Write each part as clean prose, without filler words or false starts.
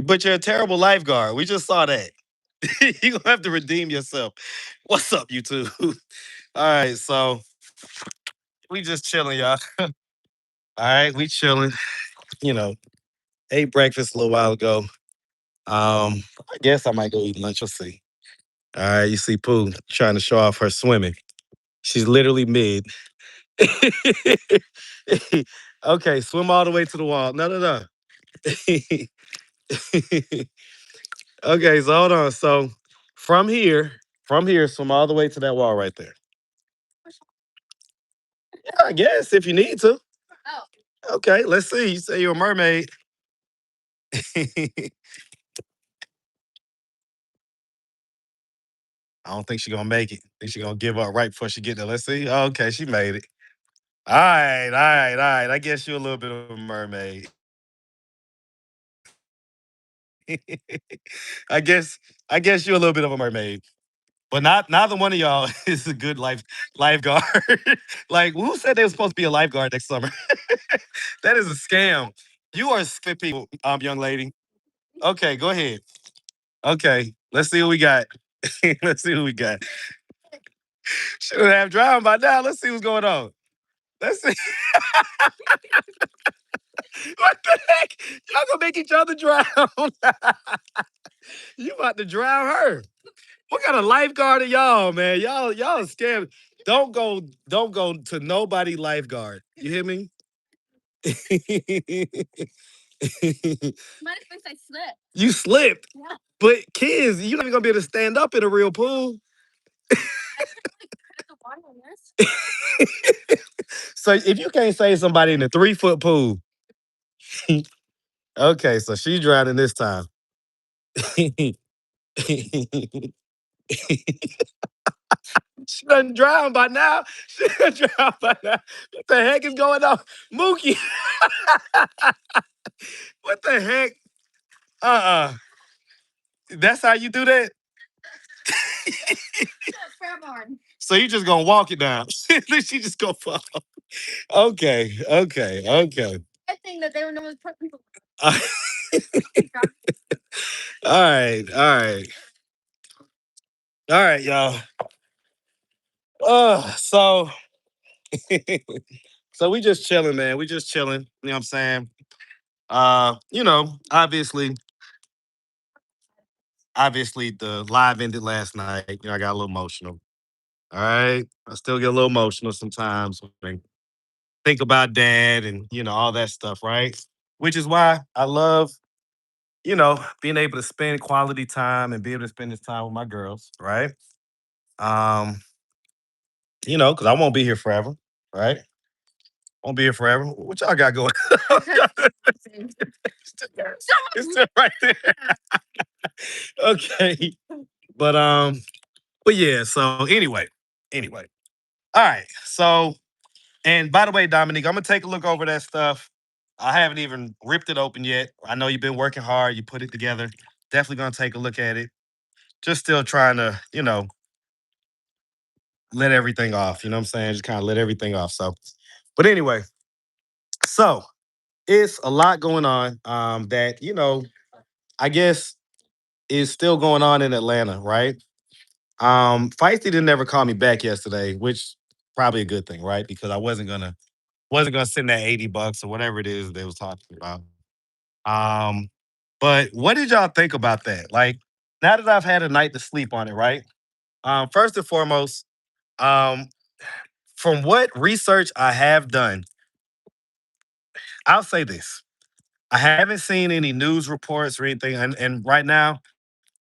But you're a terrible lifeguard. We just saw that. You're gonna have to redeem yourself. What's up, YouTube? All right, so we just chilling, y'all. All right, we chilling. You know, ate breakfast a little while ago. I guess I might go eat lunch. We'll see. All right, you see Pooh trying to show off her swimming. She's literally mid. Okay, swim all the way to the wall. No, no, no. Okay, so hold on. So from here, swim all the way to that wall right there. Yeah, I guess if you need to. Okay, let's see. You say you're a mermaid. I don't think she's gonna make it. I think she's gonna give up right before she get there. Let's see. Oh, okay, she made it. All right, all right, all right. I guess you're a little bit of a mermaid. I guess I guess you're a little bit of a mermaid. But not neither one of y'all is a good lifeguard. Like who said they were supposed to be a lifeguard next summer? That is a scam. You are scamming people, young lady. Okay, go ahead. Okay, let's see what we got. Let's see what we got. Should have drowned by now. Let's see what's going on. Let's see. What the heck? Y'all gonna make each other drown. You about to drown her. What kind of lifeguard are y'all, man? Y'all are scared. Don't go to nobody lifeguard. You hear me? You slipped. But kids, you're not even gonna be able to stand up in a real pool. So if you can't save somebody in a 3-foot pool, okay, so she's drowning this time. She done drowned by now. She done drowned by now. What the heck is going on? Mookie, what the heck? Uh-uh. That's how you do that? So you just gonna walk it down. She just gonna fall. Okay, okay, okay. All right, all right. All right, y'all. So so we just chilling, man. We just chilling. You know what I'm saying? Obviously the live ended last night. I got a little emotional. All right. I still get a little emotional sometimes when I think about dad and all that stuff, right? Which is why I love, being able to spend quality time and be able to spend this time with my girls, right? Um, because I won't be here forever, right? Won't be here forever. What y'all got going? It's still right there. Okay. But but yeah, so anyway. All right. So, and by the way, Dominique, I'm gonna take a look over that stuff. I haven't even ripped it open yet. I know you've been working hard, you put it together. Definitely gonna take a look at it. Just still trying to, let everything off. You know what I'm saying? Just kind of let everything off. So, but anyway, so it's a lot going on that, I guess is still going on in Atlanta, right? Feisty didn't never call me back yesterday, which probably a good thing, right? Because I wasn't gonna send that $80 or whatever it is they was talking about. Um, but what did y'all think about that? Like, now that I've had a night to sleep on it, right? First and foremost, um, from what research I have done, I'll say this. I haven't seen any news reports or anything, and right now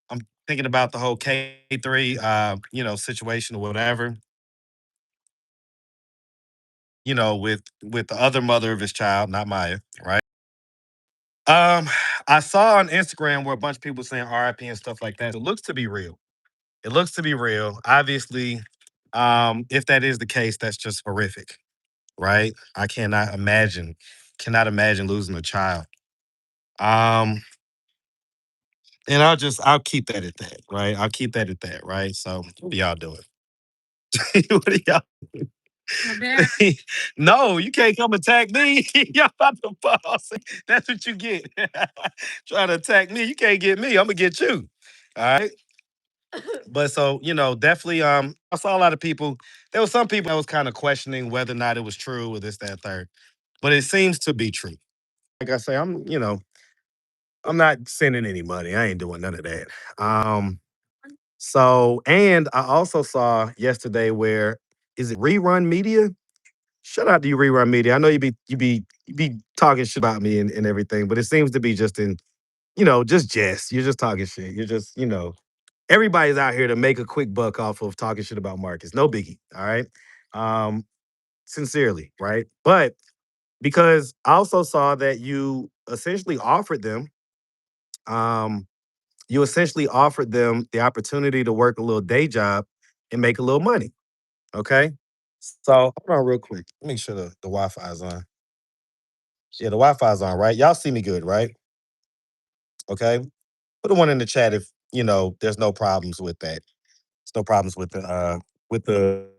I'm thinking about the whole K3 situation or whatever, with the other mother of his child, not Maya, right? Um, I saw on Instagram where a bunch of people saying RIP and stuff like that. It looks to be real. It looks to be real. Obviously, if that is the case, that's just horrific, right? I cannot imagine losing a child. Um, and I'll keep that at that, right? I'll keep that at that, right? So what are y'all doing? What are y'all? No, you can't come attack me. Y'all about to boss. That's what you get. Trying to attack me. You can't get me. I'm gonna get you. All right. But so, definitely I saw a lot of people. There was some people that was kind of questioning whether or not it was true or this, that, third. But it seems to be true. Like I say, I'm not sending any money. I ain't doing none of that. So and I also saw yesterday where is it rerun media? Shout out to you, rerun media. I know you be talking shit about me and everything, but it seems to be just in, just jest. You're just talking shit. You're just, everybody's out here to make a quick buck off of talking shit about Marcus. No biggie. All right. Um, Sincerely, right? But because I also saw that um, you essentially offered them the opportunity to work a little day job and make a little money. Okay. So hold on real quick. Make sure the Wi-Fi is on. Yeah, the Wi-Fi is on, right? Y'all see me good, right? Okay. Put a one in the chat if there's no problems with that. There's no problems with the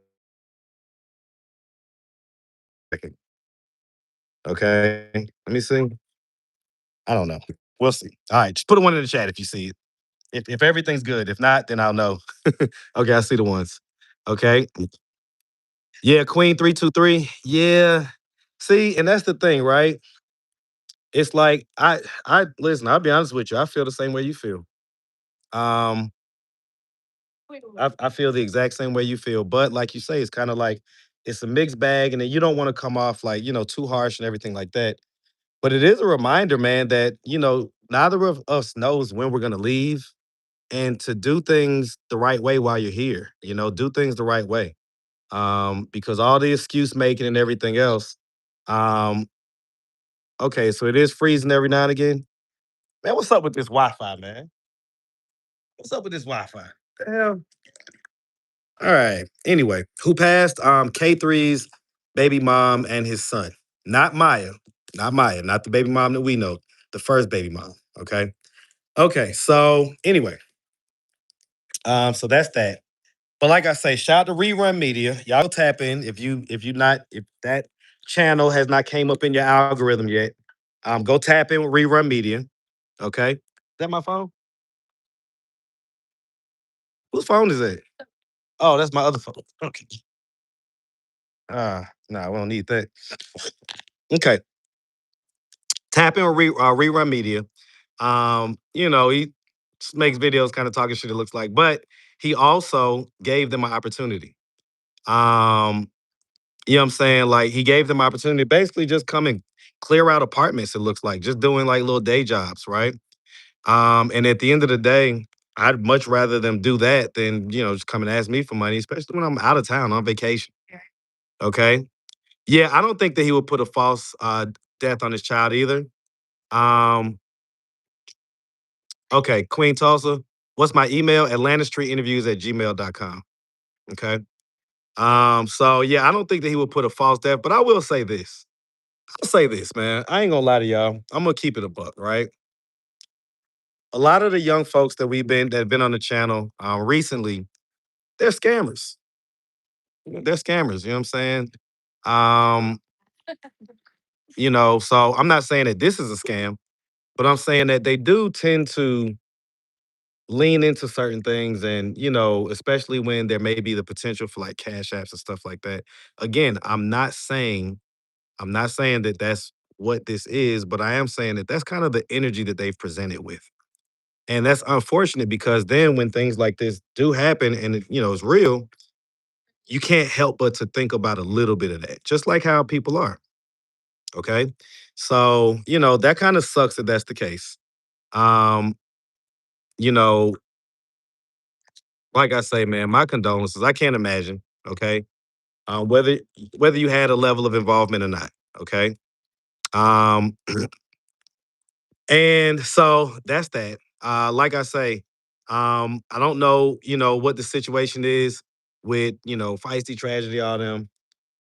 okay. Let me see. I don't know. We'll see. All right, just put a one in the chat if you see it. If everything's good. If not, then I'll know. Okay, I see the ones. Okay. Yeah, Queen 323. Yeah. See, and that's the thing, right? It's like I listen, I'll be honest with you. I feel the same way you feel. Um, I feel the exact same way you feel. But like you say, it's kind of like it's a mixed bag, and then you don't want to come off like, too harsh and everything like that. But it is a reminder, man, that, neither of us knows when we're gonna leave and to do things the right way while you're here. Do things the right way. Because all the excuse making and everything else. Um, okay, so it is freezing every now and again. Man, what's up with this Wi-Fi, man? What's up with this Wi-Fi? The hell? All right. Anyway, who passed? K3's baby mom and his son. Not Maya. Not Maya. Not the baby mom that we know. The first baby mom. Okay. Okay. So anyway, so that's that. But like I say, shout out to Rerun Media. Y'all tap in if that channel has not came up in your algorithm yet. Go tap in with Rerun Media. Okay. Is that my phone? Whose phone is that? Oh, that's my other phone. Okay. No, we don't need that. Okay. Tap in with Rerun Media. He makes videos kind of talking shit, it looks like, but he also gave them an opportunity. Um, You know what I'm saying? Like he gave them opportunity, basically just come and clear out apartments, it looks like, just doing like little day jobs, right? And at the end of the day, I'd much rather them do that than, just come and ask me for money, especially when I'm out of town on vacation. Okay. Yeah, I don't think that he would put a false death on his child either. Um, okay, Queen Tulsa, what's my email? AtlantaStreetInterviews@gmail.com. Okay. So yeah, I don't think that he would put a false death, but I will say this. I'll say this, man. I ain't gonna lie to y'all. I'm gonna keep it a buck, right? A lot of the young folks that have been on the channel recently, they're scammers. They're scammers. You know what I'm saying? Um, so I'm not saying that this is a scam, but I'm saying that they do tend to lean into certain things, and especially when there may be the potential for like cash apps and stuff like that. Again, I'm not saying that that's what this is, but I am saying that that's kind of the energy that they've presented with. And that's unfortunate because then when things like this do happen and it's real, you can't help but to think about a little bit of that, just like how people are. Okay. So, that kind of sucks that that's the case. Um, you know, like I say, man, my condolences. I can't imagine, okay, whether you had a level of involvement or not, okay. Um, and so that's that. Like I say, I don't know, what the situation is with, feisty tragedy, all them.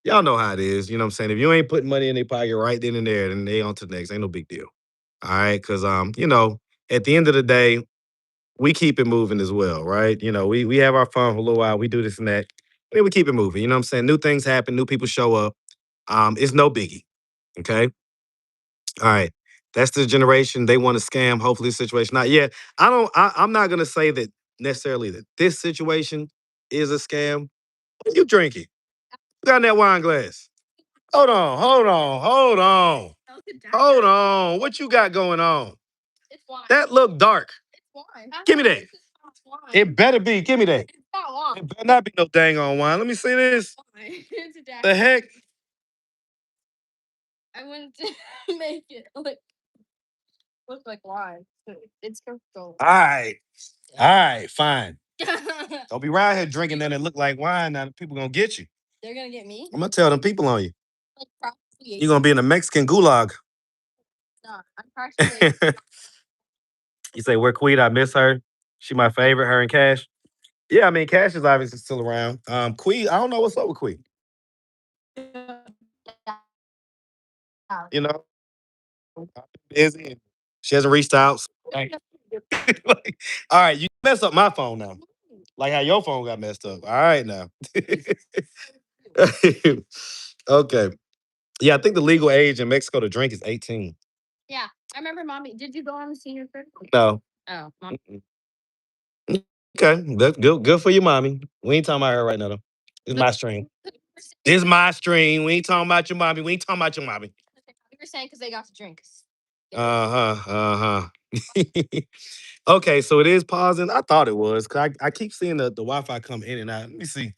Y'all know how it is. You know what I'm saying? If you ain't putting money in their pocket right then and there, then they on to the next. Ain't no big deal. All right. Cause at the end of the day, we keep it moving as well, right? We have our fun for a little while. We do this and that. Then we keep it moving. You know what I'm saying? New things happen, new people show up. It's no biggie. Okay. All right. That's the generation they want to scam. Hopefully, the situation. Not yet. I'm not gonna say that necessarily that this situation is a scam. What you drinking? You got in that wine glass. Hold on. Hold on. Hold on. Hold on. What you got going on? That look dark. Give me that. It better be. Give me that. It better not be no dang on wine. Let me see this. The heck? All right. All right. Fine. Don't be around here drinking that and look like wine. Now people gonna get you. I'm gonna tell them people on you. You're gonna be in a Mexican gulag. You say where Queen? I miss her. She my favorite. Her and Cash. Yeah, I mean Cash is obviously still around. Queen, I don't know what's up with Queen. You know, busy. She hasn't reached out. Like, like, all right, you mess up my phone now. Like how your phone got messed up. All right now. Okay. Yeah, I think the legal age in Mexico to drink is 18. No. Mm-mm. Okay. That's good. Good for your mommy. We ain't talking about her right now though. It's my stream. This my stream. We ain't talking about your mommy. We ain't talking about your mommy. Uh-huh. Uh-huh. Okay, so it is pausing. I thought it was because I keep seeing the Wi-Fi come in and out. Let me see.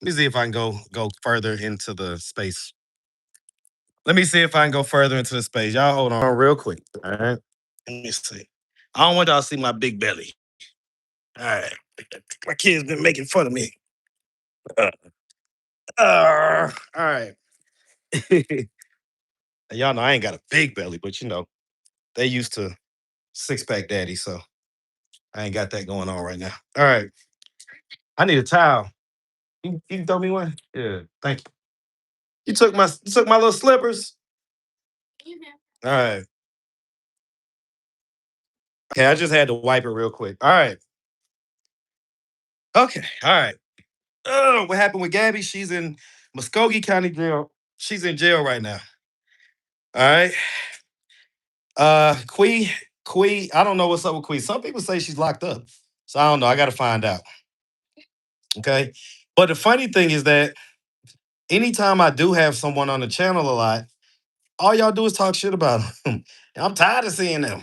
Let me see if I can go further into the space. Let me see if I can go further into the space. Y'all hold on real quick. All right. Let me see. I don't want y'all to see my big belly. All right. My kids been making fun of me. Uh, all right. Y'all know I ain't got a big belly, but you know, they used to six-pack daddy, so I ain't got that going on right now. All right. I need a towel. You can throw me one? Yeah. Thank you. You took my little slippers. All right. Okay, I just had to wipe it real quick. All right. Okay. All right. Oh, what happened with Gabby? She's in Muskogee County Jail. She's in jail right now. All right. Quee, I don't know what's up with Quee. Some people say she's locked up. So I don't know. I gotta find out. Okay. But the funny thing is that anytime I do have someone on the channel a lot, all y'all do is talk shit about them. I'm tired of seeing them.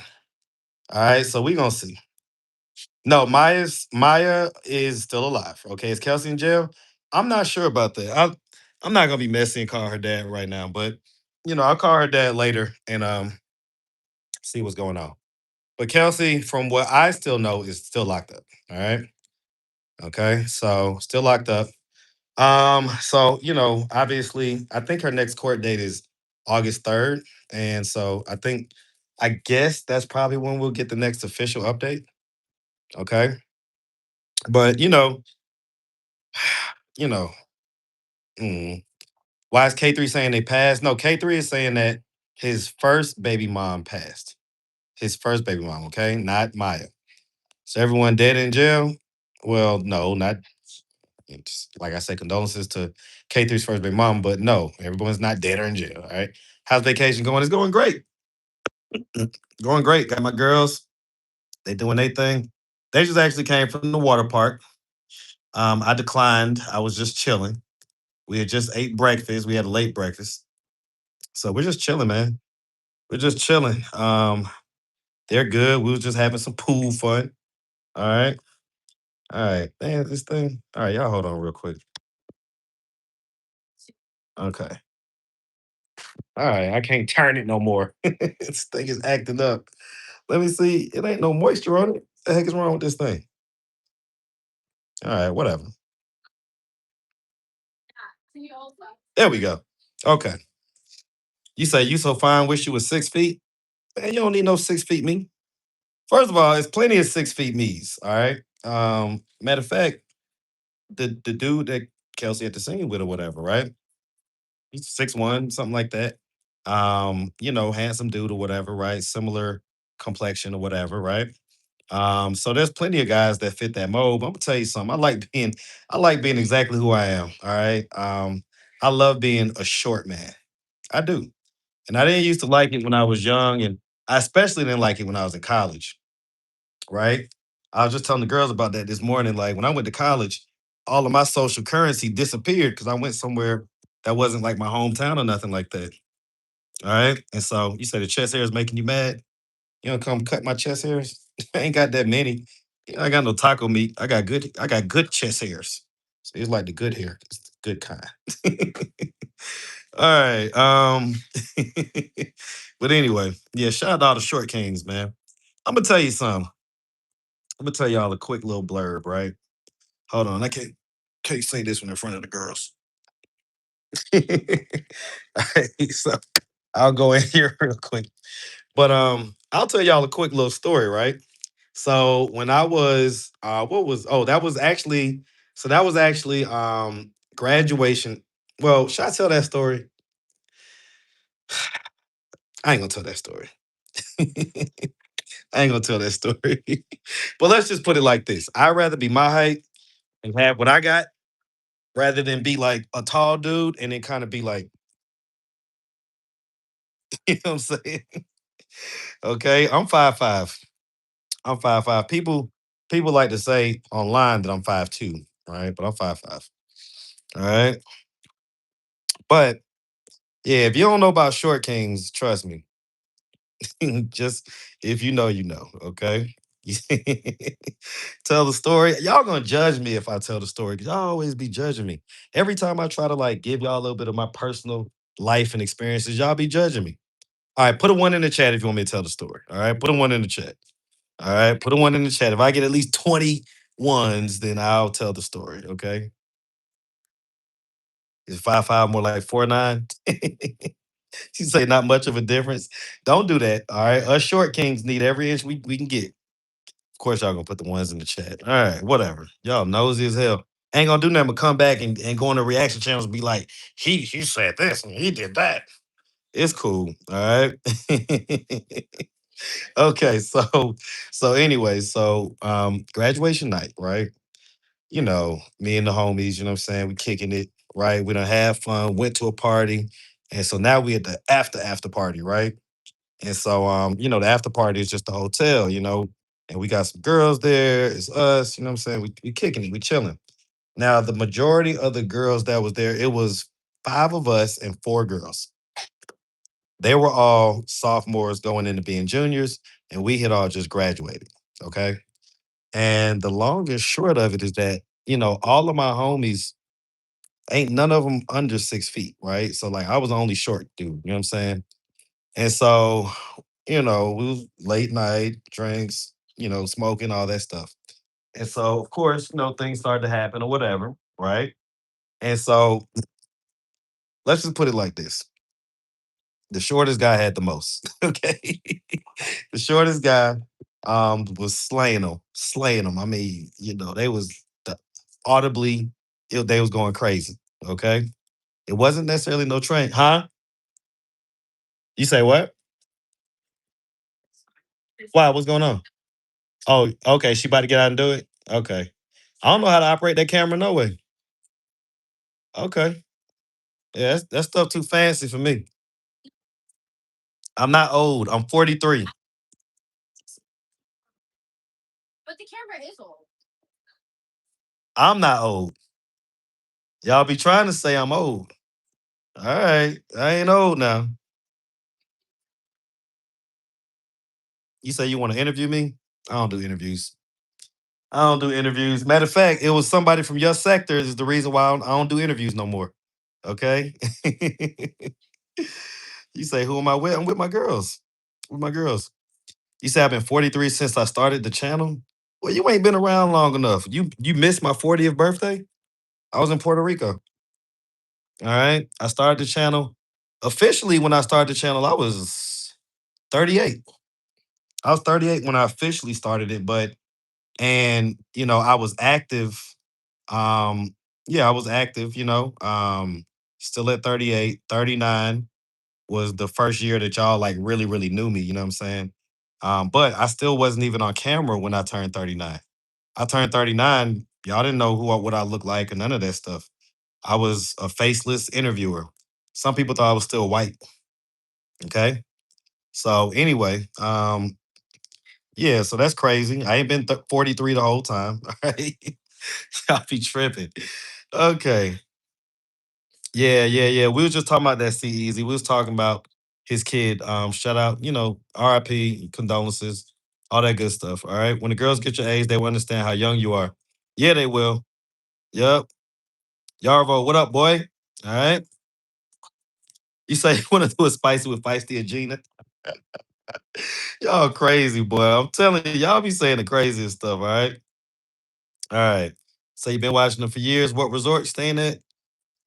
All right, so we gonna see. No, Maya is still alive. Okay, is Kelsey in jail? I'm not sure about that. I'm not gonna be messy and call her dad right now, but I'll call her dad later and see what's going on. But Kelsey, from what I still know, is still locked up. All right. Okay. So still locked up. So obviously, I think her next court date is August 3rd. And so I guess that's probably when we'll get the next official update. Okay. But you know, mm, why is K3 saying they passed? No, K3 is saying that his first baby mom passed. His first baby mom, okay? Not Maya. So everyone dead in jail? Well, no, not like I said, condolences to K3's first baby mom, but no, everyone's not dead or in jail. All right. How's vacation going? It's going great. Going great. Got my girls. They doing their thing. They just actually came from the water park. I declined. I was just chilling. We had just ate breakfast. We had a late breakfast. So we're just chilling, man. We're just chilling. They're good. We was just having some pool fun. All right. All right. Man, this thing. All right, y'all hold on real quick. Okay. All right. I can't turn it no more. This thing is acting up. Let me see. It ain't no moisture on it. The heck is wrong with this thing? All right, whatever. There we go. Okay. You say you so fine, wish you was 6 feet. Man, you don't need no 6 feet me. First of all, it's plenty of 6 feet me's. All right. Matter of fact, the dude that Kelsey had to sing with or whatever, right? He's 6'1", something like that. Handsome dude or whatever, right? Similar complexion or whatever, right? So there's plenty of guys that fit that mold. But I'm gonna tell you something. I like being exactly who I am. All right. I love being a short man. I do. And I didn't used to like it when I was young, and I especially didn't like it when I was in college, right? I was just telling the girls about that this morning. Like when I went to college, all of my social currency disappeared because I went somewhere that wasn't like my hometown or nothing like that. All right. And so you say the chest hair is making you mad. You know, come cut my chest hairs. I ain't got that many. You know, I got no taco meat. I got good chest hairs. So it's like the good hair. It's the good kind. All right. But anyway, yeah, shout out to all the short kings, man. I'm gonna tell you something. I'm gonna tell y'all a quick little blurb, right? Hold on, I can't say this one in front of the girls. All right, so I'll go in here real quick. But I'll tell y'all a quick little story, right? So when I was what was oh that was actually graduation. Well, should I tell that story? I ain't gonna tell that story. I ain't gonna tell that story. But let's just put it like this. I'd rather be my height and have what I got rather than be like a tall dude and then kind of be like, you know what I'm saying? Okay. I'm 5'5". I'm 5'5". People like to say online that I'm 5'2", right? But I'm 5'5". All right. But yeah, if you don't know about short kings, trust me. Just if you know, you know. Okay. Tell the story. Y'all gonna judge me if I tell the story because y'all always be judging me. Every time I try to like give y'all a little bit of my personal life and experiences, y'all be judging me. All right, put a one in the chat if you want me to tell the story. All right, put a one in the chat. All right, put a one in the chat. If I get at least 20 ones, then I'll tell the story. Okay. Is 5'5" more like 4'9"? She say not much of a difference. Don't do that. All right. Us short kings need every inch we can get. Of course, y'all gonna put the ones in the chat. All right, whatever. Y'all nosy as hell. Ain't gonna do nothing but come back and go on the reaction channels and be like, he said this and he did that. It's cool. All right. Okay, so anyway, graduation night, right? You know, me and the homies, you know what I'm saying? We kicking it, right? We done have fun, went to a party. And so now we at the after party, right? And so the after party is just the hotel, and we got some girls there, it's us, you know what I'm saying? We kicking it, we chilling. Now the majority of the girls that was there, it was five of us and four girls. They were all sophomores going into being juniors, and we had all just graduated. Okay. And the long and short of it is that, all of my homies ain't none of them under 6 feet, right? So like I was the only short dude, you know what I'm saying? And so, we was late night, drinks, smoking, all that stuff. And so, of course, things started to happen or whatever, right? And so let's just put it like this. The shortest guy had the most. Okay. The shortest guy was slaying them. I mean, they was audibly they was going crazy. Okay. It wasn't necessarily no train. Huh? You say what? Why? What's going on? Oh, okay. She about to get out and do it? Okay. I don't know how to operate that camera no way. Okay. Yeah, that's stuff too fancy for me. I'm not old. I'm 43. I'm not old. Y'all be trying to say I'm old. All right. I ain't old now. You say you want to interview me? I don't do interviews. I don't do interviews. Matter of fact, it was somebody from your sector is the reason why I don't do interviews no more. Okay. You say, who am I with? I'm with my girls. With my girls. You say I've been 43 since I started the channel. Well, you ain't been around long enough. You missed my 40th birthday. I was in Puerto Rico. All right. I started the channel. Officially, when I started the channel, I was 38. I was 38 when I officially started it, but I was active. Yeah, I was active, still at 38. 39 was the first year that y'all like really, really knew me, you know what I'm saying? But I still wasn't even on camera when I turned 39. I turned 39. Y'all didn't know what I looked like or none of that stuff. I was a faceless interviewer. Some people thought I was still white. Okay. So anyway, yeah, so that's crazy. I ain't been 43 the whole time. All right. Y'all be tripping. Okay. Yeah, yeah, yeah. We was just talking about that C Easy. We was talking about his kid. Shout out, RIP, condolences, all that good stuff. All right. When the girls get your age, they will understand how young you are. Yeah, they will. Yep. Yarvo, what up, boy? All right. You say you want to do a spicy with feisty and Gina? Y'all crazy, boy. I'm telling you, y'all be saying the craziest stuff, all right? All right. So you've been watching them for years. What resort you staying at?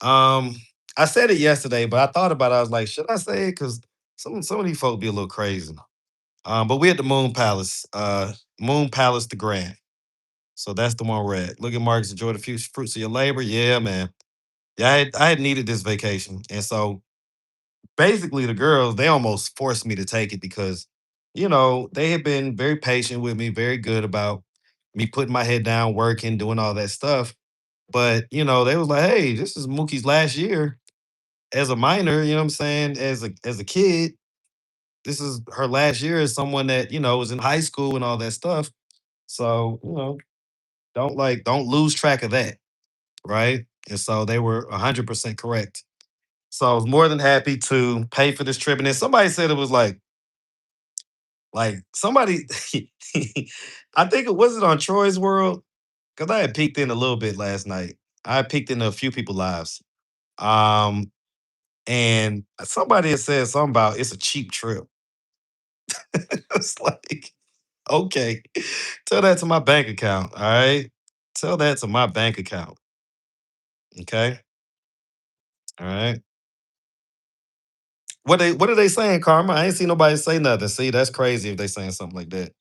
Um, I said it yesterday, but I thought about it. I was like, should I say it? Because some of these folks be a little crazy. But we at the Moon Palace. Moon Palace the Grand. So that's the one we're at. Look at Marcus, enjoy the few fruits of your labor. Yeah, man. Yeah, I had needed this vacation. And so basically the girls, they almost forced me to take it because, they had been very patient with me, very good about me putting my head down, working, doing all that stuff. But, they was like, hey, this is Mookie's last year as a minor, you know what I'm saying? As a kid, this is her last year as someone that, was in high school and all that stuff. So, don't lose track of that. Right. And so they were 100% correct. So I was more than happy to pay for this trip. And then somebody said it was like somebody, I think it was it on Troy's World because I had peeked in a little bit last night. I peeked in a few people's lives. Um, and somebody had said something about it's a cheap trip. It's like, okay, tell that to my bank account. All right. Tell that to my bank account. Okay. All right. What are they saying, Karma? I ain't seen nobody say nothing. See, that's crazy if they saying something like that.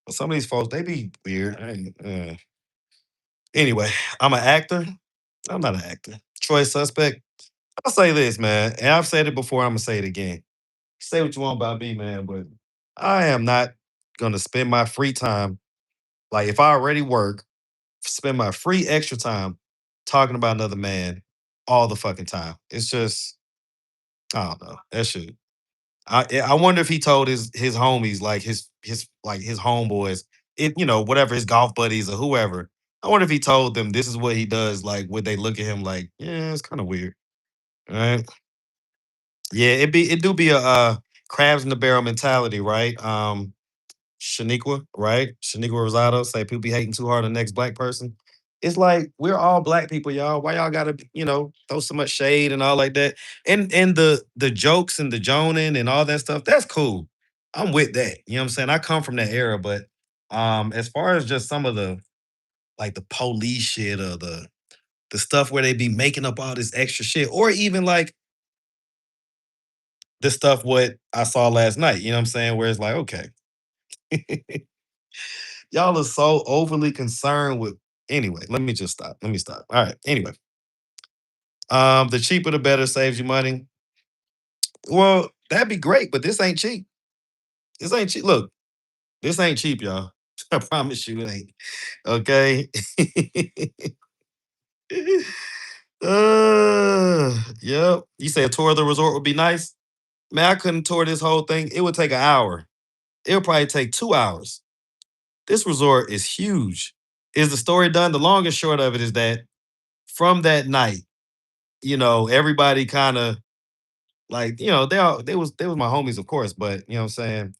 But some of these folks, they be weird. Anyway, I'm an actor. I'm not an actor. Troy suspect. I'll say this, man, and I've said it before. I'm gonna say it again. Say what you want about me, man, but I am not gonna spend my free time like if I already work, spend my free extra time talking about another man all the fucking time. It's just I don't know that shit. I wonder if he told his homies, like his homeboys, whatever his golf buddies or whoever. I wonder if he told them this is what he does. Like, would they look at him like, yeah, it's kind of weird, right? Yeah, it do be a crabs in the barrel mentality, right? Shaniqua, right? Shaniqua Rosado say people be hating too hard on the next black person. It's like we're all black people, y'all. Why y'all gotta, throw so much shade and all like that? And the jokes and the joning and all that stuff, that's cool. I'm with that. You know what I'm saying? I come from that era, but as far as just some of the like the police shit or the stuff where they be making up all this extra shit, or even like the stuff what I saw last night, you know what I'm saying? Where it's like, okay, y'all are so overly concerned with. Anyway, let me just stop. Let me stop. All right. Anyway, the cheaper the better saves you money. Well, that'd be great, but this ain't cheap. This ain't cheap. Look, this ain't cheap, y'all. I promise you it ain't. Okay. Yep. You say a tour of the resort would be nice? Man, I couldn't tour this whole thing. It would take an hour. It would probably take 2 hours. This resort is huge. Is the story done? The long and short of it is that from that night, everybody kind of like, they was my homies, of course, but you know what I'm saying?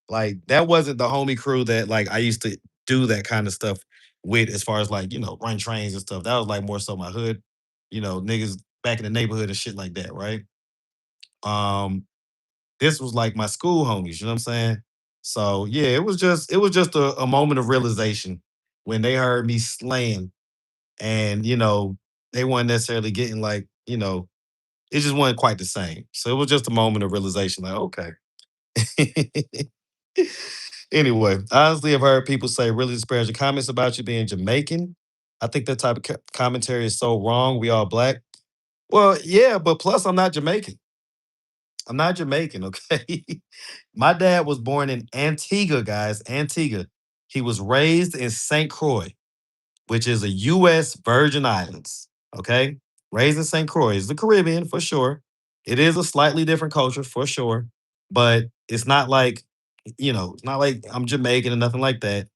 Like that wasn't the homie crew that like I used to do that kind of stuff with as far as like, run trains and stuff. That was like more so my hood, niggas back in the neighborhood and shit like that, right? Um, this was like my school homies, you know what I'm saying? So yeah, it was just a moment of realization when they heard me slaying and they weren't necessarily getting like, it just wasn't quite the same. So it was just a moment of realization, like, okay. Anyway, I honestly have heard people say really disparaging comments about you being Jamaican. I think that type of commentary is so wrong. We all black. Well, yeah, but plus I'm not Jamaican. I'm not Jamaican, okay? My dad was born in Antigua, guys, Antigua. He was raised in St. Croix, which is a U.S. Virgin Islands. Okay, raised in St. Croix, is the Caribbean for sure. It is a slightly different culture for sure, but it's not like it's not like I'm Jamaican or nothing like that.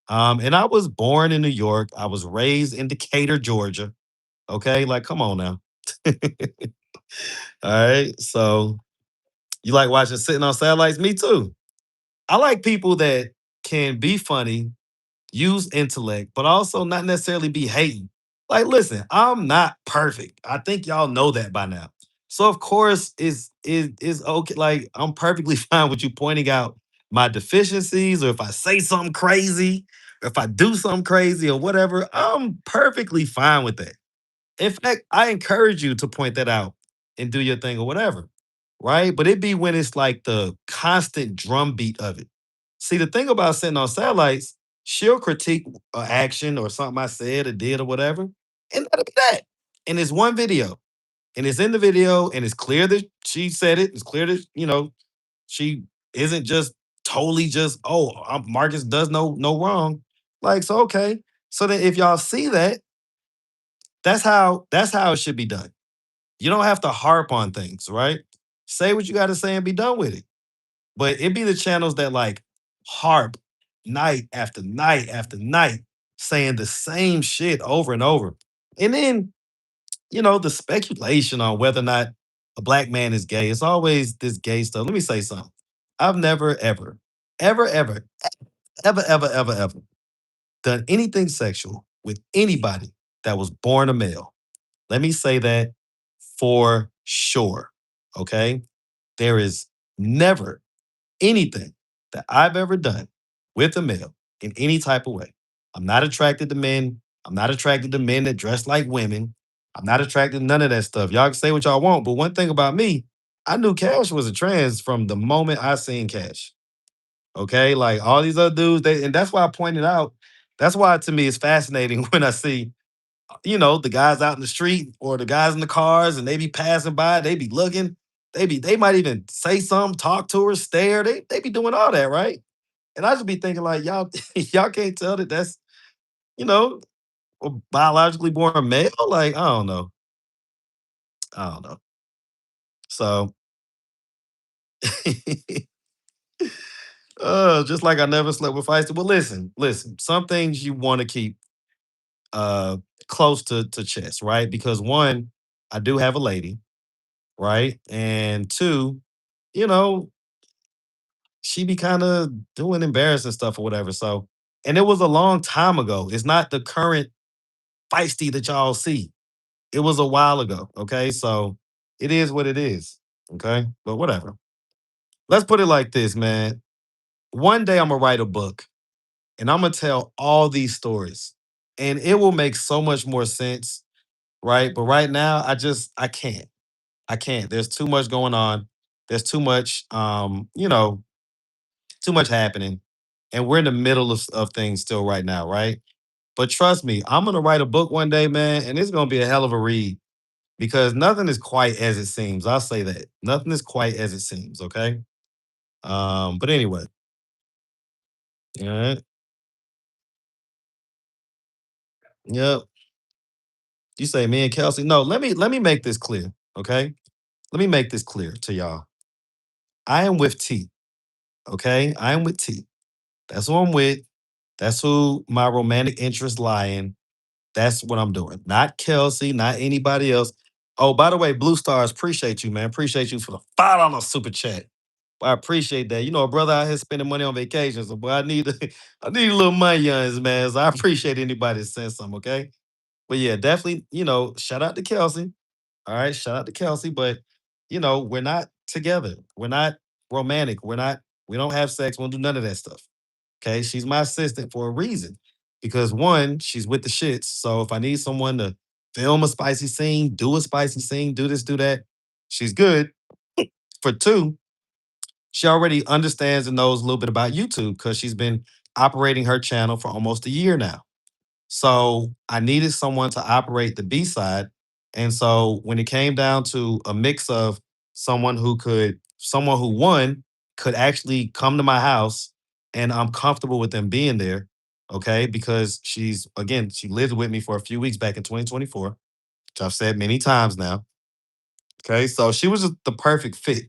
And I was born in New York. I was raised in Decatur, Georgia. Okay, like come on now. All right, so you like watching Sitting on Satellites? Me too. I like people that can be funny, use intellect, but also not necessarily be hating. Like, listen, I'm not perfect. I think y'all know that by now. So of course is okay. Like I'm perfectly fine with you pointing out my deficiencies, or if I say something crazy, or if I do something crazy or whatever, I'm perfectly fine with that. In fact, I encourage you to point that out and do your thing or whatever, right? But it be when it's like the constant drumbeat of it. See, the thing about Sitting on Satellites, she'll critique an action or something I said or did or whatever, and that'll be that. And it's one video, and it's in the video, and it's clear that she said it. It's clear that she isn't just totally just Marcus does no wrong. Like so, okay. So then if y'all see that, that's how it should be done. You don't have to harp on things, right? Say what you got to say and be done with it. But it be the channels that like harp night after night after night, saying the same shit over and over. And then, the speculation on whether or not a black man is gay. It's always this gay stuff. Let me say something. I've never, ever, ever done anything sexual with anybody that was born a male. Let me say that for sure. Okay. There is never anything that I've ever done with a male in any type of way. I'm not attracted to men. I'm not attracted to men that dress like women. I'm not attracted to none of that stuff. Y'all can say what y'all want, but one thing about me, I knew Cash was a trans from the moment I seen Cash. Okay, like all these other dudes, and that's why I pointed out. That's why to me it's fascinating when I see the guys out in the street or the guys in the cars and they be passing by, they be looking, they might even say something, talk to her, stare, they be doing all that, right? And I just be thinking like y'all y'all can't tell that that's you know a biologically born male. Like I don't know. So just like I never slept with feisty. But listen, some things you want to keep uh close to chest, right? Because one, I do have a lady, right? And two, you know, she be kind of doing embarrassing stuff or whatever. So, and it was a long time ago. It's not the current feisty that y'all see. It was a while ago. Okay. So it is what it is. Okay. But whatever. Let's put it like this, man. One day I'm going to write a book and I'm going to tell all these stories and it will make so much more sense. Right. But right now, I can't. I can't. There's too much going on. There's too much, too much happening. And we're in the middle of things still right now, right? But trust me, I'm gonna write a book one day, man, and it's gonna be a hell of a read because nothing is quite as it seems. I'll say that. Nothing is quite as it seems, okay? But anyway, all right. Yep. You say me and Kelsey. No, let me make this clear, okay? Let me make this clear to y'all. I am with T, okay? I am with T. That's who I'm with. That's who my romantic interests lie in. That's what I'm doing. Not Kelsey, not anybody else. Oh, by the way, Blue Stars, appreciate you, man. Appreciate you for the $5 super chat. I appreciate that. You know, a brother out here spending money on vacation. So, boy, I need I need a little money, youngins, man. So I appreciate anybody that sends some, okay? But yeah, definitely, shout out to Kelsey. All right, shout out to Kelsey. But we're not together. We're not romantic. We don't have sex. We don't do none of that stuff. Okay. She's my assistant for a reason. Because one, she's with the shits. So if I need someone to film a spicy scene, do a spicy scene, do this, do that, she's good. For two, she already understands and knows a little bit about YouTube because she's been operating her channel for almost a year now. So I needed someone to operate the B side. And so when it came down to a mix of someone who could someone who one could actually come to my house and I'm comfortable with them being there. Okay. Because she's, again, she lived with me for a few weeks back in 2024, which I've said many times now. Okay. So she was the perfect fit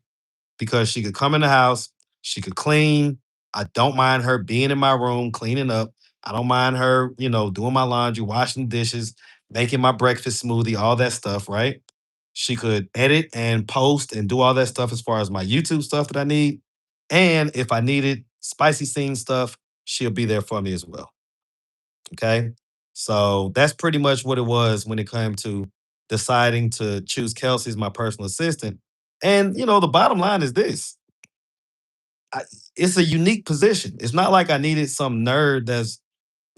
because she could come in the house, she could clean. I don't mind her being in my room, cleaning up. I don't mind her, doing my laundry, washing dishes, making my breakfast smoothie, all that stuff, right? She could edit and post and do all that stuff as far as my YouTube stuff that I need. And if I needed spicy scene stuff, she'll be there for me as well. Okay. So that's pretty much what it was when it came to deciding to choose Kelsey as my personal assistant. And, the bottom line is this: I, it's a unique position. It's not like I needed some nerd that's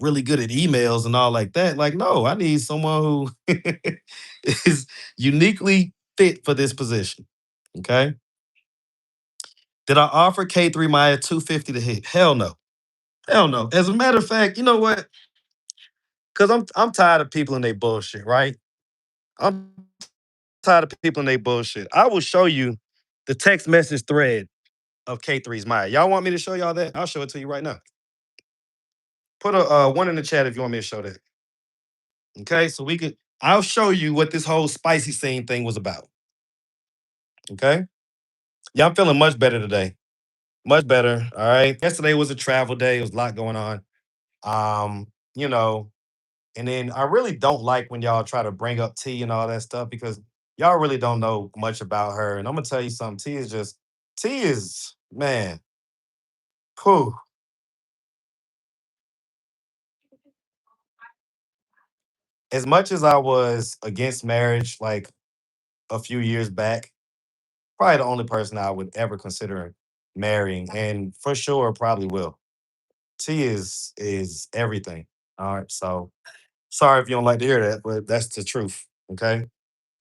really good at emails and all like that. Like, no, I need someone who is uniquely fit for this position. Okay. Did I offer K3 Maya 250 to hit? Hell no. Hell no. As a matter of fact, you know what? Because I'm tired of people and they bullshit, right? I'm tired of people and they bullshit. I will show you the text message thread of K3's Maya. Y'all want me to show y'all that? I'll show it to you right now. Put a one in the chat if you want me to show that. Okay, so we could. I'll show you what this whole spicy scene thing was about. Okay, yeah, I'm feeling much better today. Much better. All right. Yesterday was a travel day. It was a lot going on. Um, you know, and then I really don't like when y'all try to bring up T and all that stuff because y'all really don't know much about her. And I'm gonna tell you something. T is man. Whew, as much as I was against marriage like a few years back, probably the only person I would ever consider marrying, and for sure probably will. T is everything. All right. So sorry if you don't like to hear that, but that's the truth. Okay.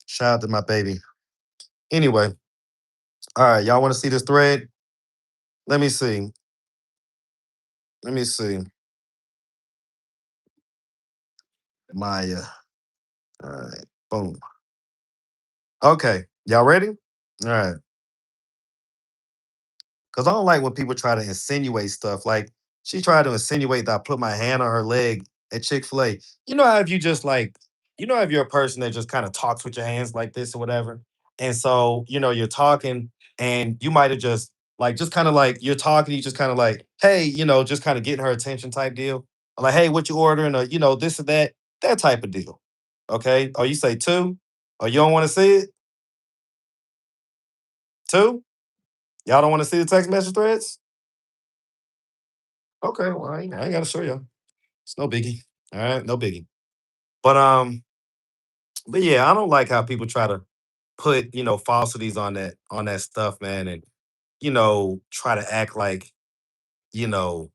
Shout out to my baby. Anyway, all right, y'all want to see this thread? Let me see. Let me see. Maya. All right. Boom. Okay. Y'all ready? All right. Because I don't like when people try to insinuate stuff. Like she tried to insinuate that I put my hand on her leg at Chick-fil-A. You know how if you just like, if you're a person that just kind of talks with your hands like this or whatever. And so, you're talking and you might have just kind of like you're talking, you just kind of like, hey, just kind of getting her attention type deal. Or like, hey, what you ordering? Or, this or that type of deal. Okay. Or you say two, or you don't want to see it? Two? Y'all don't want to see the text message threads? Okay, well, I ain't gotta show you. It's no biggie. All right, no biggie. But but yeah, I don't like how people try to put, falsities on that stuff, man, and try to act you know,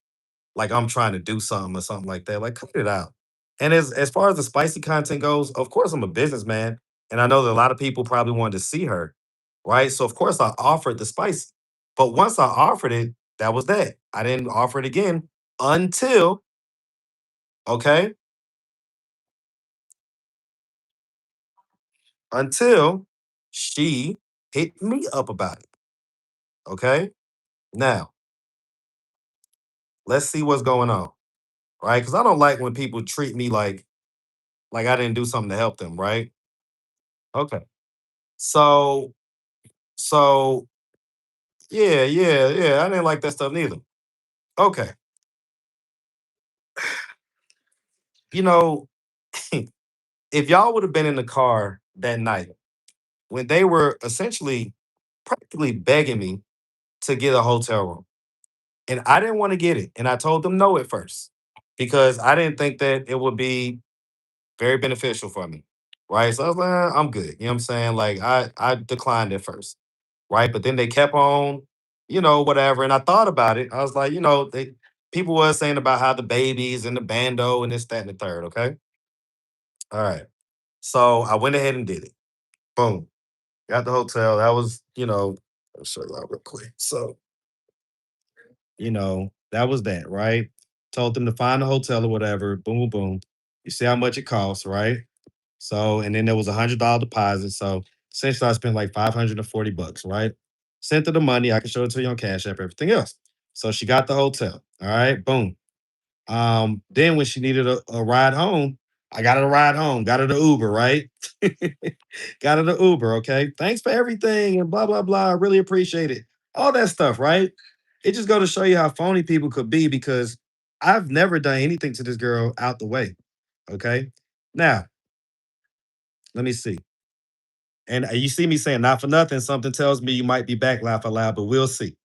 like I'm trying to do something or something like that. Like, cut it out. And as far as the spicy content goes, of course I'm a businessman, and I know that a lot of people probably wanted to see her, right? So of course I offered the spice, but once I offered it, that was that. I didn't offer it again until okay, until she hit me up about it. Okay. Now, let's see what's going on. Right. Because I don't like when people treat me like I didn't do something to help them. Right. Okay. So, so yeah, yeah, yeah. I didn't like that stuff neither. Okay. You know, if y'all would have been in the car that night when they were essentially practically begging me to get a hotel room, and I didn't want to get it. And I told them no at first because I didn't think that it would be very beneficial for me. Right. So I was like, I'm good. You know what I'm saying? Like I declined at first. Right. But then they kept on, whatever. And I thought about it. I was like, people were saying about how the babies and the bando and this, that, and the third. Okay. All right. So I went ahead and did it. Boom. Got the hotel. That was, I'll show you out real quick. So that was that, right? Told them to find a hotel or whatever. Boom, boom, boom. You see how much it costs, right? So, and then there was $100 deposit. So essentially I spent like 540 bucks, right? Sent her the money. I can show it to you on Cash App, everything else. So she got the hotel. All right, boom. Then when she needed a ride home, I got her the ride home, got her the Uber, right? Got her the Uber, okay? Thanks for everything and blah, blah, blah. I really appreciate it. All that stuff, right? It just go to show you how phony people could be because I've never done anything to this girl out the way. Okay. Now, let me see. And you see me saying not for nothing, something tells me you might be back, laugh aloud, but we'll see.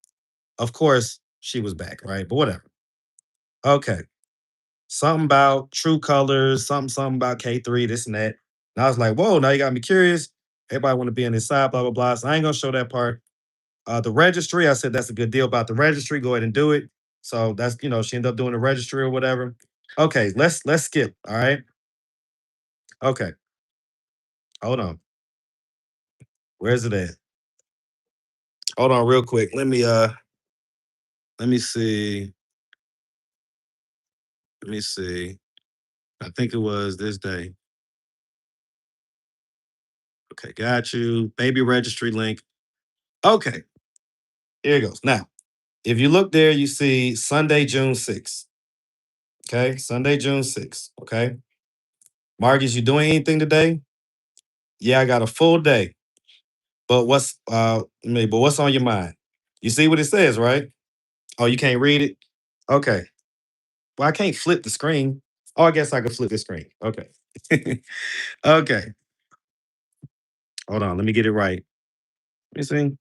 Of course, she was back, right? But whatever. Okay. Something about True Colors, something about K3, this and that. And I was like, whoa, now you got me curious. Everybody want to be on this side, blah, blah, blah. So I ain't gonna show that part. The registry, I said that's a good deal about the registry. Go ahead and do it. So that's she ended up doing the registry or whatever. Okay, let's skip. All right. Okay, hold on. Where's it at? Hold on real quick. Let me see. Let me see. I think it was this day. Okay, got you. Baby registry link. Okay, here it goes. Now, if you look there, you see Sunday, June 6th. Okay, Sunday, June 6th. Okay. Marcus, you doing anything today? Yeah, I got a full day. But what's on your mind? You see what it says, right? Oh, you can't read it? Okay. Well, I can't flip the screen. Oh, I guess I could flip the screen. Okay. Okay. Hold on. Let me get it right. Let me see.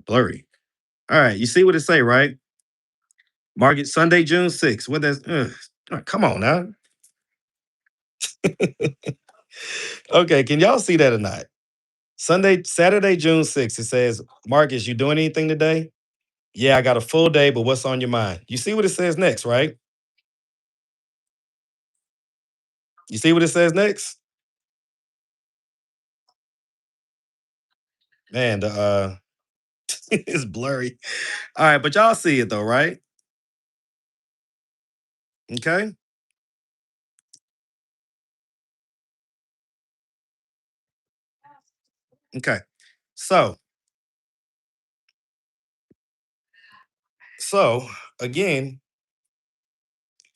Blurry. All right. You see what it say, right? Market Sunday, June 6th. What that's come on now. Okay, can y'all see that or not? Saturday, June 6th. It says, Marcus, you doing anything today? Yeah, I got a full day, but what's on your mind? You see what it says next, right? You see what it says next? Man, the it's blurry. All right, but y'all see it though, right? Okay. Okay. So, so again,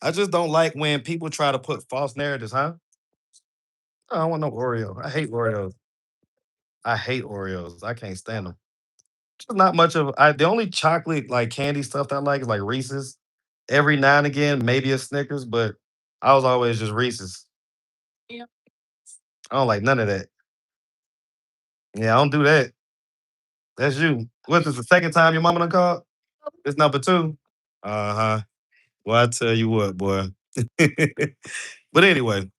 I just don't like when people try to put false narratives, huh? I don't want no Oreo. I hate Oreos. I hate Oreos. I can't stand them. Just not much of the only chocolate like candy stuff that I like is like Reese's. Every now and again, maybe a Snickers, but I was always just Reese's. I don't like none of that. Yeah, I don't do that. That's you. What's this the second time your mama done called? It's number two. Uh-huh. Well, I tell you what, boy. But anyway,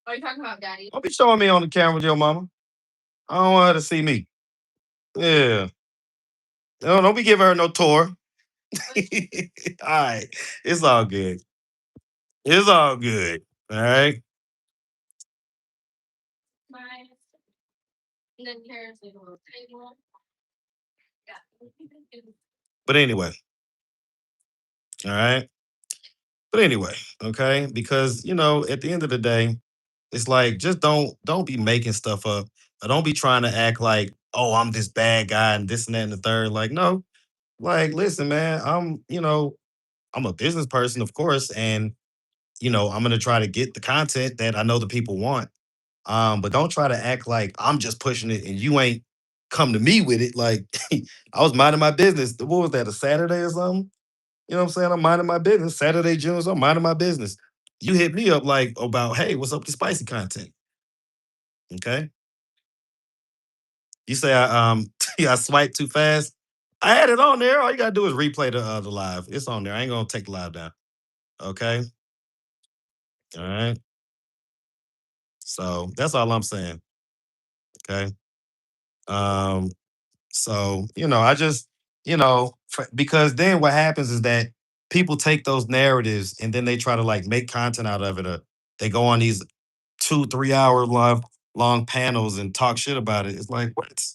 don't be showing me on the camera with your mama. I don't want her to see me. Yeah. Don't be giving her no tour. All right. It's all good. It's all good. All right. But anyway, all right. But anyway, okay. Because at the end of the day, it's like just don't be making stuff up. Or don't be trying to act like, oh, I'm this bad guy and this and that and the third. Like, no, like, listen, man, I'm a business person, of course, and I'm gonna try to get the content that I know the people want. But don't try to act like I'm just pushing it and you ain't come to me with it. Like I was minding my business. What was that, a Saturday or something? You know what I'm saying? I'm minding my business. Saturday, June, so I'm minding my business. You hit me up like about, hey, what's up with the spicy content? Okay. You say I swipe too fast. I had it on there. All you gotta do is replay the live. It's on there. I ain't gonna take the live down. Okay. All right. So that's all I'm saying. Okay. Um, so I just, because then what happens is that people take those narratives and then they try to like make content out of it. Or they go on these 2, 3 hour long panels and talk shit about it. It's like, what?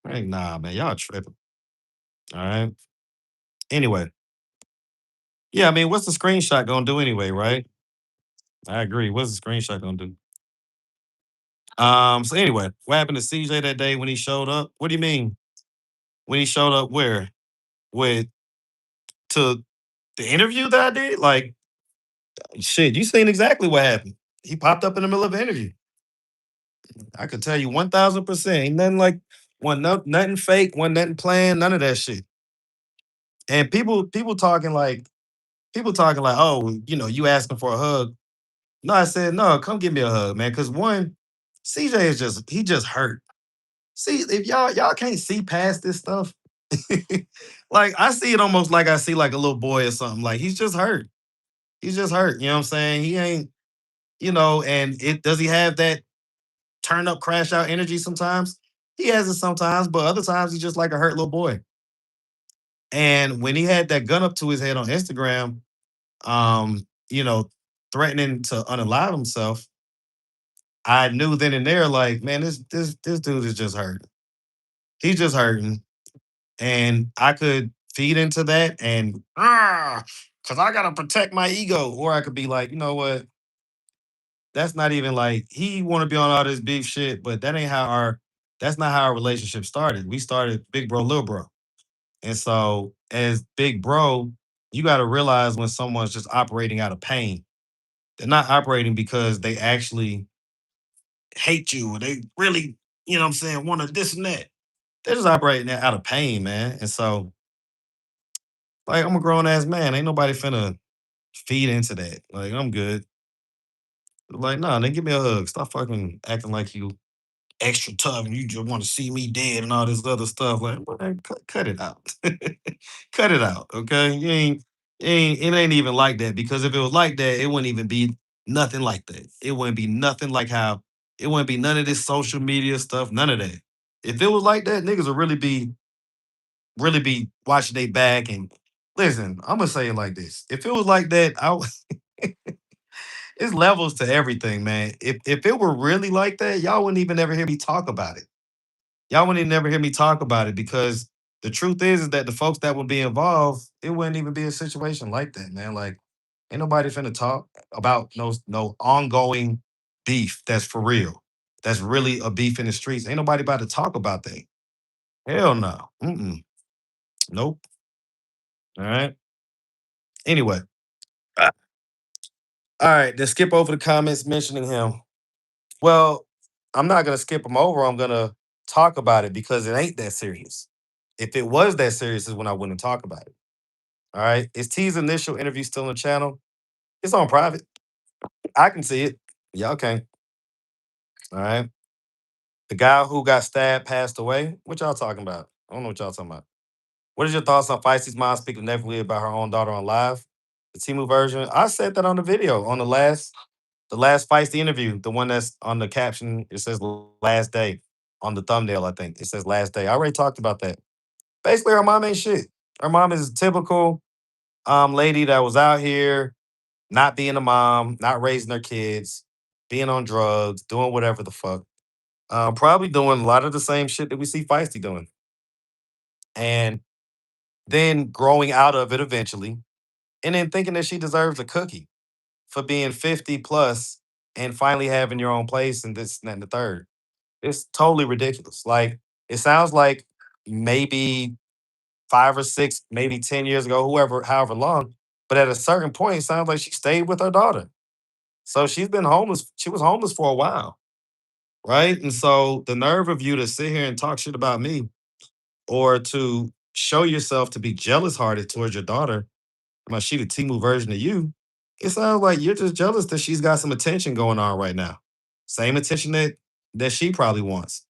Like, nah, man, y'all tripping. All right. Anyway, yeah, I mean, what's the screenshot gonna do anyway, right? I agree. What's the screenshot gonna do? So anyway, what happened to CJ that day when he showed up? What do you mean? When he showed up where? With to the interview that I did? Like shit, you seen exactly what happened. He popped up in the middle of an interview. I could tell you 1000%. Ain't nothing like nothing fake, one nothing planned, none of that shit. And people talking like, oh, you asking for a hug. No, I said, no, come give me a hug, man. Cause one, CJ is he just hurt. See, if y'all can't see past this stuff, like I see it almost like I see like a little boy or something. Like he's just hurt. He's just hurt. You know what I'm saying? He ain't, and it does he have that turn up, crash out energy sometimes? He has it sometimes, but other times he's just like a hurt little boy. And when he had that gun up to his head on Instagram, um, you know, threatening to unalive himself, I knew then and there, like, man, this dude is just hurting. He's just hurting. And I could feed into that and because I gotta protect my ego. Or I could be like, you know what? That's not even like he want to be on all this beef shit, but that's not how our relationship started. We started big bro, little bro. And so as big bro, you gotta realize when someone's just operating out of pain. They're not operating because they actually hate you or they really, what I'm saying, want to this and that. They're just operating out of pain, man. And so, like, I'm a grown ass man. Ain't nobody finna feed into that. Like, I'm good. Like, nah, then give me a hug. Stop fucking acting like you extra tough and you just want to see me dead and all this other stuff. Like, man, cut it out. Cut it out. Okay. It ain't even like that because if it was like that, it wouldn't even be nothing like that. It wouldn't be nothing like how it wouldn't be none of this social media stuff, none of that. If it was like that, niggas would really be watching their back and listen, I'm gonna say it like this. If it was like that, it's levels to everything, man. If it were really like that, y'all wouldn't even ever hear me talk about it. Y'all wouldn't never hear me talk about it because the truth is that the folks that would be involved, it wouldn't even be a situation like that, man. Like, ain't nobody finna talk about no ongoing beef that's for real. That's really a beef in the streets. Ain't nobody about to talk about that. Hell no. Mm-mm. Nope. All right. Anyway. Uh, All right. Then skip over the comments mentioning him. Well, I'm not gonna skip him over. I'm gonna talk about it because it ain't that serious. If it was that serious, is when I wouldn't talk about it. All right. Is T's initial interview still on the channel? It's on private. I can see it. Y'all can. All right. The guy who got stabbed passed away. What y'all talking about? I don't know what y'all talking about. What is your thoughts on Feisty's mom speaking negatively about her own daughter on live? The Timu version. I said that on the video on the last Feisty interview, the one that's on the caption. It says last day on the thumbnail. I think it says last day. I already talked about that. Basically, her mom ain't shit. Her mom is a typical lady that was out here not being a mom, not raising her kids, being on drugs, doing whatever the fuck. Probably doing a lot of the same shit that we see Feisty doing. And then growing out of it eventually, and then thinking that she deserves a cookie for being 50 plus and finally having your own place and this and that and the third. It's totally ridiculous. Like, it sounds like maybe 5 or 6, maybe 10 years ago, however long. But at a certain point, it sounds like she stayed with her daughter. So she's been homeless. She was homeless for a while, right? And so the nerve of you to sit here and talk shit about me or to show yourself to be jealous hearted towards your daughter, she the Timu version of you, it sounds like you're just jealous that she's got some attention going on right now. Same attention that she probably wants,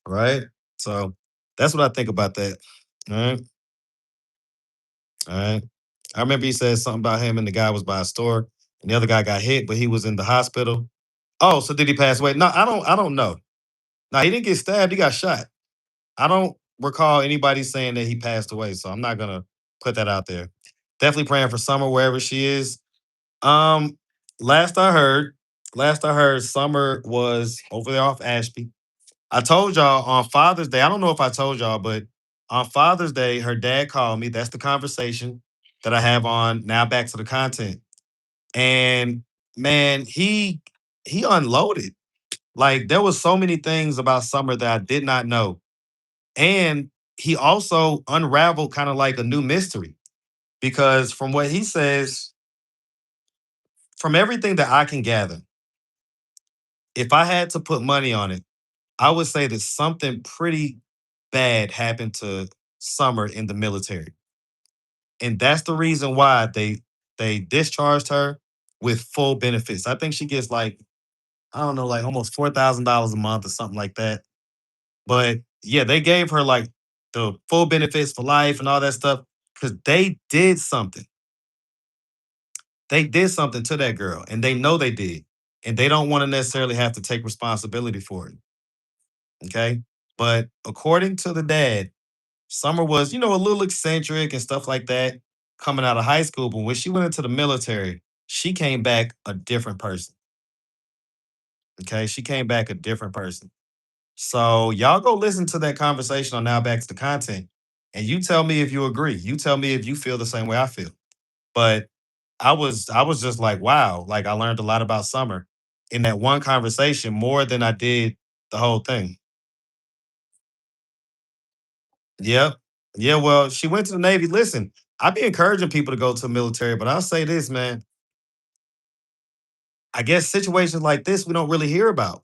right? So that's what I think about that. All right. All right. I remember he said something about him and the guy was by a store and the other guy got hit, but he was in the hospital. Oh, so did he pass away? No, I don't know. No, he didn't get stabbed, he got shot. I don't recall anybody saying that he passed away, so I'm not gonna put that out there. Definitely praying for Summer wherever she is. Um, last I heard, Summer was over there off Ashby. I told y'all on Father's Day. I don't know if I told y'all, but on Father's Day, her dad called me. That's the conversation that I have on now. Back to the content, and man, he unloaded. Like there was so many things about Summer that I did not know. And he also unraveled kind of like a new mystery because from what he says, from everything that I can gather, if I had to put money on it, I would say that something pretty bad happened to Summer in the military. And that's the reason why they discharged her with full benefits. I think she gets like, I don't know, like almost $4,000 a month or something like that. But yeah, they gave her like the full benefits for life and all that stuff because they did something. They did something to that girl and they know they did. And they don't want to necessarily have to take responsibility for it. Okay. But according to the dad, Summer was, a little eccentric and stuff like that coming out of high school. But when she went into the military, she came back a different person. Okay. She came back a different person. So y'all go listen to that conversation on Now Back to the Content. And you tell me if you agree. You tell me if you feel the same way I feel. But I was just like, wow, like I learned a lot about Summer in that one conversation more than I did the whole thing. Yep. Yeah, well, she went to the Navy. Listen, I be encouraging people to go to the military, but I'll say this, man. I guess situations like this we don't really hear about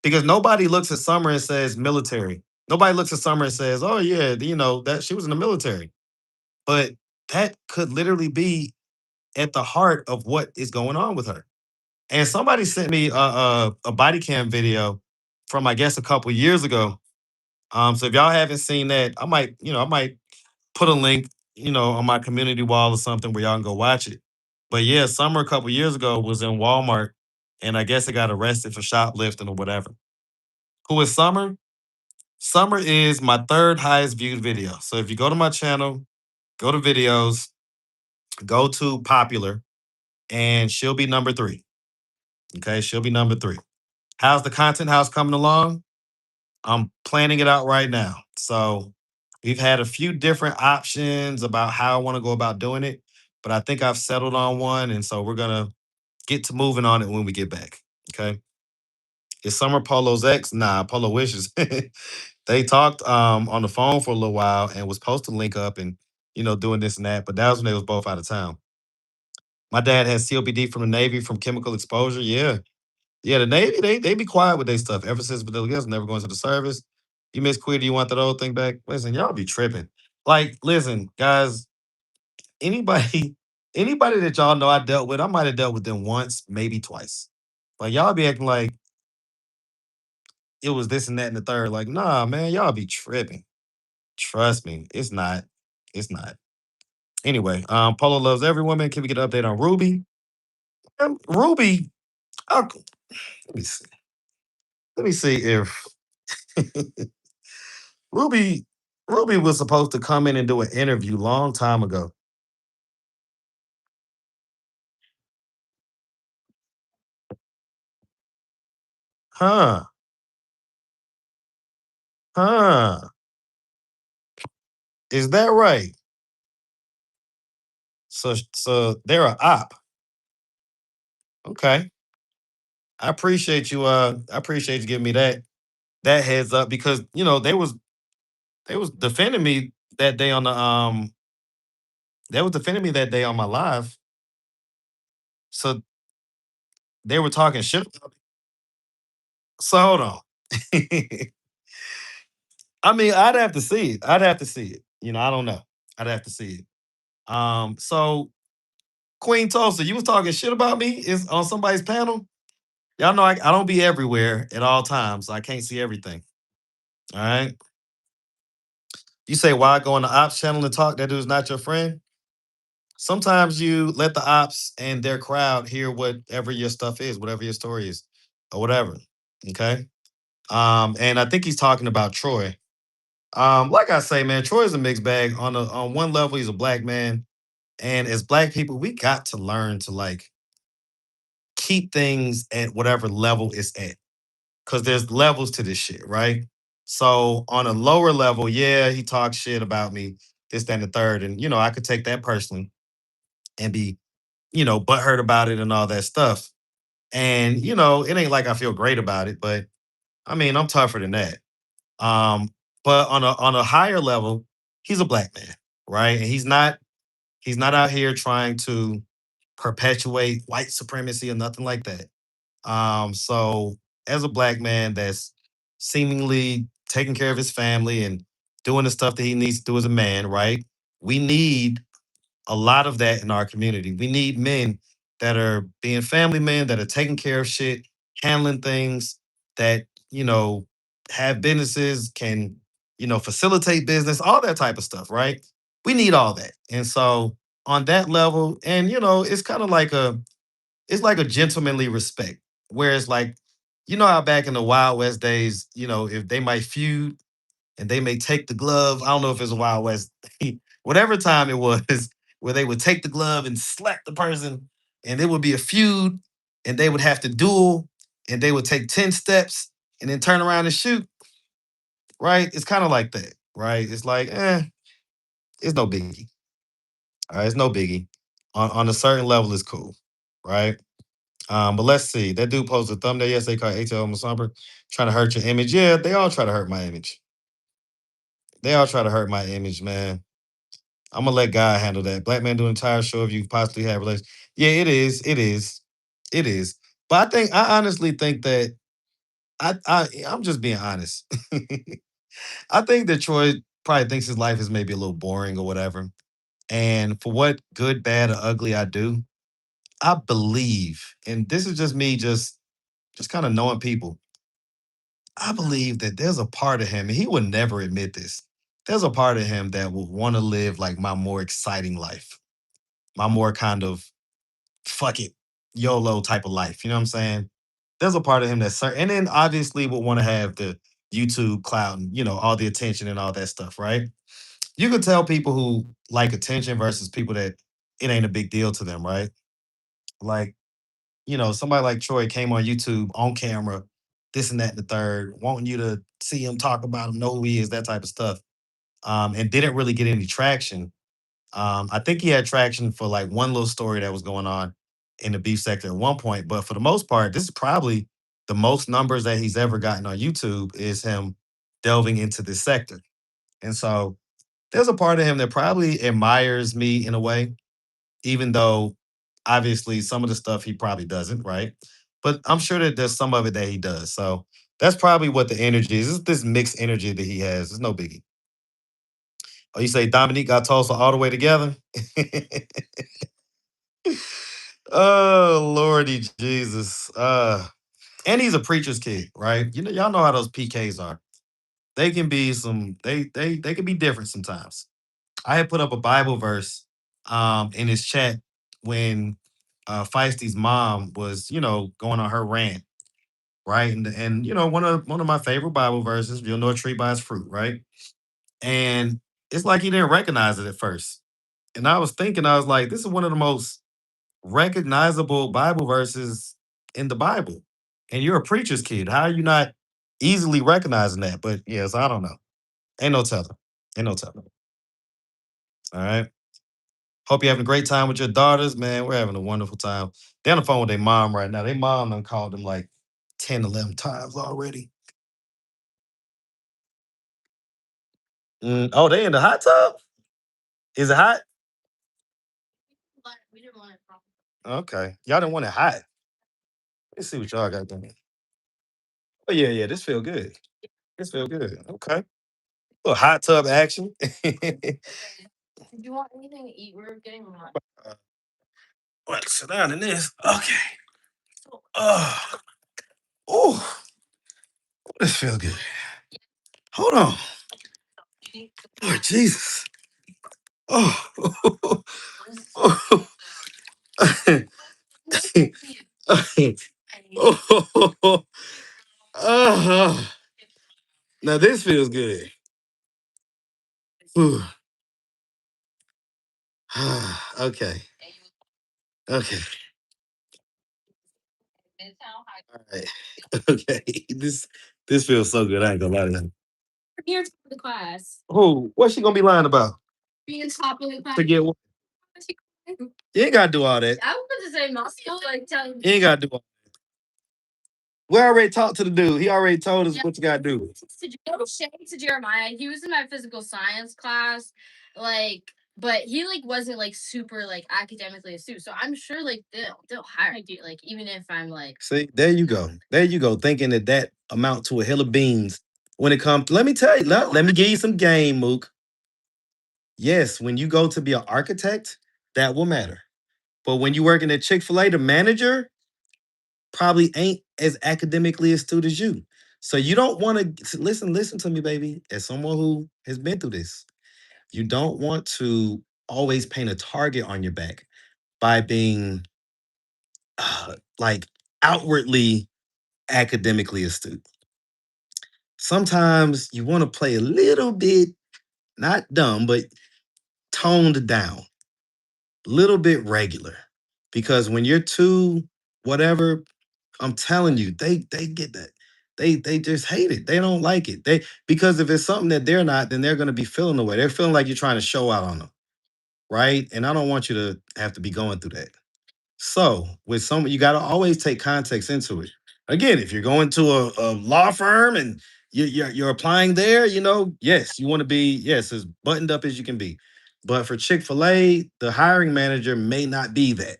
because nobody looks at Summer and says military. Nobody looks at Summer and says, "Oh yeah, that she was in the military." But that could literally be at the heart of what is going on with her. And somebody sent me a body cam video from I guess a couple years ago. So if y'all haven't seen that, I might put a link, on my community wall or something where y'all can go watch it. But yeah, Summer a couple years ago was in Walmart, and I guess it got arrested for shoplifting or whatever. Who is Summer? Summer is my third highest viewed video. So if you go to my channel, go to videos, go to popular, and she'll be number three. Okay, she'll be number three. How's the content house coming along? I'm planning it out right now. So we've had a few different options about how I want to go about doing it, but I think I've settled on one. And so we're going to get to moving on it when we get back. Okay. Is Summer Polo's ex? Nah, Polo wishes. They talked on the phone for a little while and was supposed to link up and, doing this and that, but that was when they was both out of town. My dad has COPD from the Navy from chemical exposure. Yeah. Yeah, the Navy, they be quiet with their stuff ever since Vanilla Gills never going to the service. You miss Queer, do you want that old thing back? Listen, y'all be tripping. Like, listen, guys, anybody, anybody that y'all know I dealt with, I might have dealt with them once, maybe twice. Like y'all be acting like it was this and that and the third. Like, nah, man, y'all be tripping. Trust me, it's not. It's not. Anyway, Polo loves every woman. Can we get an update on Ruby? Ruby, let me see. Let me see if Ruby Ruby was supposed to come in and do an interview long time ago. Huh? Huh? Is that right? So they're a op. Okay. I appreciate you giving me that heads up because they was defending me that day on the they was defending me that day on my live. So they were talking shit. So hold on. I mean, I'd have to see it. I'd have to see it. I don't know. I'd have to see it. So Queen Tulsa, you was talking shit about me is on somebody's panel. Y'all know I don't be everywhere at all times, so I can't see everything. All right. You say why go on the ops channel and talk? That dude's not your friend. Sometimes you let the ops and their crowd hear whatever your stuff is, whatever your story is, or whatever. Okay. And I think he's talking about Troy. Like I say, man, Troy is a mixed bag. On one level, he's a black man, and as black people, we got to learn to like keep things at whatever level it's at. Cause there's levels to this shit, right? So on a lower level, yeah, he talks shit about me, this, that, and the third. And I could take that personally and be, butthurt about it and all that stuff. And it ain't like I feel great about it, but I mean, I'm tougher than that. Um, but on a higher level, he's a black man, right? And he's not out here trying to perpetuate white supremacy or nothing like that. So as a black man that's seemingly taking care of his family and doing the stuff that he needs to do as a man, right? We need a lot of that in our community. We need men that are being family men, that are taking care of shit, handling things, that, have businesses, can, facilitate business, all that type of stuff, right? We need all that. And so on that level, and it's like a gentlemanly respect. Whereas like, how back in the Wild West days, if they might feud and they may take the glove. I don't know if it's a Wild West, whatever time it was, where they would take the glove and slap the person, and it would be a feud, and they would have to duel, and they would take 10 steps and then turn around and shoot, right? It's kind of like that, right? It's like, it's no biggie. All right, it's no biggie. On a certain level, it's cool, right? But let's see. That dude posted a thumbnail yesterday called ATL Masamba trying to hurt your image. Yeah, they all try to hurt my image. They all try to hurt my image, man. I'm gonna let God handle that. Black man doing an entire show of you possibly have relations. Yeah, it is. It is. It is. But I honestly think that I'm just being honest. I think that Troy probably thinks his life is maybe a little boring or whatever. And for what good, bad, or ugly I do, I believe, and this is just me just kind of knowing people. I believe that there's a part of him, and he would never admit this. There's a part of him that would want to live like my more exciting life, my more kind of fuck it, YOLO type of life. You know what I'm saying? There's a part of him that's certain, and then obviously would want to have the YouTube clout and all the attention and all that stuff, right? You could tell people who like attention versus people that it ain't a big deal to them, right? Like, somebody like Troy came on YouTube on camera, this and that and the third, wanting you to see him, talk about him, know who he is, that type of stuff. And didn't really get any traction. I think he had traction for like one little story that was going on in the beef sector at one point, but for the most part, this is probably the most numbers that he's ever gotten on YouTube is him delving into this sector. And so there's a part of him that probably admires me in a way, even though obviously some of the stuff he probably doesn't, right? But I'm sure that there's some of it that he does. So that's probably what the energy is. It's this mixed energy that he has. It's no biggie. Oh, you say Dominique got Tulsa all the way together? Oh, Lordy Jesus. And he's a preacher's kid, right? Y'all know how those PKs are. They can be they can be different sometimes. I had put up a Bible verse in his chat when Feisty's mom was, going on her rant, right? And one of my favorite Bible verses, you'll know a tree by its fruit, right? And it's like he didn't recognize it at first. And I was thinking, I was like, this is one of the most recognizable Bible verses in the Bible. And you're a preacher's kid. How are you not easily recognizing that? But yes, I don't know. Ain't no telling. Ain't no telling. All right. Hope you're having a great time with your daughters, man. We're having a wonderful time. They're on the phone with their mom right now. Their mom done called them like 10, 11 times already. Oh, they in the hot tub? Is it hot? Okay. Y'all didn't want it hot. Let's see what y'all got done. Oh, yeah, yeah. This feel good. This feel good. Okay. Little hot tub action. Uh, well, sit down in this. Okay. Oh, oh, this feel good. Hold on. Lord Jesus. Oh, oh, oh, oh. Now this feels good. Whew. Okay. Okay. All right. Okay. This feels so good. I ain't gonna lie to you. Who? What's she gonna be lying about? To get what? You ain't gotta do all that. You ain't gotta do all that. We already talked to the dude. He already told us what you gotta do. To Jeremiah. He was in my physical science class, like, but he like wasn't like super like academically astute. So I'm sure like they'll hire me, like even if I'm like. See, there you go. There you go. Thinking that amount to a hill of beans when it comes. Let me tell you. Let me give you some game, Mook. Yes, when you go to be an architect, that will matter. But when you working at Chick-fil-A, the manager probably ain't as academically astute as you. So you don't want to listen to me, baby. As someone who has been through this, you don't want to always paint a target on your back by being like outwardly academically astute. Sometimes you want to play a little bit, not dumb, but toned down, a little bit regular. Because when you're too whatever, I'm telling you, they get that. They just hate it. They don't like it. They because if it's something that they're not, then they're gonna be feeling the way. They're feeling like you're trying to show out on them, right? And I don't want you to have to be going through that. So with some, you got to always take context into it. Again, if you're going to a law firm and you're applying there, yes, you want to be yes as buttoned up as you can be. But for Chick-fil-A, the hiring manager may not be that.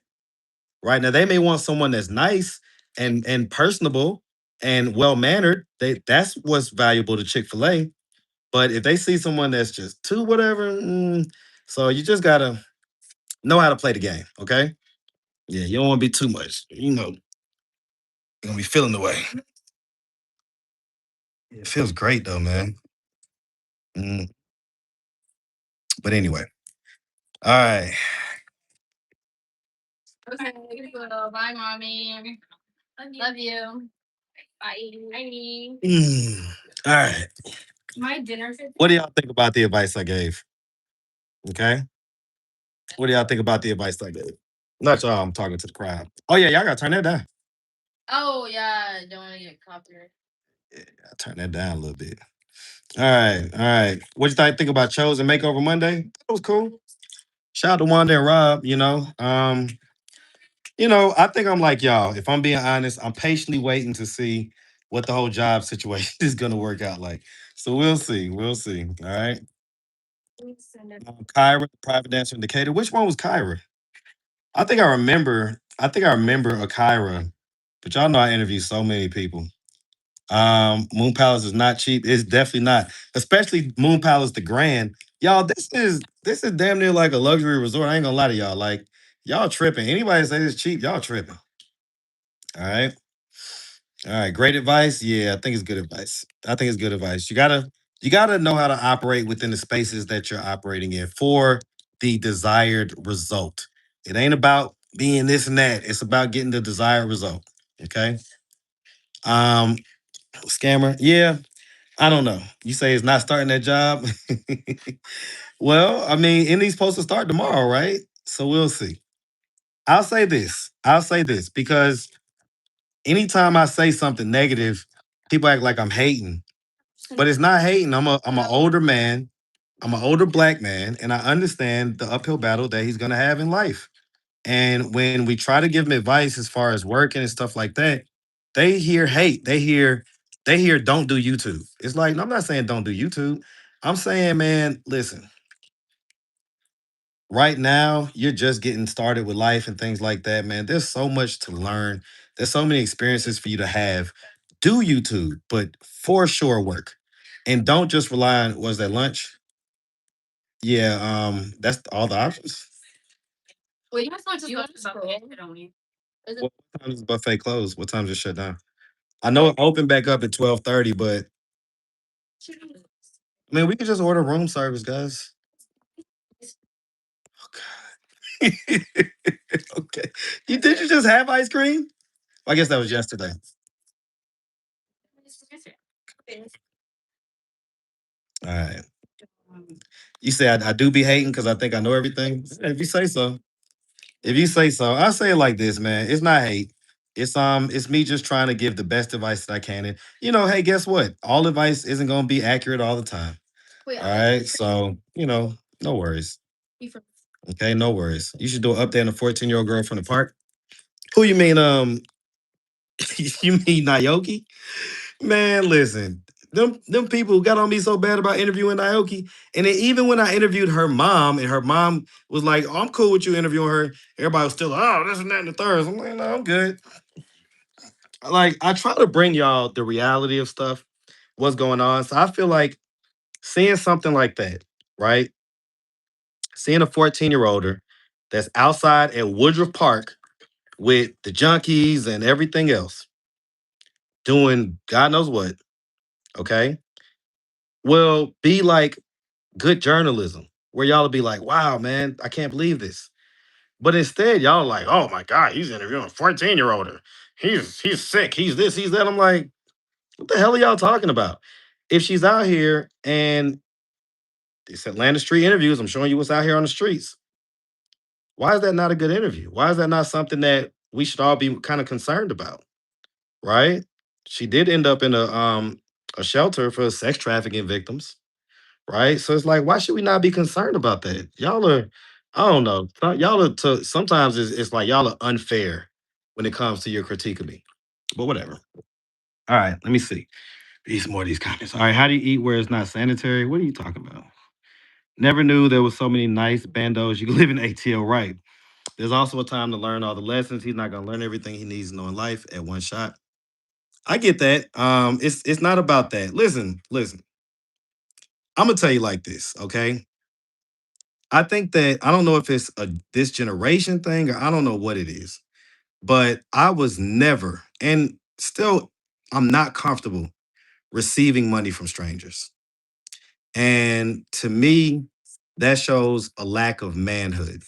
Right now, they may want someone that's nice and personable and well mannered. That's what's valuable to Chick-fil-A. But if they see someone that's just too whatever, so you just gotta know how to play the game. Okay. Yeah, you don't want to be too much. You're gonna be feeling the way. It feels great though, man. Mm, but anyway, all right. Okay, well, bye, mommy. Love you. Bye. Bye. All right. My dinner. What do y'all think about the advice I gave? Okay. What do y'all think about the advice I gave? Not y'all. I'm talking to the crowd. Oh yeah, y'all gotta turn that down. Oh yeah, don't want to get copyright. Yeah, turn that down a little bit. All right, all right. What you think about Chosen Makeover Monday? That was cool. Shout out to Wanda and Rob. I think I'm like y'all. If I'm being honest, I'm patiently waiting to see what the whole job situation is gonna work out like. So we'll see. We'll see. All right. Kyra, private dancer in Decatur. Which one was Kyra? I think I remember. I think I remember a Kyra, but y'all know I interviewed so many people. Moon Palace is not cheap. It's definitely not, especially Moon Palace the Grand. Y'all, this is damn near like a luxury resort. I ain't gonna lie to y'all. Like y'all tripping. Anybody say it's cheap, y'all tripping. All right. All right. Great advice. Yeah, I think it's good advice. I think it's good advice. You gotta know how to operate within the spaces that you're operating in for the desired result. It ain't about being this and that. It's about getting the desired result. Okay. Um, Scammer. Yeah, I don't know. You say it's not starting that job. Well, I mean, Indy's supposed to start tomorrow, right? So we'll see. I'll say this because anytime I say something negative, people act like I'm hating. But it's not hating. I'm an older man. I'm an older black man, and I understand the uphill battle that he's gonna have in life. And when we try to give them advice as far as working and stuff like that, they hear hate. They hear don't do YouTube. It's like I'm not saying don't do YouTube. I'm saying, man, listen, right now you're just getting started with life and things like that, man. There's so much to learn. There's so many experiences for you to have. Do YouTube, but for sure work. And don't just rely on was that lunch? Yeah, that's all the options. What time does the buffet close? What time does it shut down? I know it opened back up at 12:30, but I mean we could just order room service, guys. Okay. Did you just have ice cream? I guess that was yesterday. All right. You say I do be hating because I think I know everything. If you say so. If you say so, I say it like this, man. It's not hate. It's me just trying to give the best advice that I can. And hey, guess what? All advice isn't gonna be accurate all the time. All right. So, no worries. Okay, no worries. You should do an update on a 14-year-old girl from the park. Who you mean? You mean Naoki? Man, listen. Them people got on me so bad about interviewing Naoki. And then even when I interviewed her mom, and her mom was like, oh, I'm cool with you interviewing her, everybody was still, oh, this and that and the third. I'm like, no, I'm good. Like, I try to bring y'all the reality of stuff, what's going on. So I feel like seeing something like that, right? Seeing a 14-year-older that's outside at Woodruff Park with the junkies and everything else, doing God knows what, okay, will be like good journalism where y'all will be like, wow, man, I can't believe this. But instead, y'all are like, oh my God, he's interviewing a 14-year-older. He's sick. He's this, he's that. I'm like, what the hell are y'all talking about? If she's out here and it's Atlanta street interviews, I'm showing you what's out here on the streets. Why is that not a good interview? Why is that not something that we should all be kind of concerned about? Right? She did end up in a shelter for sex trafficking victims, right? So it's like, why should we not be concerned about that? Y'all are, I don't know, y'all are. Sometimes it's like y'all are unfair when it comes to your critique of me. But whatever. All right, let me see. These more of these comments. All right, how do you eat where it's not sanitary? What are you talking about? Never knew there was so many nice bandos. You can live in ATL, right? There's also a time to learn all the lessons. He's not gonna learn everything he needs to know in life at one shot. I get that. It's not about that. Listen. I'm gonna tell you like this, okay? I think that I don't know if it's a this generation thing or I don't know what it is, but I was never and still I'm not comfortable receiving money from strangers. And to me, that shows a lack of manhood.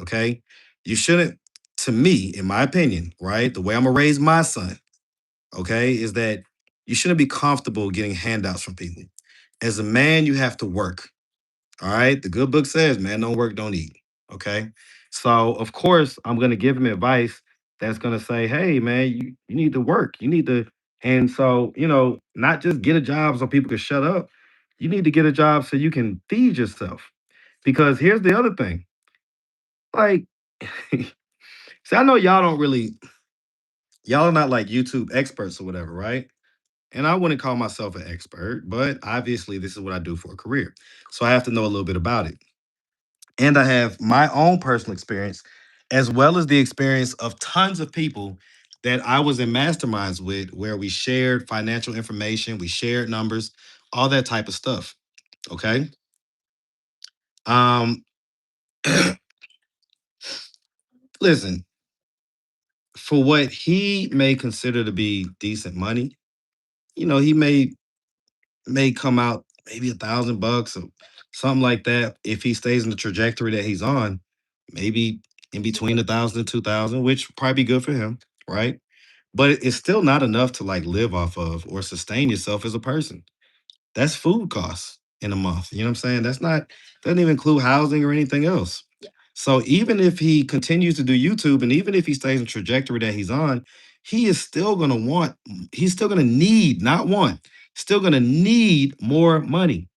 Okay. You shouldn't, to me, in my opinion, right? The way I'm gonna raise my son, okay, is that you shouldn't be comfortable getting handouts from people. As a man, you have to work. All right. The good book says, man, don't work, don't eat. Okay. So, of course, I'm going to give him advice that's going to say, hey, man, you need to work. You need to, and so, not just get a job so people can shut up. You need to get a job so you can feed yourself. Because here's the other thing like, see, I know y'all don't really, y'all are not like YouTube experts or whatever, right? And I wouldn't call myself an expert, but obviously, this is what I do for a career. So I have to know a little bit about it. And I have my own personal experience, as well as the experience of tons of people that I was in masterminds with, where we shared financial information, we shared numbers, all that type of stuff. Okay. Um, listen, for what he may consider to be decent money, he may come out maybe $1,000 or something like that if he stays in the trajectory that he's on, maybe in between 1,000 and 2,000, which would probably be good for him, right? But it's still not enough to like live off of or sustain yourself as a person. That's food costs in a month. You know what I'm saying? That's not doesn't even include housing or anything else. So even if he continues to do YouTube and even if he stays in the trajectory that he's on, he is still gonna want, he's still gonna need, not want, still gonna need more money.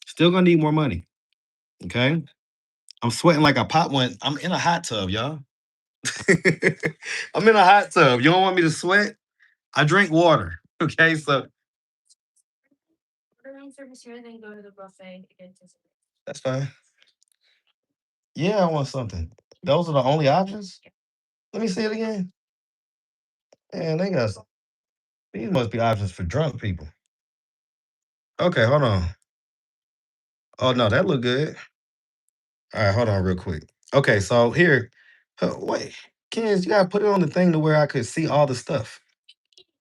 Still gonna need more money. Okay. I'm sweating like I popped one. I'm in a hot tub, y'all. I'm in a hot tub. You don't want me to sweat? I drink water. Okay, so Order room service here, then go to the buffet to get dessert. that's fine. Yeah, I want something. Those are the only options. Let me see it again. Man, they got these must be options for drunk people. Okay, hold on. Oh no, that look good. All right, hold on real quick. Okay, so here, wait, Kens, you gotta put it on the thing to where I could see all the stuff.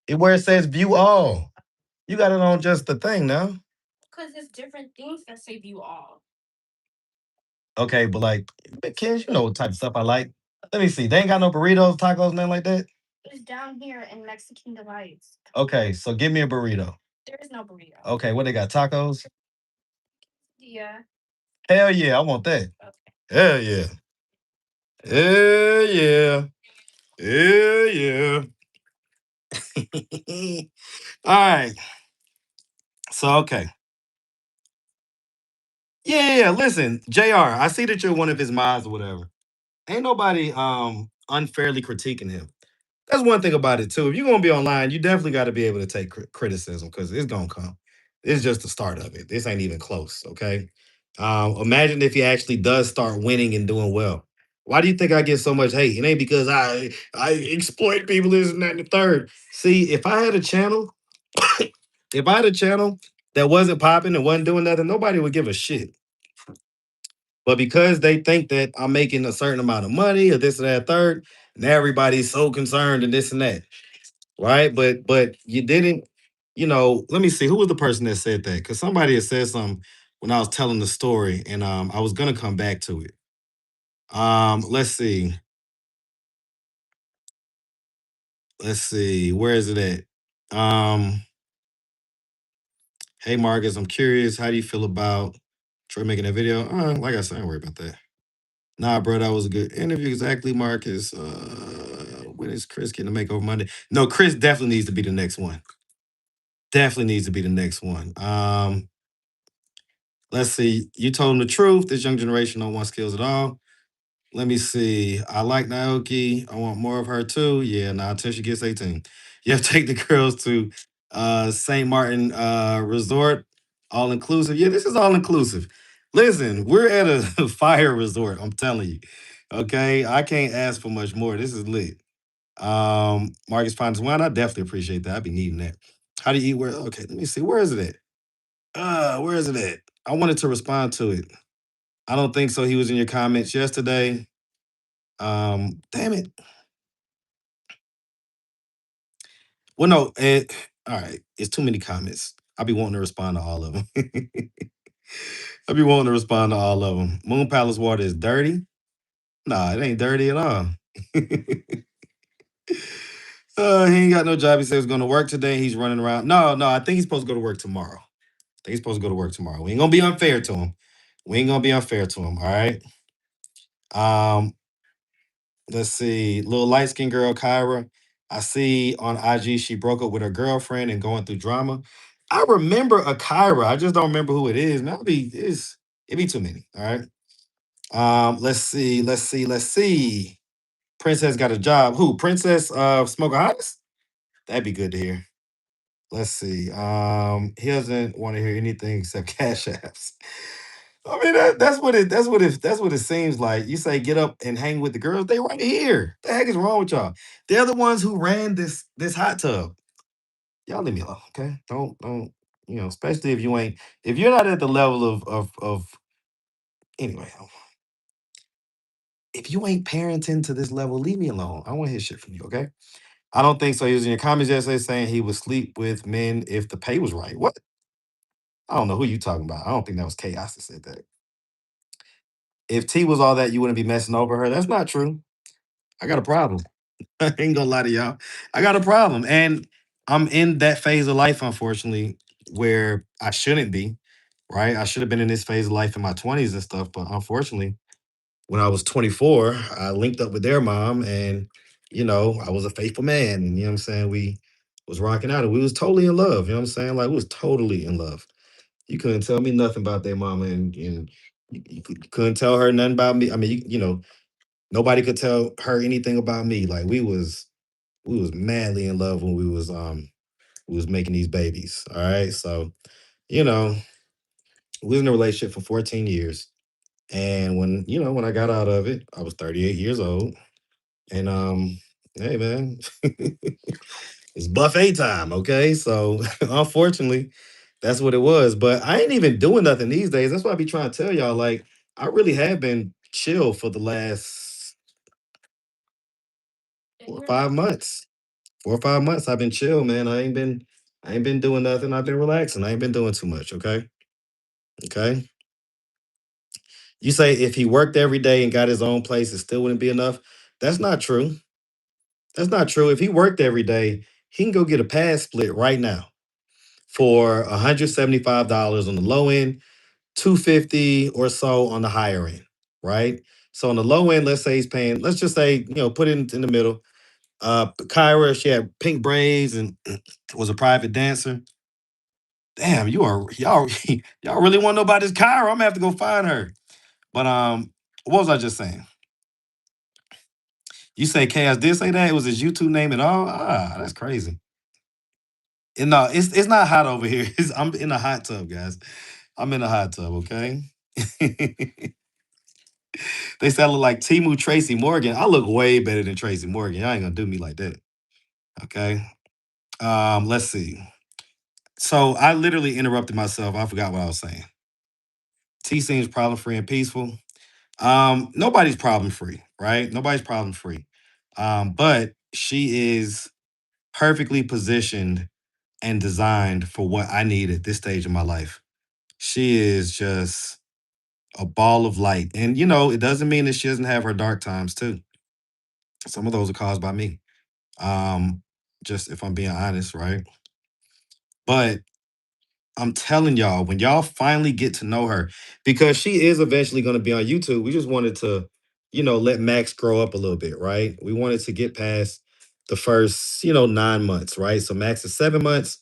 Where it says view all. You got it on just the thing now. Because it's different things that say view all. Okay, but like, Kens, you know what type of stuff I like. Let me see. They ain't got no burritos, tacos, nothing like that. It's down here in Mexican Delights. Okay, so give me a burrito. There is no burrito. Okay, what they got? Tacos? Yeah. Hell yeah, I want that. Hell yeah. Hell yeah. Hell yeah. All right. So okay. Yeah, yeah, yeah. Listen, JR, I see that you're one of his mods or whatever. ain't nobody unfairly critiquing him. That's one thing about it too. If you're gonna be online, you definitely got to be able to take criticism because it's gonna come. It's just the start of it. This ain't even close. Okay. Imagine if he actually does start winning and doing well. Why do you think I get so much hate? It ain't because I exploit people, this and that and the third. See, if I had a channel, if I had a channel that wasn't popping and wasn't doing nothing, nobody would give a shit. But because they think that I'm making a certain amount of money or this and that third, and everybody's so concerned and this and that, right? But you didn't, let me see, who was the person that said that? Because somebody had said something when I was telling the story, and I was gonna come back to it. Let's see. Let's see, where is it at? Hey Marcus, I'm curious, how do you feel about Troy making that video? Like I said, I ain't worried about that. Nah, bro, that was a good interview. Exactly, Marcus. When is Chris getting to make over Monday? No, Chris definitely needs to be the next one. Definitely needs to be the next one. Let's see. You told him the truth. This young generation don't want skills at all. Let me see. I like Naoki. I want more of her too. Yeah, nah, until she gets 18. Yeah, take the girls to St. Martin Resort, all inclusive. Yeah, this is all inclusive. Listen, we're at a fire resort. I'm telling you. Okay, I can't ask for much more. This is lit. Marcus Finds Wine. I definitely appreciate that. I'd be needing that. How do you eat? Where? Okay, let me see. Where is it at? Where is it at? I wanted to respond to it. I don't think so. He was in your comments yesterday. Damn it. Well, no, all right. It's too many comments. I'll be wanting to respond to all of them. I'll be wanting to respond to all of them. Moon Palace water is dirty. Nah, it ain't dirty at all. He ain't got no job. He said he's going to work today. He's running around. No, no, I think he's supposed to go to work tomorrow. I think he's supposed to go to work tomorrow. We ain't gonna be unfair to him. We ain't gonna be unfair to him. All right. Um, let's see. Little light skinned girl, Kyra. I see on IG she broke up with her girlfriend and going through drama. I remember a Kyra. I just don't remember who it is. Man, it'd be too many. All right. Let's see. Let's see. Let's see. Princess got a job. Who? Princess Smoker Hottest? That'd be good to hear. Let's see. He doesn't want to hear anything except cash apps. I mean, that's what it seems like. You say get up and hang with the girls, they right here. The heck is wrong with y'all? They're the ones who ran this hot tub. Y'all leave me alone, okay? Don't especially if you're not at the level of anyway. If you ain't parenting to this level, leave me alone. I want to hear shit from you, okay? I don't think so. He was in your comments yesterday saying he would sleep with men if the pay was right. What? I don't know who you talking about. I don't think that was chaos that said that. If T was all that, you wouldn't be messing over her. That's not true. I got a problem. I ain't gonna lie to y'all. I got a problem. And I'm in that phase of life, unfortunately, where I shouldn't be, right? I should have been in this phase of life in my 20s and stuff. But unfortunately, when I was 24, I linked up with their mom and, I was a faithful man. And, you know what I'm saying? We was rocking out and we was totally in love. You know what I'm saying? Like, we was totally in love. You couldn't tell me nothing about their mama and you couldn't tell her nothing about me. I mean, nobody could tell her anything about me. Like we was madly in love when we was making these babies. All right. So, you know, we was in a relationship for 14 years. And when I got out of it, I was 38 years old. And hey man, it's buffet time, okay? So unfortunately, that's what it was. But I ain't even doing nothing these days. That's why I be trying to tell y'all, like, I really have been chill for the last 4 or 5 months. 4 or 5 months I've been chill, man. I ain't been doing nothing. I've been relaxing. I ain't been doing too much. Okay. Okay. You say if he worked every day and got his own place, it still wouldn't be enough. That's not true. That's not true. If he worked every day, he can go get a pad split right now for $175 on the low end, 250 or so on the higher end, right? So on the low end, let's say he's paying, let's just say, put it in the middle. Kyra, she had pink braids and was a private dancer. Damn, y'all really want to know about this Kyra? I'm gonna have to go find her. But what was I just saying? You say Chaos did say that? It was his YouTube name and all? Ah, that's crazy. And no, it's not hot over here. I'm in a hot tub, guys. I'm in a hot tub, okay? They say I look like Timu Tracy Morgan. I look way better than Tracy Morgan. Y'all ain't gonna do me like that. Okay. Let's see. So I literally interrupted myself. I forgot what I was saying. T seems problem free and peaceful. Nobody's problem free, right? Nobody's problem free. But she is perfectly positioned and designed for what I need at this stage of my life. She is just a ball of light. And it doesn't mean that she doesn't have her dark times too. Some of those are caused by me. Um, just if I'm being honest, right? But I'm telling y'all, when y'all finally get to know her, because she is eventually going to be on YouTube, we just wanted to, let Max grow up a little bit, right? We wanted to get past the first, 9 months, right? So Max is 7 months.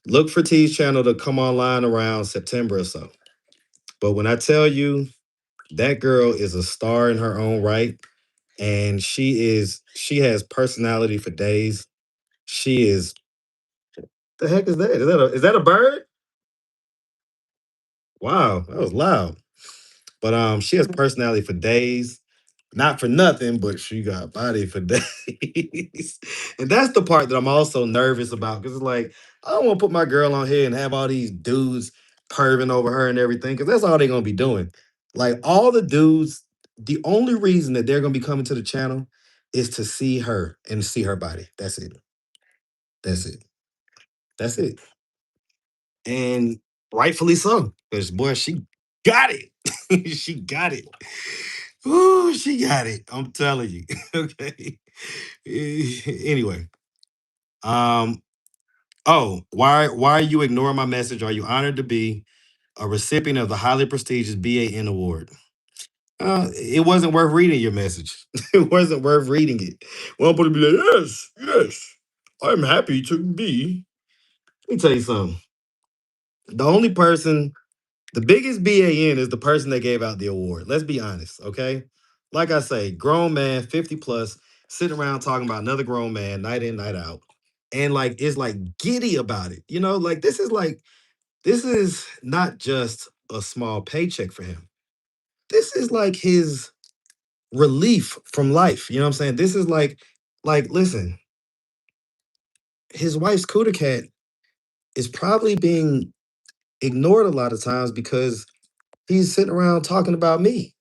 Look for T's channel to come online around September or so. But when I tell you that girl is a star in her own right, and she has personality for days. She is the heck is that? Is that a bird? Wow, that was loud. But she has personality for days. Not for nothing, but she got body for days. And that's the part that I'm also nervous about because it's like, I don't want to put my girl on here and have all these dudes perving over her and everything because that's all they're going to be doing. Like, all the dudes, the only reason that they're going to be coming to the channel is to see her and see her body. That's it. That's it. That's it. And rightfully so because, boy, she got it. She got it. Oh, she got it. I'm telling you. Okay. Anyway, um, why are you ignoring my message? Are you honored to be a recipient of the highly prestigious BAN award? It wasn't worth reading your message. It wasn't worth reading it. One people be like, yes, yes, I'm happy to be. Let me tell you something. The only person, the biggest BAN is the person that gave out the award. Let's be honest, okay? Like I say, grown man, 50 plus, sitting around talking about another grown man night in, night out. And like is like giddy about it. Like this is not just a small paycheck for him. This is like his relief from life. You know what I'm saying? This is like listen, his wife's cooter cat is probably being ignored a lot of times because he's sitting around talking about me.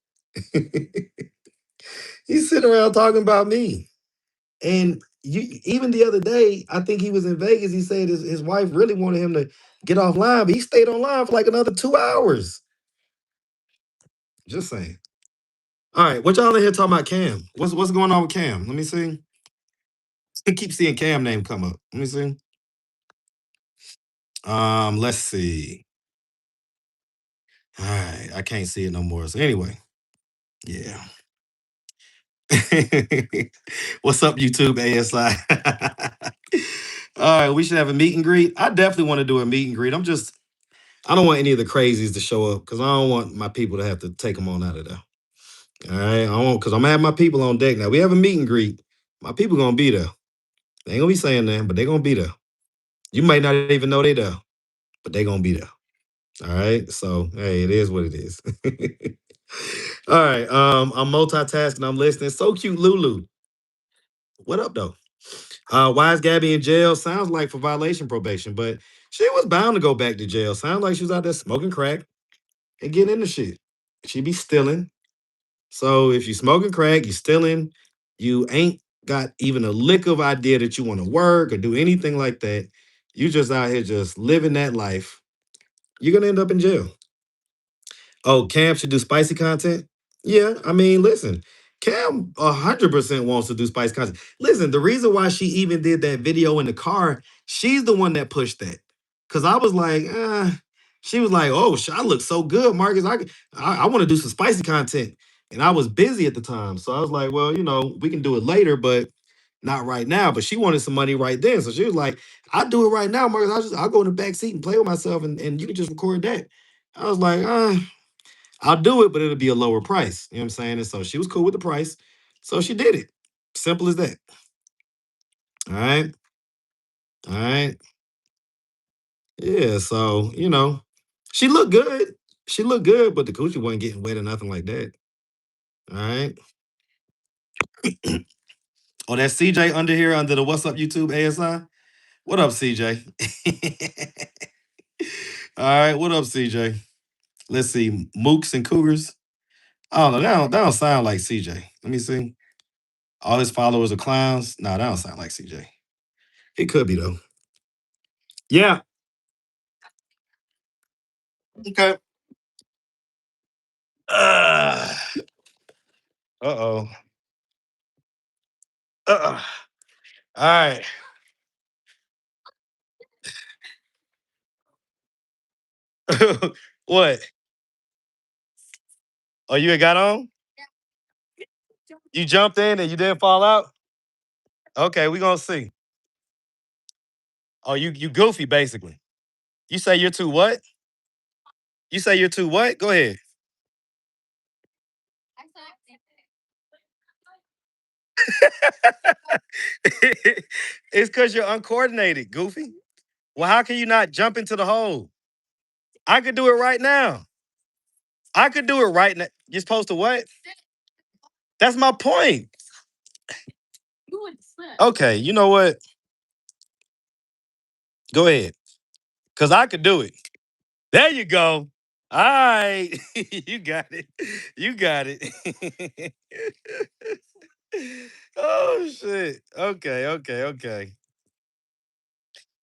He's sitting around talking about me. And even the other day, I think he was in Vegas. He said his wife really wanted him to get offline, but he stayed online for like another 2 hours. Just saying. All right, what y'all in here talking about Cam? What's going on with Cam? Let me see. I keep seeing Cam name come up. Let me see. Let's see. All right, I can't see it no more. So anyway, yeah. What's up, YouTube ASI? All right, we should have a meet and greet. I definitely want to do a meet and greet. I don't want any of the crazies to show up because I don't want my people to have to take them on out of there. All right, I won't because I'm gonna have my people on deck now. We have a meet and greet. My people gonna be there. They ain't gonna be saying that, but they gonna be there. You might not even know they there, but they gonna be there. All right. So hey, it is what it is. All right. I'm multitasking. I'm listening. So cute, Lulu. What up, though? Why is Gabby in jail? Sounds like for violation probation, but she was bound to go back to jail. Sounds like she was out there smoking crack and getting into shit. She be stealing. So if you smoking crack, you stealing, you ain't got even a lick of idea that you want to work or do anything like that. You just out here just living that life. You're gonna end up in jail. Oh, Cam should do spicy content. Yeah, I mean, listen, Cam 100% wants to do spicy content. Listen, the reason why she even did that video in the car, she's the one that pushed that. Cause I was like, she was like, oh, I look so good, Marcus. I want to do some spicy content, and I was busy at the time, so I was like, well, we can do it later, but not right now. But she wanted some money right then, so she was like, I'll do it right now, Marcus. I'll go in the back seat and play with myself, and you can just record that. I was like, I'll do it, but it'll be a lower price. You know what I'm saying? And so she was cool with the price. So she did it. Simple as that. All right. All right. Yeah. So, she looked good. She looked good, but the coochie wasn't getting wet or nothing like that. All right. Oh, that's CJ under here under the What's Up YouTube ASI. What up, CJ? All right. What up, CJ? Let's see. Mooks and Cougars. I don't know. That don't sound like CJ. Let me see. All his followers are clowns. No, that don't sound like CJ. It could be though. Yeah. Okay. Uh oh. Uh. All right. What? Oh, you had got on? You jumped in and you didn't fall out? Okay, we gonna see. Oh, you goofy basically. You say you're too what? You say you're too what? Go ahead. It's because you're uncoordinated, goofy. Well, how can you not jump into the hole? I could do it right now. I could do it right now. You're supposed to what? That's my point. Okay, you know what? Go ahead. Cause I could do it. There you go. All right. You got it. You got it. Oh shit. Okay, okay, okay.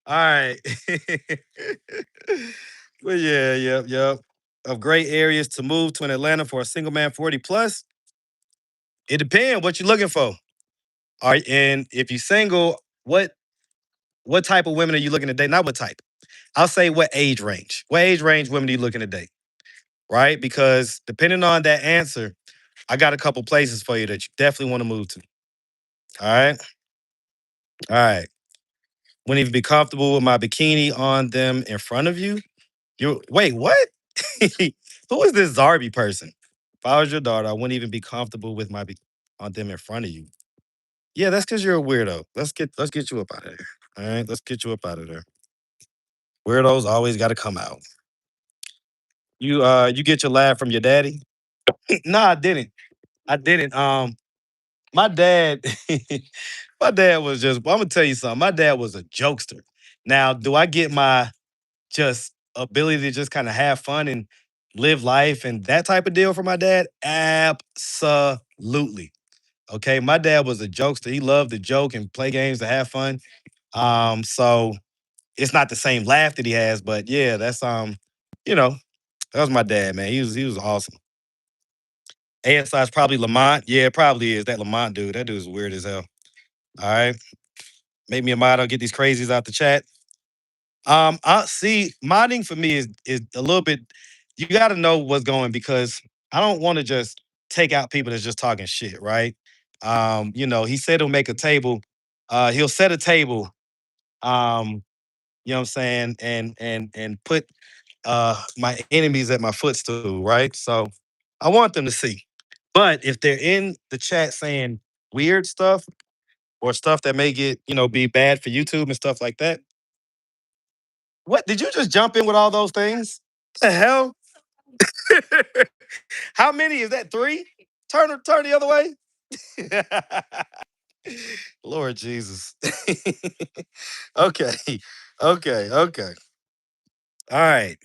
All right. Well, yeah, yep. Of great areas to move to in Atlanta for a single man 40 plus. It depends what you're looking for. All right, and if you're single, what type of women are you looking to date? Not what type. I'll say what age range. What age range women are you looking to date? Right? Because depending on that answer, I got a couple places for you that you definitely want to move to. All right. All right. Wouldn't even be comfortable with my bikini on them in front of you. You wait, what? Who is this Zarby person? If I was your daughter, I wouldn't even be comfortable with on them in front of you. Yeah, that's because you're a weirdo. Let's get you up out of there. All right, let's get you up out of there. Weirdos always got to come out. You get your laugh from your daddy? No, I didn't. I didn't. My dad, my dad was just. I'm gonna tell you something. My dad was a jokester. Now, do I get my just ability to just kind of have fun and live life and that type of deal for my dad? Absolutely. Okay, my dad was a jokester. He loved to joke and play games to have fun. So it's not the same laugh that he has, but yeah, that's you know, that was my dad, man. He was awesome. ASI is probably Lamont. Yeah, it probably is that Lamont dude. That dude's weird as hell. All right, make me a mod. I'll get these crazies out the chat. I see modding for me is a little bit. You got to know what's going because I don't want to just take out people that's just talking shit, right? He said he'll make a table. He'll set a table. Um, you know what I'm saying, and put my enemies at my footstool, right? So I want them to see. But if they're in the chat saying weird stuff or stuff that may get, be bad for YouTube and stuff like that, what did you just jump in with all those things? The hell? How many is that? Three? Turn the other way. Lord Jesus. Okay. Okay. All right.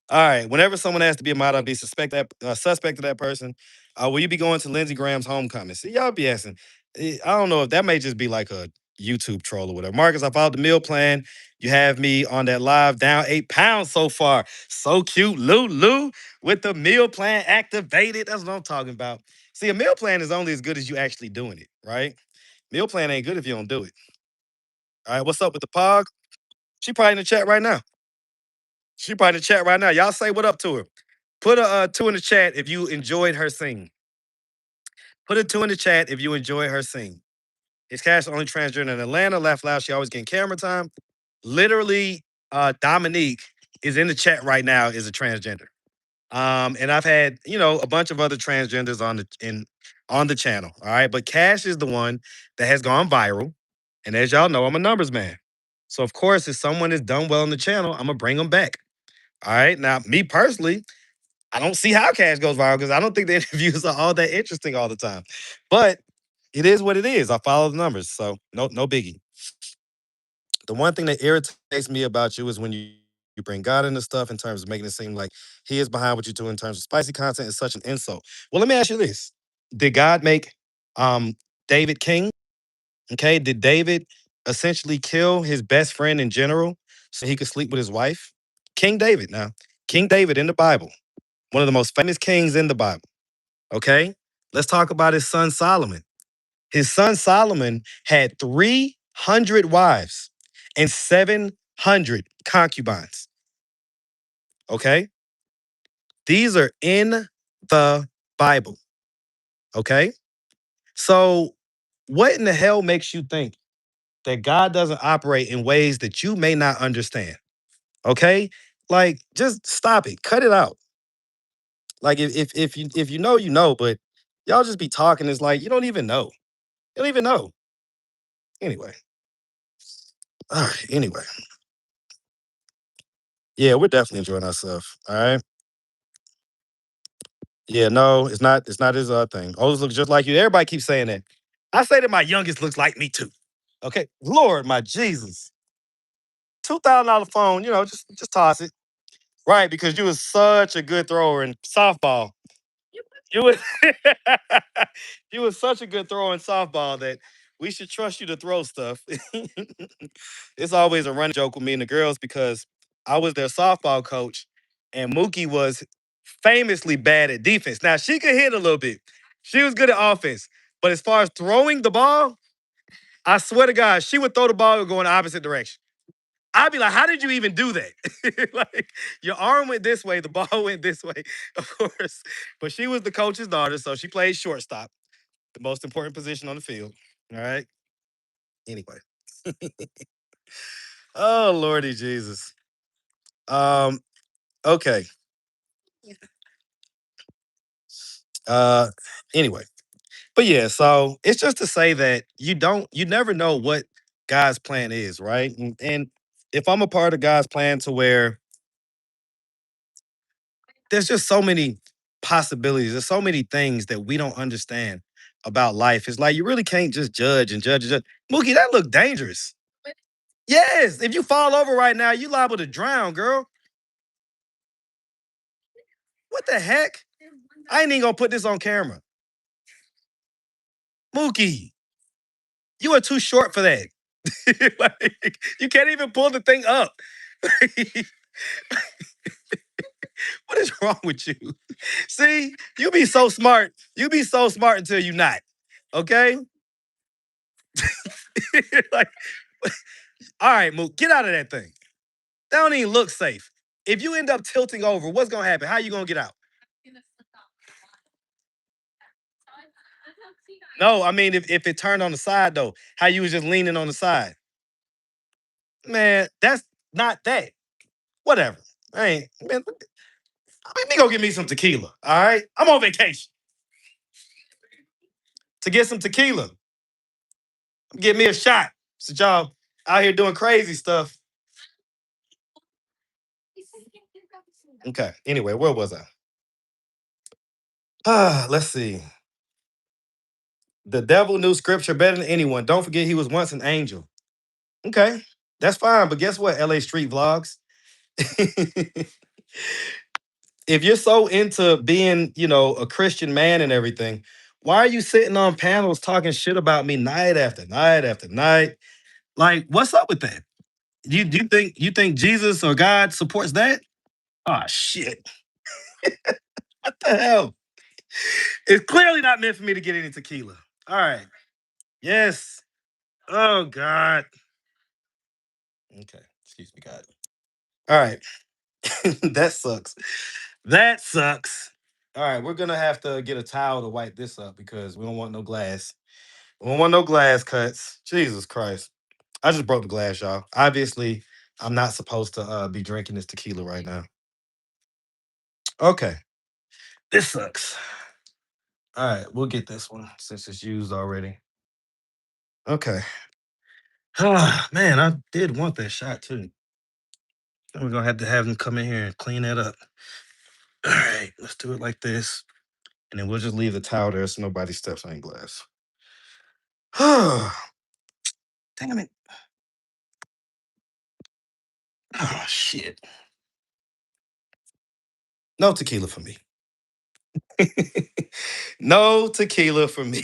All right. Whenever someone has to be a model, be suspect of that person. Will you be going to Lindsey Graham's homecoming? See, y'all be asking. I don't know if that may just be like a YouTube troll or whatever. Marcus, I followed the meal plan. You have me on that live down 8 pounds so far. So cute, Lou, with the meal plan activated. That's what I'm talking about. See, a meal plan is only as good as you actually doing it, right? Meal plan ain't good if you don't do it. All right, what's up with the pog? She probably in the chat right now. She probably in the chat right now. Y'all say what up to her. Put a two in the chat if you enjoyed her sing. Put a two in the chat if you enjoyed her sing. Is Cash the only transgender in Atlanta? Laugh loud. She always getting camera time. Literally, Dominique is in the chat right now. Is a transgender. And I've had, a bunch of other transgenders on the channel. All right. But Cash is the one that has gone viral. And as y'all know, I'm a numbers man. So of course, if someone is done well on the channel, I'm gonna bring them back. All right. Now, me personally, I don't see how Cash goes viral because I don't think the interviews are all that interesting all the time. But it is what it is. I follow the numbers. So no biggie. The one thing that irritates me about you is when you bring God into stuff in terms of making it seem like he is behind what you do in terms of spicy content is such an insult. Well, let me ask you this. Did God make um David king? Okay. Did David essentially kill his best friend in general so he could sleep with his wife? King David now. King David in the Bible, one of the most famous kings in the Bible. Okay. Let's talk about his son Solomon. His son Solomon had 300 wives and 700 concubines. Okay. These are in the Bible. Okay. So, what in the hell makes you think that God doesn't operate in ways that you may not understand? Okay. Like, just stop it. Cut it out. Like, if you know, you know, but y'all just be talking. It's like you don't even know. You don't even know. Anyway. All right. Anyway. Yeah, we're definitely enjoying ourselves. All right. Yeah, no, it's not his thing. Oldest looks just like you. Everybody keeps saying that. I say that my youngest looks like me too. Okay. Lord, my Jesus. $2,000 phone, just toss it. Right, because you was such a good thrower in softball. You was you was such a good thrower in softball that we should trust you to throw stuff. It's always a running joke with me and the girls because I was their softball coach and Mookie was famously bad at defense. Now she could hit a little bit. She was good at offense. But as far as throwing the ball, I swear to God, she would throw the ball and go in the opposite direction. I'd be like, how did you even do that? Like, your arm went this way, the ball went this way, of course. But she was the coach's daughter, so she played shortstop, the most important position on the field. All right. Anyway. Oh, Lordy Jesus. Um, okay. Uh, anyway. But yeah, so it's just to say that you never know what God's plan is, right? And if I'm a part of God's plan to where there's just so many possibilities. There's so many things that we don't understand about life. It's like you really can't just judge and judge and judge. Mookie, that look dangerous. Yes, if you fall over right now, you liable to drown, girl. What the heck? I ain't even gonna put this on camera. Mookie, you are too short for that. Like, you can't even pull the thing up. What is wrong with you? See, you be so smart. You be so smart until you not. Okay? Like, all right, Mook, get out of that thing. That don't even look safe. If you end up tilting over, what's gonna happen? How you gonna get out? No, I mean if it turned on the side though, how you was just leaning on the side. Man, that's not that. Whatever. I ain't man. Let me go get me some tequila. All right. I'm on vacation to get some tequila. Get me a shot. So y'all out here doing crazy stuff. Okay. Anyway, where was I? Let's see. The devil knew scripture better than anyone. Don't forget he was once an angel. Okay. That's fine. But guess what, LA Street Vlogs? If you're so into being, a Christian man and everything, why are you sitting on panels talking shit about me night after night after night? Like, what's up with that? You think Jesus or God supports that? Oh shit. What the hell? It's clearly not meant for me to get any tequila. All right. Yes. Oh God. Okay. Excuse me, God. All right. That sucks. That sucks. All right, we're gonna have to get a towel to wipe this up because we don't want no glass. We don't want no glass cuts. Jesus Christ. I just broke the glass, y'all. Obviously, I'm not supposed to be drinking this tequila right now. Okay, this sucks. All right, we'll get this one since it's used already. Okay. Man, I did want that shot too. We're gonna have to have them come in here and clean that up. All right, let's do it like this, and then we'll just leave the towel there so nobody steps on glass. Damn it! Oh shit! No tequila for me. No tequila for me.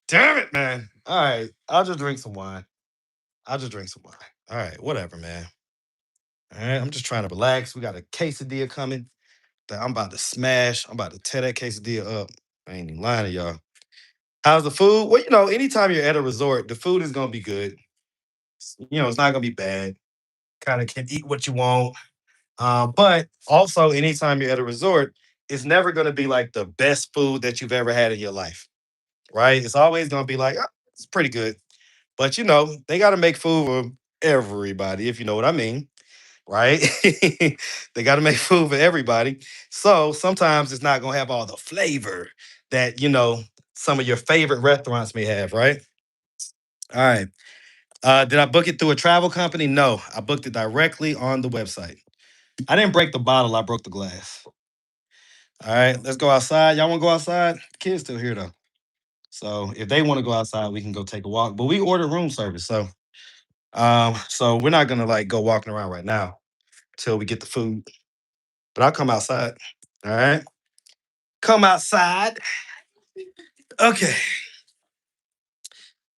Damn it, man. All right, I'll just drink some wine. I'll just drink some wine. All right, whatever, man. All right, I'm just trying to relax. We got a quesadilla coming that I'm about to smash. I'm about to tear that quesadilla up. I ain't even lying to y'all. How's the food? Well, anytime you're at a resort, the food is gonna be good. It's not gonna be bad. Kind of can eat what you want. But also, anytime you're at a resort, it's never gonna be like the best food that you've ever had in your life, right? It's always gonna be like, "Oh, it's pretty good." But they gotta make food for everybody, if you know what I mean, right? They gotta make food for everybody. So sometimes it's not gonna have all the flavor that some of your favorite restaurants may have, right? All right. Did I book it through a travel company? No, I booked it directly on the website. I didn't break the bottle, I broke the glass. All right, let's go outside. Y'all want to go outside? The kids still here though. So if they want to go outside, we can go take a walk. But we ordered room service. So we're not gonna like go walking around right now till we get the food. But I'll come outside. All right. Come outside. Okay.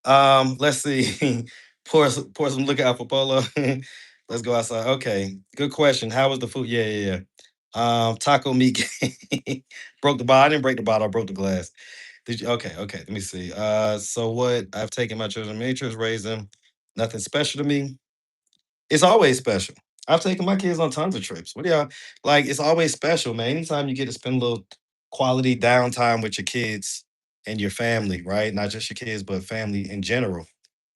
Let's see. Pour some look out for Polo. Let's go outside. Okay. Good question. How was the food? Yeah, yeah, yeah. Taco meat broke the bottle. I didn't break the bottle, I broke the glass. Did you okay, okay. Let me see. So what I've taken my children many trips, raised them. Nothing special to me. It's always special. I've taken my kids on tons of trips. What do y'all like? It's always special, man. Anytime you get to spend a little quality downtime with your kids and your family, right? Not just your kids, but family in general.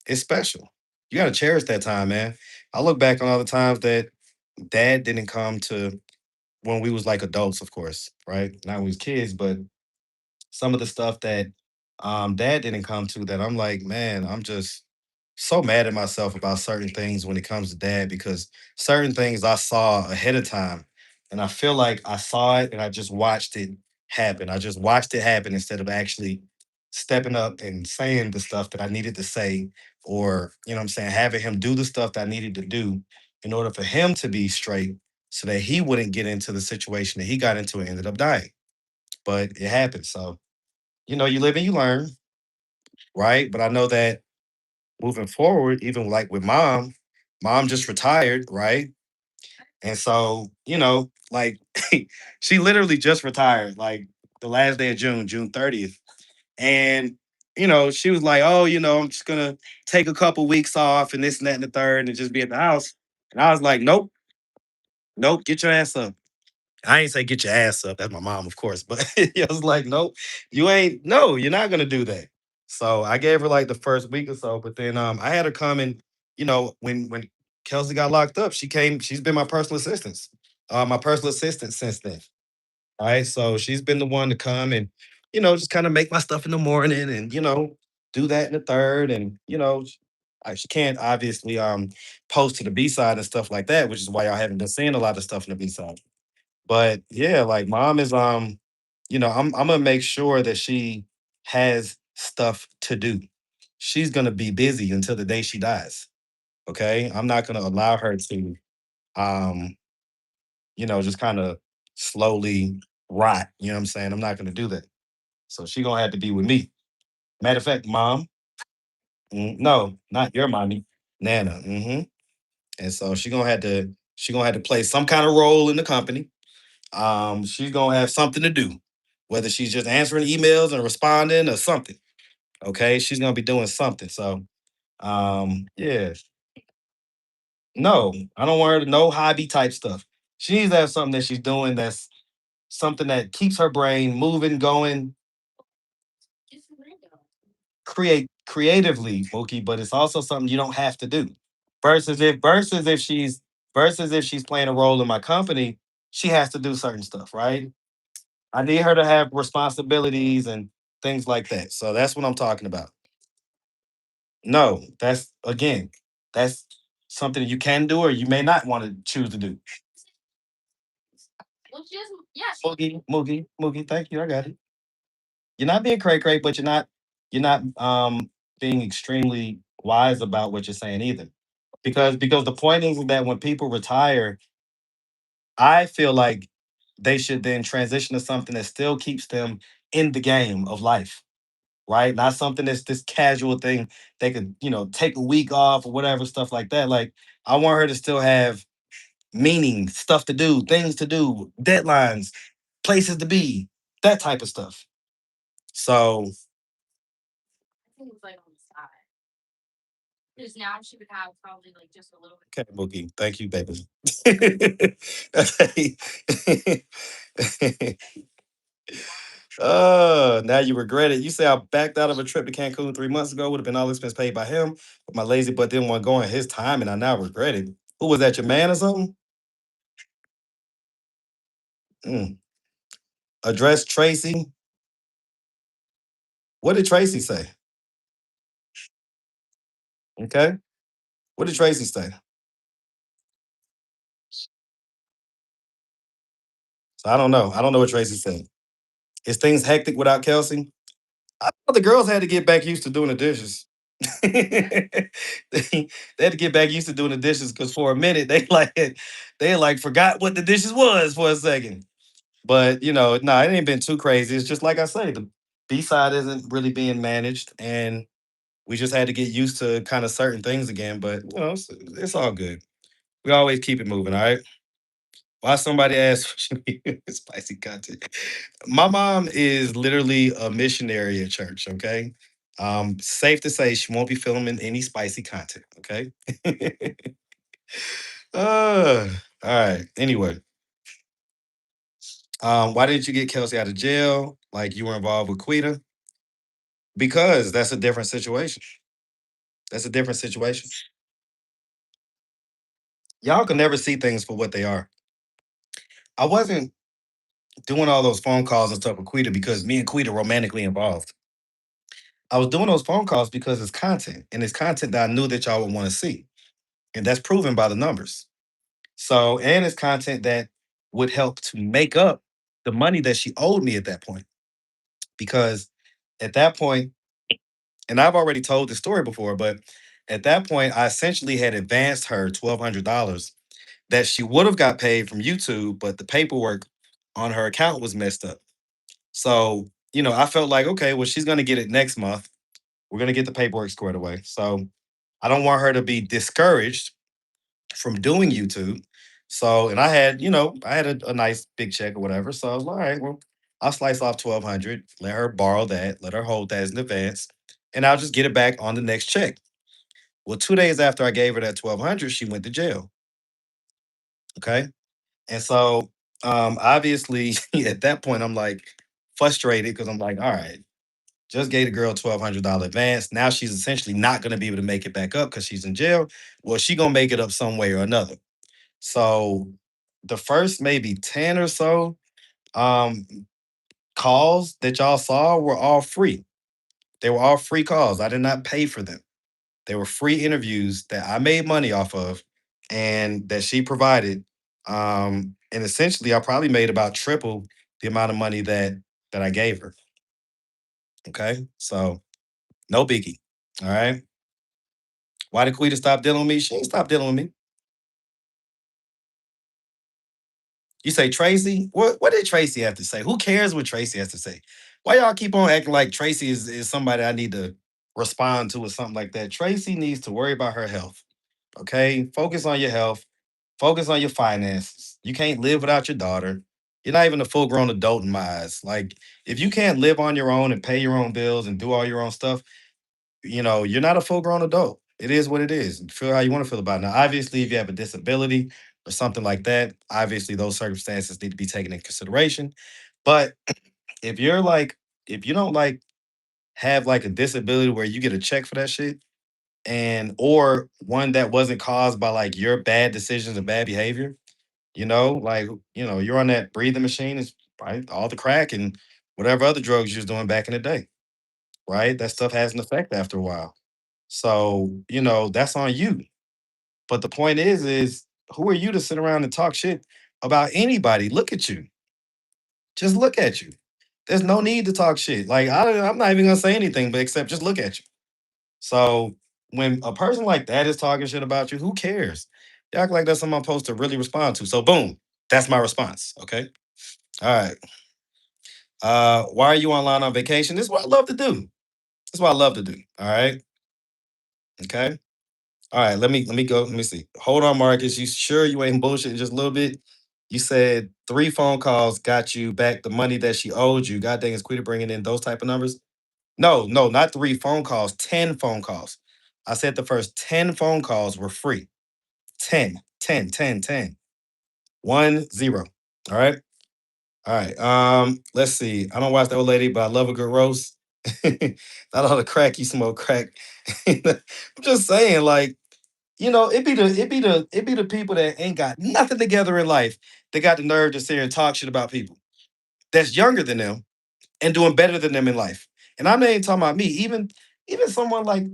It's special. You got to cherish that time, man. I look back on all the times that dad didn't come to when we was like adults, of course, right? Not when we was kids, but some of the stuff that dad didn't come to that I'm like, man, I'm just so mad at myself about certain things when it comes to dad because certain things I saw ahead of time and I feel like I saw it and I just watched it happen. I just watched it happen instead of actually stepping up and saying the stuff that I needed to say or, what I'm saying, having him do the stuff that I needed to do in order for him to be straight so that he wouldn't get into the situation that he got into and ended up dying. But it happened. So, you live and you learn, right? But I know that moving forward, even like with mom just retired, right? And so, like she literally just retired, like the last day of June, June 30th. And, she was like, oh, I'm just gonna take a couple weeks off and this and that and the third and just be at the house. And I was like, nope, nope, get your ass up. I ain't say get your ass up. That's my mom, of course. But I was like, nope, no, you're not gonna do that. So I gave her like the first week or so, but then I had her come and when Kelsey got locked up, she's been my personal assistant since then. All right. So she's been the one to come and, just kind of make my stuff in the morning and, do that in the third. And, she can't obviously post to the B side and stuff like that, which is why y'all haven't been seeing a lot of stuff in the B side. But yeah, like mom is I'm gonna make sure that she has stuff to do. She's gonna be busy until the day she dies. Okay. I'm not gonna allow her to um, just kind of slowly rot. You know what I'm saying? I'm not gonna do that. So she gonna have to be with me. Matter of fact, mom, no, not your mommy, Nana. And so she gonna have to play some kind of role in the company. She's gonna have something to do, whether she's just answering emails and responding or something. Okay, she's gonna be doing something. So, yeah, no, I don't want her to no hobby type stuff. She needs to have something that she's doing that's something that keeps her brain moving, going, creatively, Mookie. But it's also something you don't have to do. Versus if she's playing a role in my company. she has to do certain stuff, right? I need her to have responsibilities and things like that. So that's what I'm talking about. No, that's again, that's something you can do or you may not want to choose to do. Well, she doesn't. Yeah. Moogie, thank you. I got it. You're not being cray cray, but you're not being extremely wise about what you're saying either. Because the point is that when people retire, I feel like they should then transition to something that still keeps them in the game of life, right? Not something that's this casual thing they could, take a week off or whatever, stuff like that. Like I want her to still have meaning, stuff to do, things to do, deadlines, places to be, that type of stuff. So, I think it's like on the side. Because now she would have probably like just a little bit. okay, Boogie, thank you, baby. Now you regret it. You say I backed out of a trip to Cancun 3 months ago. Would have been all expense paid by him, but my lazy butt didn't want to go in his time, and I now regret it. Who was that? Your man or something? Mm. Address Tracy. What did Tracy say? Okay. What did Tracy say? So I don't know. I don't know what Tracy said. Is things hectic without Kelsey? I thought the girls had to get back used to doing the dishes. they had to get back used to doing the dishes because for a minute they like forgot what the dishes was for a second. But no, it ain't been too crazy. It's just like I say, the B side isn't really being managed, and we just had to get used to kind of certain things again. But it's all good. We always keep it moving. All right. Why somebody asked spicy content? My mom is literally a missionary at church. Okay. Safe to say she won't be filming any spicy content. Okay. All right. Anyway, why didn't you get Kelsey out of jail? Like you were involved with Quita? Because that's a different situation. That's a different situation. Y'all can never see things for what they are. I wasn't doing all those phone calls and stuff with Quita because me and Quita romantically involved. I was doing those phone calls because it's content and it's content that I knew that y'all would want to see. And that's proven by the numbers. So, and it's content that would help to make up the money that she owed me at that point. Because at that point, and I've already told this story before, but at that point, I essentially had advanced her $1,200 that she would have got paid from YouTube, but the paperwork on her account was messed up. So, I felt like, okay, well, she's going to get it next month. We're going to get the paperwork squared away. So I don't want her to be discouraged from doing YouTube. So, and I had a nice big check or whatever. So I was like, all right, well, I'll slice off 1,200, let her borrow that, let her hold that as an advance, and I'll just get it back on the next check. Well, 2 days after I gave her that 1,200, she went to jail. Okay. And so obviously at that point, I'm like frustrated because I'm like, all right, just gave the girl $1,200 advance. Now she's essentially not going to be able to make it back up because she's in jail. Well, she going to make it up some way or another. So the first maybe 10 or so um, calls that y'all saw were all free. They were all free calls. I did not pay for them. They were free interviews that I made money off of and that she provided. And essentially, I probably made about triple the amount of money that I gave her. Okay, so no biggie. All right. Why did Quita stop dealing with me? She ain't stop dealing with me. You say Tracy? What did Tracy have to say? Who cares what Tracy has to say? Why y'all keep on acting like Tracy is somebody I need to respond to or something like that? Tracy needs to worry about her health. Okay. Focus on your health. Focus on your finances. You can't live without your daughter. You're not even a full grown adult in my eyes. Like, if you can't live on your own and pay your own bills and do all your own stuff, you're not a full grown adult. It is what it is. Feel how you want to feel about it. Now, obviously, if you have a disability or something like that, obviously those circumstances need to be taken into consideration. But if you don't like have like a disability where you get a check for that shit, and or one that wasn't caused by like your bad decisions and bad behavior, Like, you're on that breathing machine, is right, all the crack and whatever other drugs you was doing back in the day, right? That stuff has an effect after a while. So, that's on you. But the point is who are you to sit around and talk shit about anybody? Look at you. Just look at you. There's no need to talk shit. Like, I'm not even gonna say anything, but except just look at you. So when a person like that is talking shit about you, who cares? You act like that's something I'm supposed to really respond to. So boom, that's my response. Okay. All right. Why are you online on vacation? This is what I love to do. This is what I love to do. All right. Okay. All right. Let me go. Let me see. Hold on, Marcus. You sure you ain't bullshitting just a little bit? You said 3 phone calls got you back the money that she owed you. God dang, is Quita bringing in those type of numbers? No, no, not 3 phone calls, 10 phone calls. I said the first 10 phone calls were free. 10, 10, 10, 10. 1, 0. All right. All right. Let's see. I don't watch the old lady, but I love a good roast. Not all the crack you smoke crack. I'm just saying, like, it be the people that ain't got nothing together in life that got the nerve to sit here and talk shit about people that's younger than them and doing better than them in life. And I'm not even talking about me. Even someone like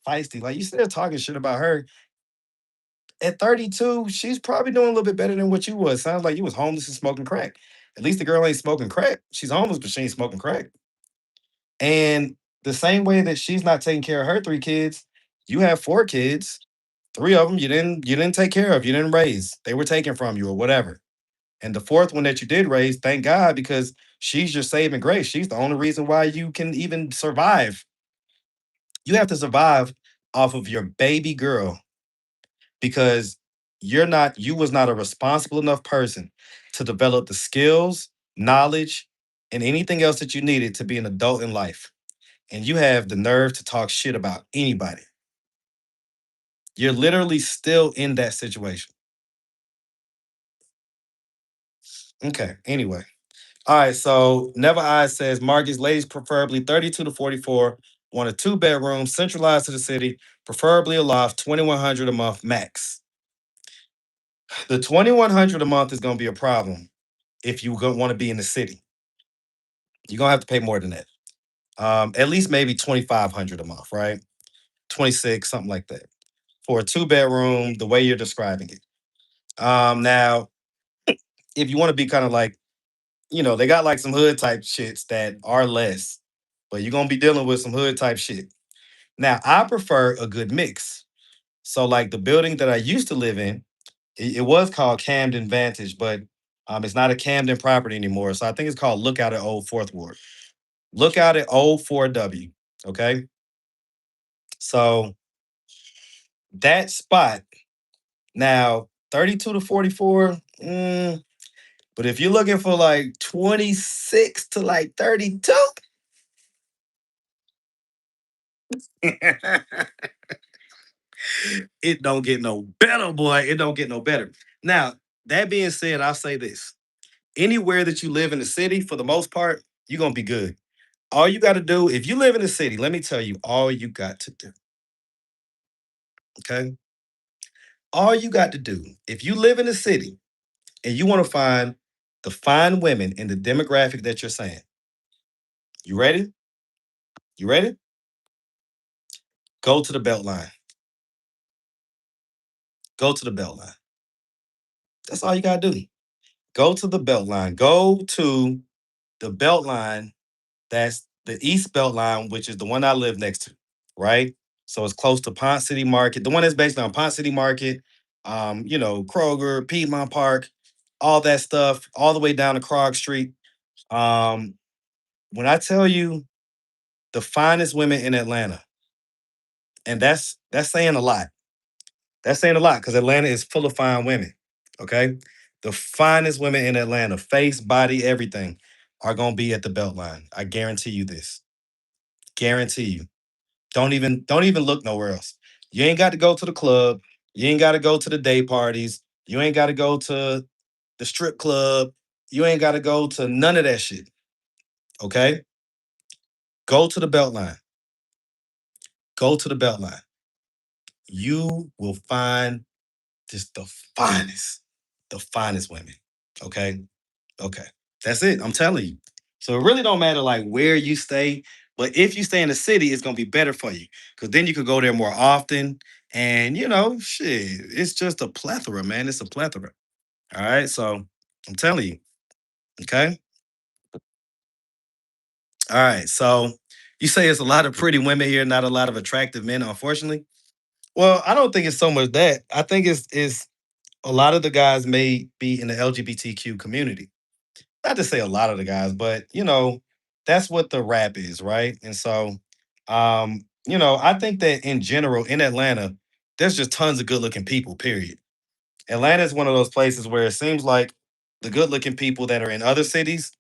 Feisty, like you still talking shit about her at 32. She's probably doing a little bit better than what you was. Sounds like you was homeless and smoking crack. At least the girl ain't smoking crack. She's homeless, but she ain't smoking crack. And the same way that she's not taking care of her 3 kids, you have 4 kids. 3 of them you didn't take care of. You didn't raise. They were taken from you or whatever. And the fourth one that you did raise, thank God, because she's your saving grace. She's the only reason why you can even survive. You have to survive off of your baby girl because you was not a responsible enough person to develop the skills, knowledge, and anything else that you needed to be an adult in life. And you have the nerve to talk shit about anybody. You're literally still in that situation. Okay. Anyway. All right. So Never Eyes says Marcus ladies preferably 32 to 44 want a 2 bedroom centralized to the city, preferably a loft, 2,100 a month max. The 2,100 a month is gonna be a problem if you want to be in the city. You're gonna have to pay more than that. At least maybe 2,500 a month, right? 26, something like that. For a 2 bedroom, the way you're describing it. Now, if you want to be kind of like, they got like some hood type shits that are less, but you're gonna be dealing with some hood type shit. Now, I prefer a good mix. So, like the building that I used to live in, it was called Camden Vantage, but it's not a Camden property anymore. So I think it's called Lookout at Old Fourth Ward. Lookout at Old 4W. Okay. So that spot now, 32 to 44. But if you're looking for like 26 to like 32, it don't get no better, boy. It don't get no better. Now, that being said, I'll say this. Anywhere that you live in the city, for the most part, you're gonna be good. All you got to do, if you live in the city, let me tell you, all you got to do, okay? All you got to do, if you live in the city and you want to find the fine women in the demographic that you're saying, you ready? You ready? Go to the Beltline. Go to the Beltline. That's all you got to do. Go to the Beltline. Go to the Beltline. That's the East Beltline, which is the one I live next to, right? So it's close to Pont City Market, the one that's based on Pont City Market, Kroger, Piedmont Park, all that stuff, all the way down to Krog Street. Um, when I tell you the finest women in Atlanta, and that's saying a lot. That's saying a lot because Atlanta is full of fine women. Okay. The finest women in Atlanta, face, body, everything, are gonna be at the Beltline. I guarantee you this. Guarantee you. Don't even look nowhere else. You ain't got to go to the club. You ain't got to go to the day parties. You ain't got to go to the strip club. You ain't got to go to none of that shit. Okay? Go to the Beltline. Go to the Beltline. You will find just the finest. the finest women. Okay. Okay. That's it. I'm telling you. So it really don't matter like where you stay, but if you stay in the city, it's gonna be better for you. Cause then you could go there more often. And shit, it's just a plethora, man. It's a plethora. All right. So I'm telling you. Okay. All right. So you say it's a lot of pretty women here, not a lot of attractive men, unfortunately. Well, I don't think it's so much that. I think it's a lot of the guys may be in the LGBTQ community. Not to say a lot of the guys, but that's what the rap is, right? And so, I think that in general in Atlanta, there's just tons of good looking people. Period. Atlanta is one of those places where it seems like the good looking people that are in other cities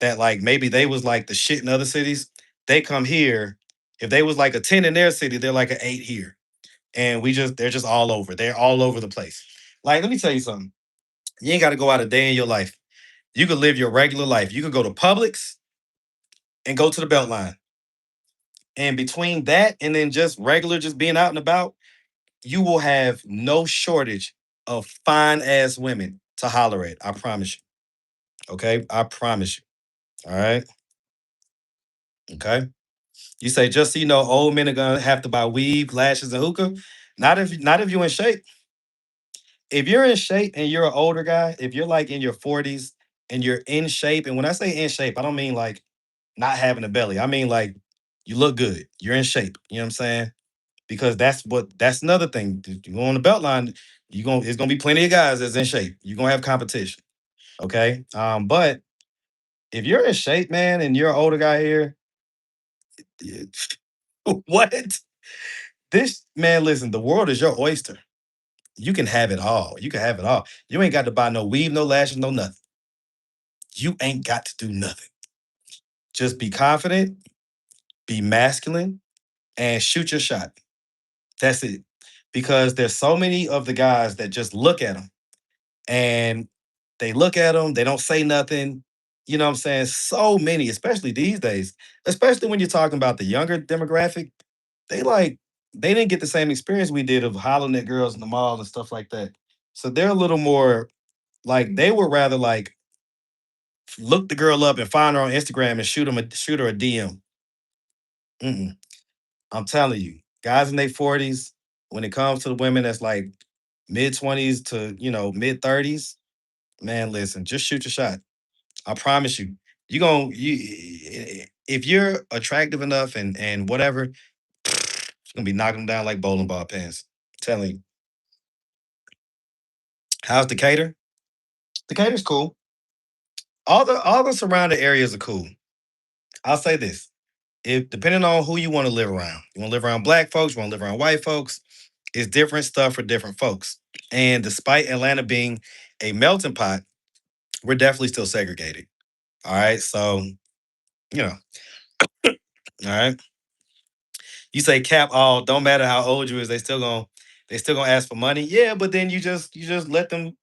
that like maybe they was like the shit in other cities, they come here. If they was like a 10 in their city, they're like an 8 here. And they're just all over. They're all over the place. Like, let me tell you something. You ain't got to go out a day in your life. You could live your regular life. You could go to Publix and go to the Beltline. And between that and then just regular, just being out and about, you will have no shortage of fine ass women to holler at. I promise you. Okay. I promise you. All right. Okay. You say just so you know, old men are gonna have to buy weave, lashes, and hookah. Not if you're in shape. If you're in shape and you're an older guy, if you're like in your 40s and you're in shape, and when I say in shape, I don't mean like not having a belly. I mean like you look good. You're in shape. You know what I'm saying? Because that's another thing. You go on the belt line, it's gonna be plenty of guys that's in shape. You're gonna have competition. Okay. But if you're in shape, man, and you're an older guy here, what? This man, listen, the world is your oyster. You can have it all. You can have it all. You ain't got to buy no weave, no lashes, no nothing. You ain't got to do nothing. Just be confident, be masculine, and shoot your shot. That's it. Because there's so many of the guys that just look at them and they look at them, they don't say nothing. You know what I'm saying? So many, especially these days, especially when you're talking about the younger demographic, they like they didn't get the same experience we did of hollering at girls in the mall and stuff like that. So they're a little more like they would rather like look the girl up and find her on Instagram and shoot her a DM. Mm-mm. I'm telling you, guys in their 40s, when it comes to the women that's like mid 20s to mid 30s, man, listen, just shoot your shot. I promise you, if you're attractive enough and whatever, it's gonna be knocking them down like bowling ball pins. Telling you, how's Decatur? Decatur's cool. All the surrounding areas are cool. I'll say this: if depending on who you want to live around, you want to live around black folks, you want to live around white folks, it's different stuff for different folks. And despite Atlanta being a melting pot, we're definitely still segregated. All right, so you know, all right. You say cap all, don't matter how old you is, they still gonna ask for money. Yeah, but then you just let them,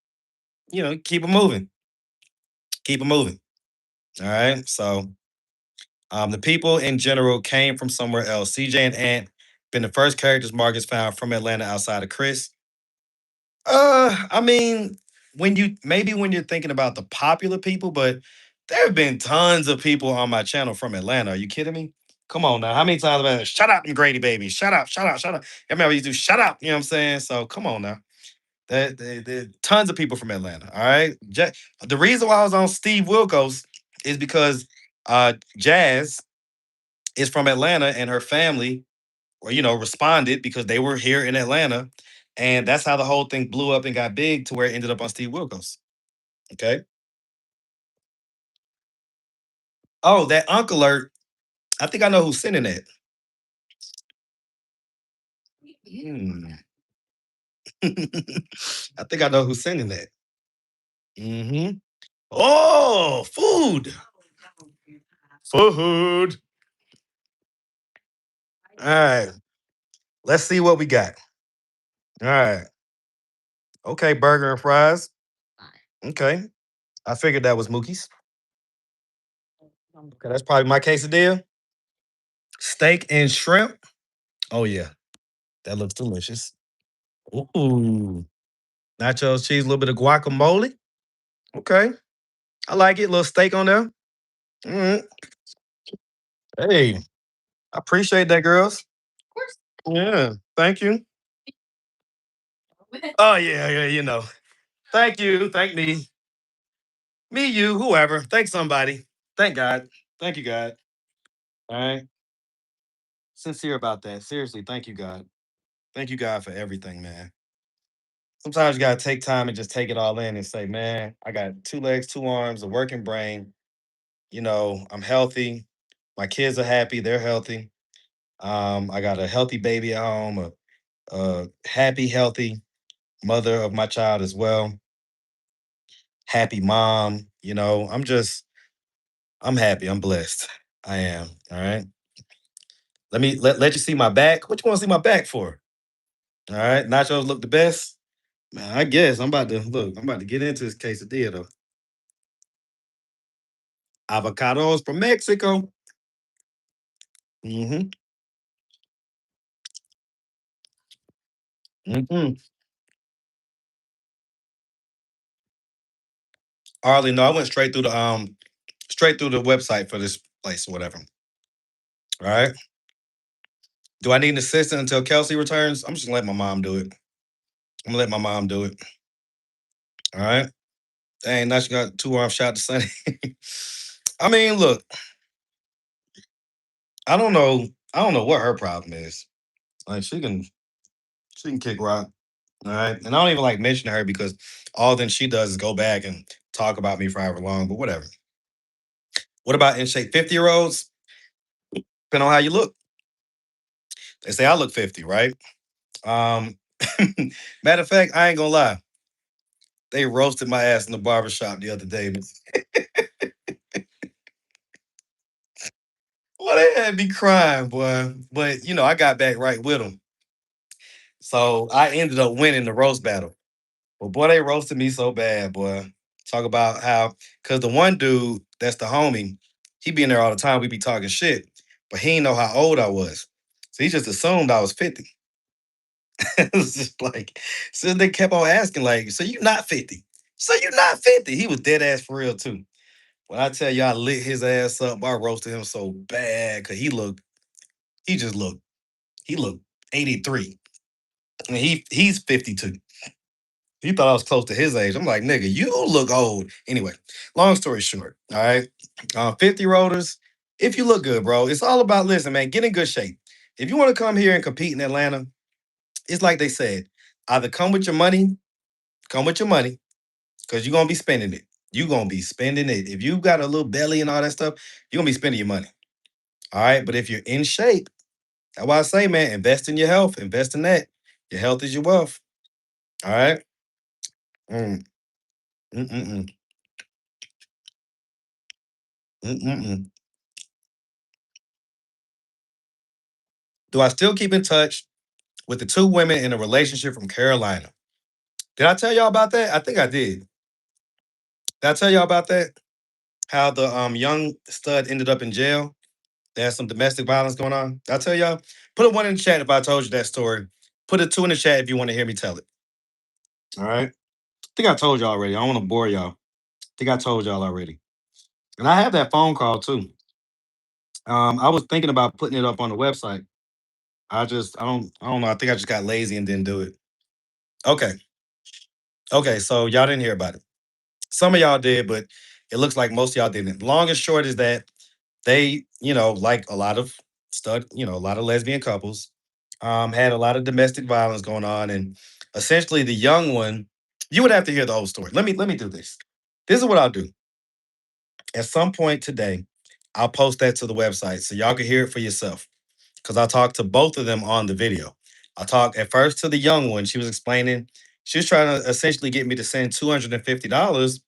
keep it moving, keep it moving. All right. So the people in general came from somewhere else. CJ and Ant been the first characters Marcus found from Atlanta outside of Chris. I mean, when you're thinking about the popular people, but there have been tons of people on my channel from Atlanta. Are you kidding me? Come on now. How many times have I said, shut up, them Grady babies? Shut up, shut up, shut up. I remember you do shut up, you know what I'm saying? So come on now. There tons of people from Atlanta. All right. The reason why I was on Steve Wilkos is because Jazz is from Atlanta and her family or responded because they were here in Atlanta, and that's how the whole thing blew up and got big to where it ended up on Steve Wilkos. Okay. Oh, that Uncle alert. I think I know who's sending that. Hmm. I think I know who's sending that. Hmm. Oh, food. Food. All right. Let's see what we got. All right. Okay, burger and fries. Okay. I figured that was Mookie's. Okay, that's probably my quesadilla. Steak and shrimp. Oh yeah, that looks delicious. Ooh. Nachos, cheese, a little bit of guacamole. Okay. I like it. A little steak on there. Mm, hey, I appreciate that, girls. Of course. Yeah. Thank you. Oh, yeah, yeah, you know. Thank you. Thank me. Me, you, whoever. Thank somebody. Thank God. Thank you, God. All right. Sincere about that. Seriously, thank you, God. Thank you, God, for everything, man. Sometimes you gotta take time and just take it all in and say, man, I got two legs, two arms, a working brain. I'm healthy. My kids are happy, they're healthy. I got a healthy baby at home, a happy, healthy mother of my child as well. Happy mom. I'm happy. I'm blessed. I am. All right. Let you see my back. What you want to see my back for? All right. Nachos look the best. Man, I guess I'm about to look. I'm about to get into this quesadilla though. Avocados from Mexico. Mm-hmm. Mm-hmm. Hardly no, I went straight through the website for this place or whatever. All right. Do I need an assistant until Kelsey returns? I'm just gonna let my mom do it. I'm gonna let my mom do it. All right. Dang, now she got two arms shot to Sunny. I mean, look, I don't know. I don't know what her problem is. Like she can kick rock. All right. And I don't even like mention her because all then she does is go back and talk about me for however long, but whatever. What about in shape 50-year-olds? Depending on how you look. They say I look 50, right? Um Matter of fact, I ain't gonna lie. They roasted my ass in the barbershop the other day. Well, they had me crying, boy. But I got back right with them. So I ended up winning the roast battle. But boy, they roasted me so bad, boy. Talk about how, because the one dude that's the homie, he be in there all the time. We be talking shit, but he didn't know how old I was. So he just assumed I was 50. It was just like, so they kept on asking, like, so you not 50? So you not 50? He was dead ass for real too. When I tell you I lit his ass up, I roasted him so bad because he looked 83. And he's 52. He thought I was close to his age. I'm like, nigga, you look old. Anyway, long story short, all right. 50-year-olders, if you look good, bro, it's all about, listen, man, get in good shape. If you want to come here and compete in Atlanta, it's like they said, either come with your money, because you're gonna be spending it. You're gonna be spending it. If you got a little belly and all that stuff, you're gonna be spending your money. All right. But if you're in shape, that's why I say, man, invest in your health, invest in that. Your health is your wealth. All right. Mm, mm, mm, mm, mm, mm, mm. Do I still keep in touch with the two women in a relationship from Carolina? Did I tell y'all about that? I think I did. Did I tell y'all about that? How the young stud ended up in jail? There's some domestic violence going on. Did I tell y'all? Put a one in the chat if I told you that story. Put a two in the chat if you want to hear me tell it. All right. I think I told y'all already. I don't want to bore y'all. I think I told y'all already. And I have that phone call too. I was thinking about putting it up on the website. I don't know. I think I just got lazy and didn't do it. Okay. Okay. So y'all didn't hear about it. Some of y'all did, but it looks like most of y'all didn't. Long and short is that they, like a lot of a lot of lesbian couples, had a lot of domestic violence going on, and essentially the young one, you would have to hear the whole story. Let me do this. This is what I'll do. At some point today, I'll post that to the website so y'all can hear it for yourself. Because I talked to both of them on the video. I talked at first to the young one. She was explaining, she was trying to essentially get me to send $250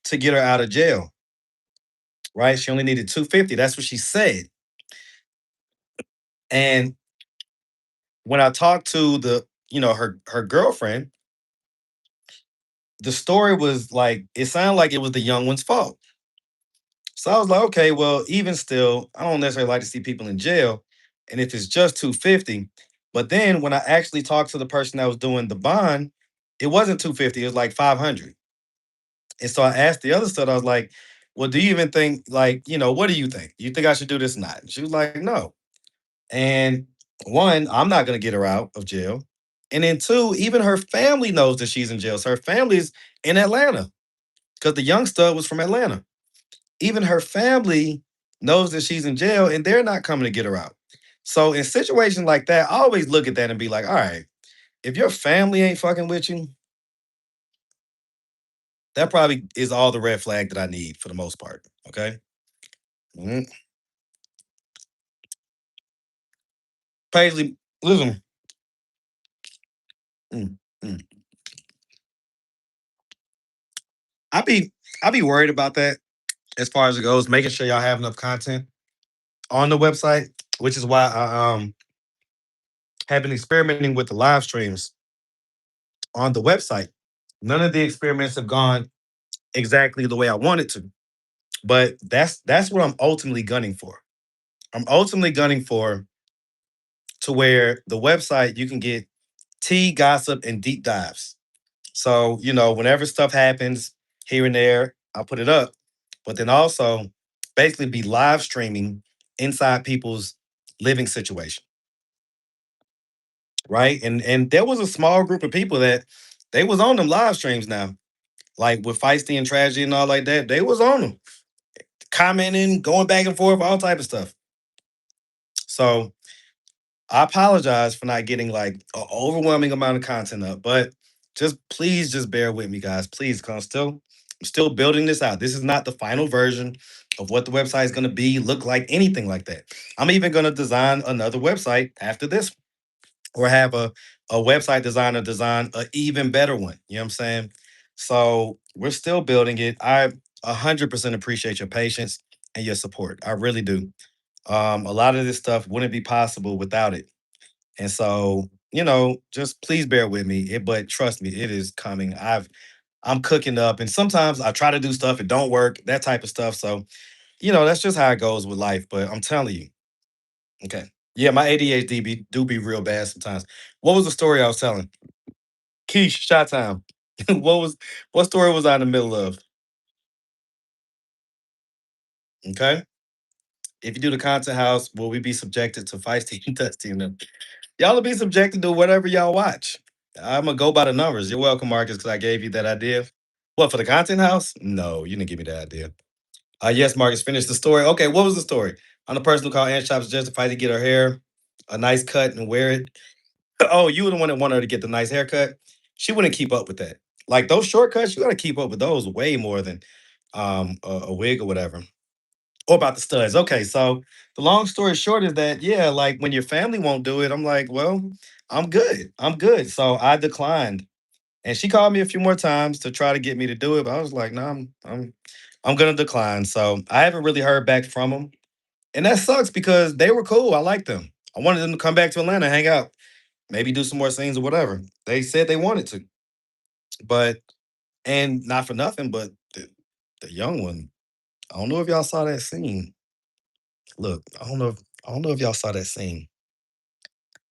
to get her out of jail. Right? She only needed 250. That's what she said. And when I talked to her girlfriend, the story was like, it sounded like it was the young one's fault. So I was like, okay, well, even still, I don't necessarily like to see people in jail. And if it's just 250, but then when I actually talked to the person that was doing the bond, It wasn't 250, it was like 500. And so I asked the other stud, I was like, well, do you even think, like, what do you think? You think I should do this or not? And she was like, no. And one, I'm not going to get her out of jail. And then two, even her family knows that she's in jail. So her family's in Atlanta because the young stud was from Atlanta. Even her family knows that she's in jail and they're not coming to get her out. So in situations like that, I always look at that and be like, all right, if your family ain't fucking with you, that probably is all the red flag that I need for the most part. Okay. Mhm. Paisley, listen. mm, mm. I be I be worried about that as far as it goes, making sure y'all have enough content on the website, which is why I have been experimenting with the live streams on the website. None of the experiments have gone exactly the way I wanted to, but that's what I'm ultimately gunning for. I'm ultimately gunning for to where the website you can get tea, gossip, and deep dives. So, whenever stuff happens here and there, I'll put it up. But then also basically be live streaming inside people's living situation. Right. And there was a small group of people that they was on them live streams now. Like with feisty and tragedy and all like that. They was on them. Commenting, going back and forth, all type of stuff. So I apologize for not getting like an overwhelming amount of content up, but just please just bear with me, guys. Please, cause I'm still building this out. This is not the final version of what the website is gonna be, look like, anything like that. I'm even gonna design another website after this, or have a website designer design an even better one. You know what I'm saying? So we're still building it. I 100% appreciate your patience and your support. I really do. A lot of this stuff wouldn't be possible without it. And so, just please bear with me. But trust me, it is coming. I'm cooking up, and sometimes I try to do stuff, it don't work, that type of stuff. So, that's just how it goes with life. But I'm telling you, okay. Yeah, my ADHD do be real bad sometimes. What was the story I was telling? Keish, shot time. What story was I in the middle of? Okay. If you do the content house, will we be subjected to feisty and dusty? Y'all will be subjected to whatever y'all watch. I'm gonna go by the numbers. You're welcome, Marcus, because I gave you that idea. What, for the content house? No, you didn't give me that idea. Yes, Marcus, finish the story. Okay, what was the story? I'm the person who called Ann Shop justified to get her hair a nice cut and wear it. Oh, you were the one that wanted her to get the nice haircut. She wouldn't keep up with that. Like those shortcuts, you got to keep up with those way more than a wig or whatever. Or about the studs. Okay, so the long story short is that yeah, like when your family won't do it, I'm like, well, I'm good. I'm good. So I declined, and she called me a few more times to try to get me to do it, but I was like, no, I'm gonna decline. So I haven't really heard back from them, and that sucks because they were cool. I liked them. I wanted them to come back to Atlanta, hang out, maybe do some more scenes or whatever. They said they wanted to, but and not for nothing, but the young one. I don't know if y'all saw that scene. Look, I don't know if y'all saw that scene,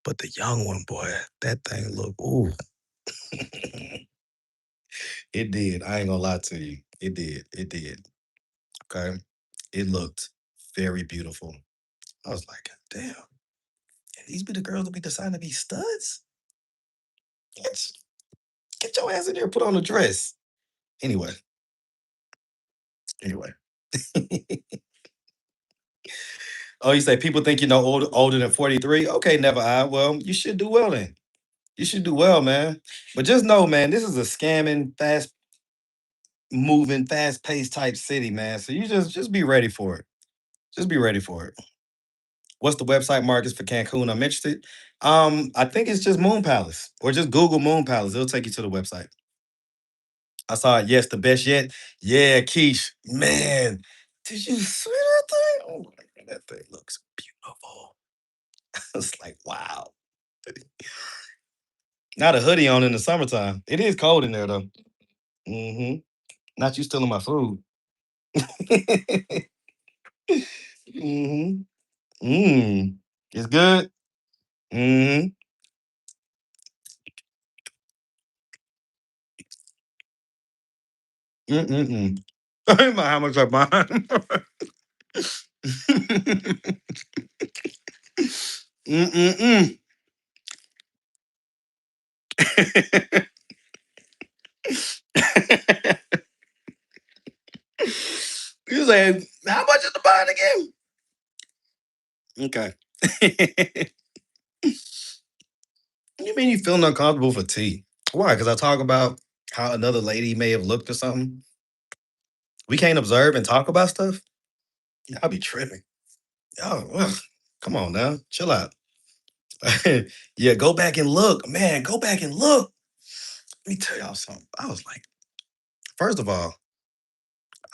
but the young one, boy, that thing look ooh. It did. I ain't gonna lie to you. It did. It did. Okay. It looked very beautiful. I was like, damn, can these be the girls that be deciding to be studs? Get, get your ass in there, put on a dress. Anyway, anyway. Oh, you say people think you know older than 43? Okay, never I. Well, you should do well then. You should do well, man. But just know, man, this is a scamming, fast moving, fast paced type city, man. So you just be ready for it. Just be ready for it. What's the website markets for Cancun? I'm interested. I think it's just Moon Palace or just Google Moon Palace. It'll take you to the website. I saw it. Yes, the best yet. Yeah, Keish. Man, did you see that thing? Oh my God, that thing looks beautiful. It's like wow. Not a hoodie on in the summertime. It is cold in there though. Hmm. Not you stealing my food. Hmm. Mm. It's good. Hmm. Mm-mm-mm. I don't know how much I buy. Mm-mm-mm. You saying how much is the bond again? Okay. You mean you feeling uncomfortable for tea? Why? Because I talk about how another lady may have looked or something. We can't observe and talk about stuff. Y'all be tripping. Y'all, ugh, come on now, chill out. Yeah, go back and look, man. Go back and look. Let me tell y'all something. I was like, first of all,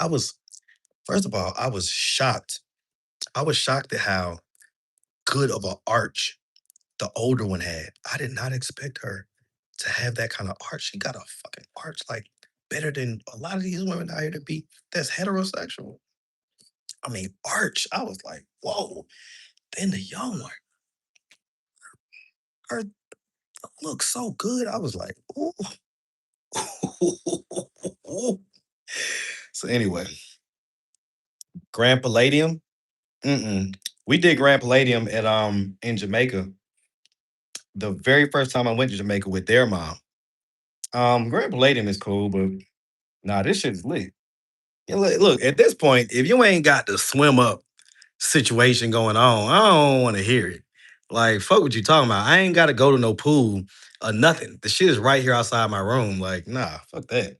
I was I was shocked. I was shocked at how good of an arch the older one had. I did not expect her to have that kind of arch. She got a fucking arch like better than a lot of these women out here to be that's heterosexual. I mean, arch. I was like, whoa. Then the young one, her looked so good. I was like, ooh. So anyway, Grand Palladium. Mm-mm. We did Grand Palladium at in Jamaica. The very first time I went to Jamaica with their mom. Grand Palladium is cool, but nah, this shit's lit. Yeah, look, at this point, if you ain't got the swim up situation going on, I don't want to hear it. Like, fuck what you talking about. I ain't got to go to no pool or nothing. The shit is right here outside my room. Like, nah, fuck that.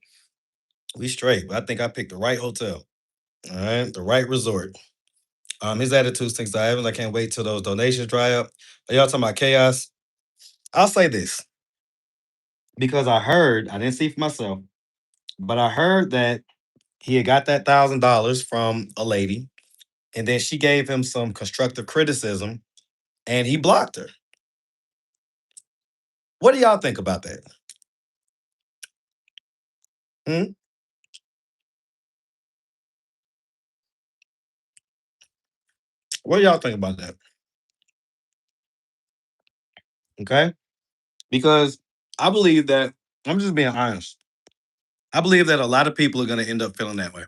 We straight. But I think I picked the right hotel. All right, the right resort. His attitude stinks to heavens. I can't wait till those donations dry up. Are y'all talking about chaos? I'll say this because I didn't see for myself, but I heard that he had got that $1,000 from a lady, and then she gave him some constructive criticism, and he blocked her. What do y'all think about that? Hmm? What do y'all think about that? Okay, because I believe that I'm just being honest. I believe that a lot of people are going to end up feeling that way.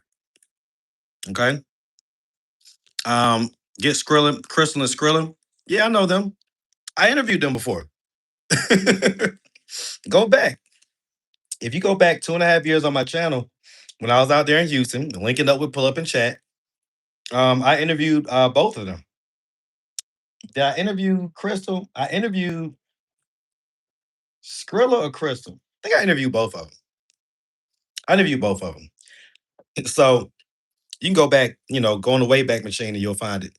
Okay, um, get Skrilla, Crystal and Skrilla. Yeah, I know them. I interviewed them before. Go back. If you go back 2.5 years on my channel, when I was out there in Houston, linking up with Pull Up and Chat, I interviewed both of them. Did I interview Crystal? I interviewed Skrilla or Crystal. I think I interviewed both of them. I interviewed both of them. So you can go back, go on the Wayback Machine and you'll find it.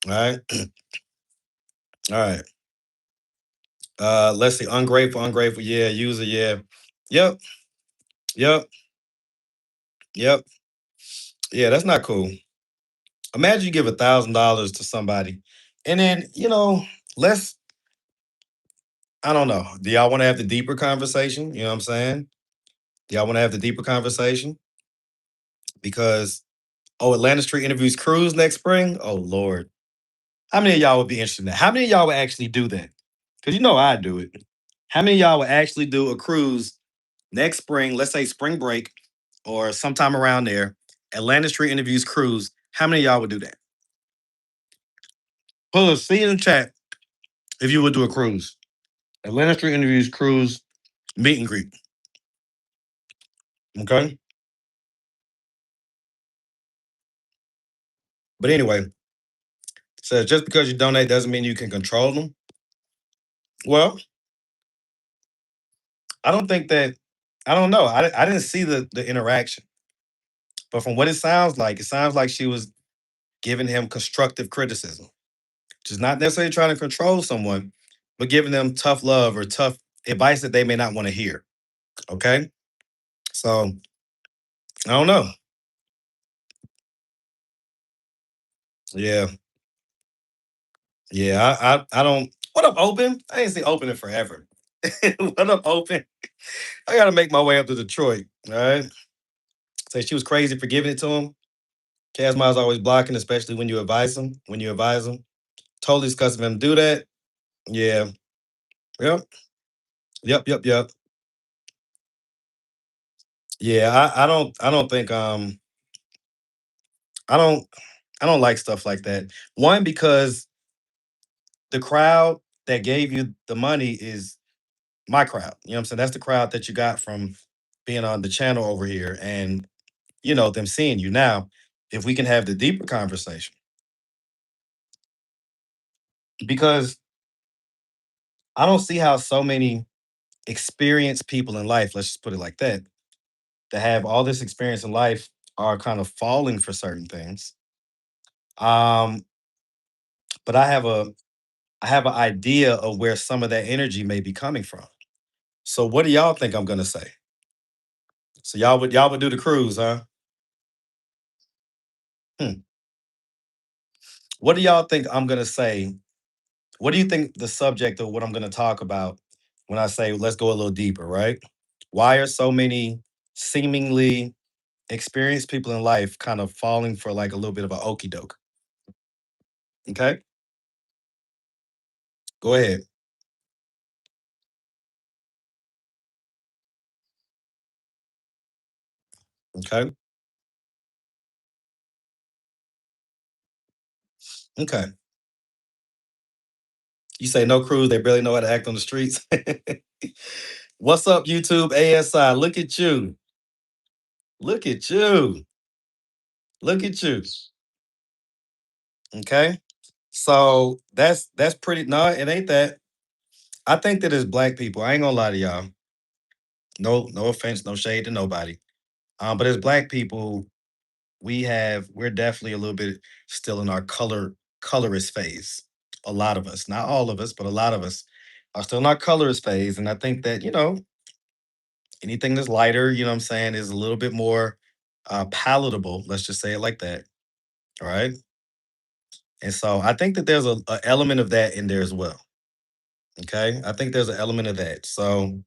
All right. All right. Let's see. Ungrateful, ungrateful. Yeah. User. Yeah. Yep. Yep. Yep. Yeah. That's not cool. Imagine you give $1,000 to somebody, and then let's. I don't know. Do y'all want to have the deeper conversation? You know what I'm saying? Do y'all want to have the deeper conversation? Because Atlanta Street interviews Cruz next spring. Oh Lord, how many of y'all would be interested in that? How many of y'all would actually do that? Because I do it. How many of y'all would actually do a cruise next spring? Let's say spring break or sometime around there. Atlanta Street interviews Cruz. How many of y'all would do that? Put a C in the chat if you would do a cruise. Atlanta Street interviews Cruz meet and greet. Okay. But anyway, so just because you donate doesn't mean you can control them. Well, I don't think that. I don't know. I didn't see the interaction, but from what it sounds like she was giving him constructive criticism. Just not necessarily trying to control someone, but giving them tough love or tough advice that they may not want to hear. Okay. So I don't know. Yeah. Yeah. I don't. What up, Open? I ain't seen Open in forever. What up, Open? I got to make my way up to Detroit. All right. Say she was crazy for giving it to him. Casmire's always blocking, especially when you advise him. When you advise him, totally disgusting of him to do that. Yeah. Yep. Yep. Yep. Yep. Yeah, I don't think I don't I don't like stuff like that. One, because the crowd that gave you the money is my crowd. You know what I'm saying? That's the crowd that you got from being on the channel over here and them seeing you. Now, if we can have the deeper conversation, because I don't see how so many experienced people in life, let's just put it like that have all this experience in life are kind of falling for certain things. Um, but I have an idea of where some of that energy may be coming from. So what do y'all think I'm gonna say? So y'all would do the cruise, huh? Hmm. What do y'all think I'm gonna say? What do you think the subject of what I'm gonna talk about when I say let's go a little deeper, right? Why are so many seemingly experienced people in life kind of falling for like a little bit of a okey doke? Okay, go ahead. Okay, okay. You say no cruise, they barely know how to act on the streets. What's up, YouTube ASI? Look at you. Look at you. Look at you. Okay. So that's pretty no, it ain't that. I think that as black people, I ain't gonna lie to y'all. No offense, no shade to nobody. But as black people, we're definitely a little bit still in our colorist phase. A lot of us, not all of us, but a lot of us are still in our colorist phase. And I think that, anything that's lighter, you know what I'm saying, is a little bit more palatable. Let's just say it like that. All right. And so I think that there's a element of that in there as well. Okay. I think there's an element of that. So,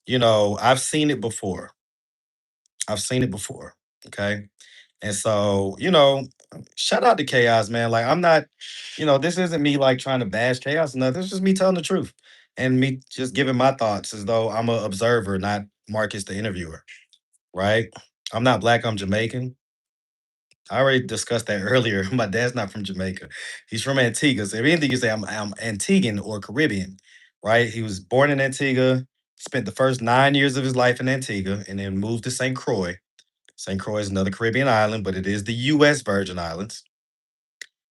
I've seen it before. I've seen it before. Okay. And so, shout out to Chaos, man. Like, I'm not, this isn't me like trying to bash Chaos or nothing. It's just me telling the truth and me just giving my thoughts as though I'm an observer, not Marcus, the interviewer, right? I'm not black, I'm Jamaican. I already discussed that earlier. My dad's not from Jamaica. He's from Antigua. So if anything, you say I'm Antiguan or Caribbean, right? He was born in Antigua, spent the first 9 years of his life in Antigua, and then moved to St. Croix. St. Croix is another Caribbean island, but it is the U.S. Virgin Islands.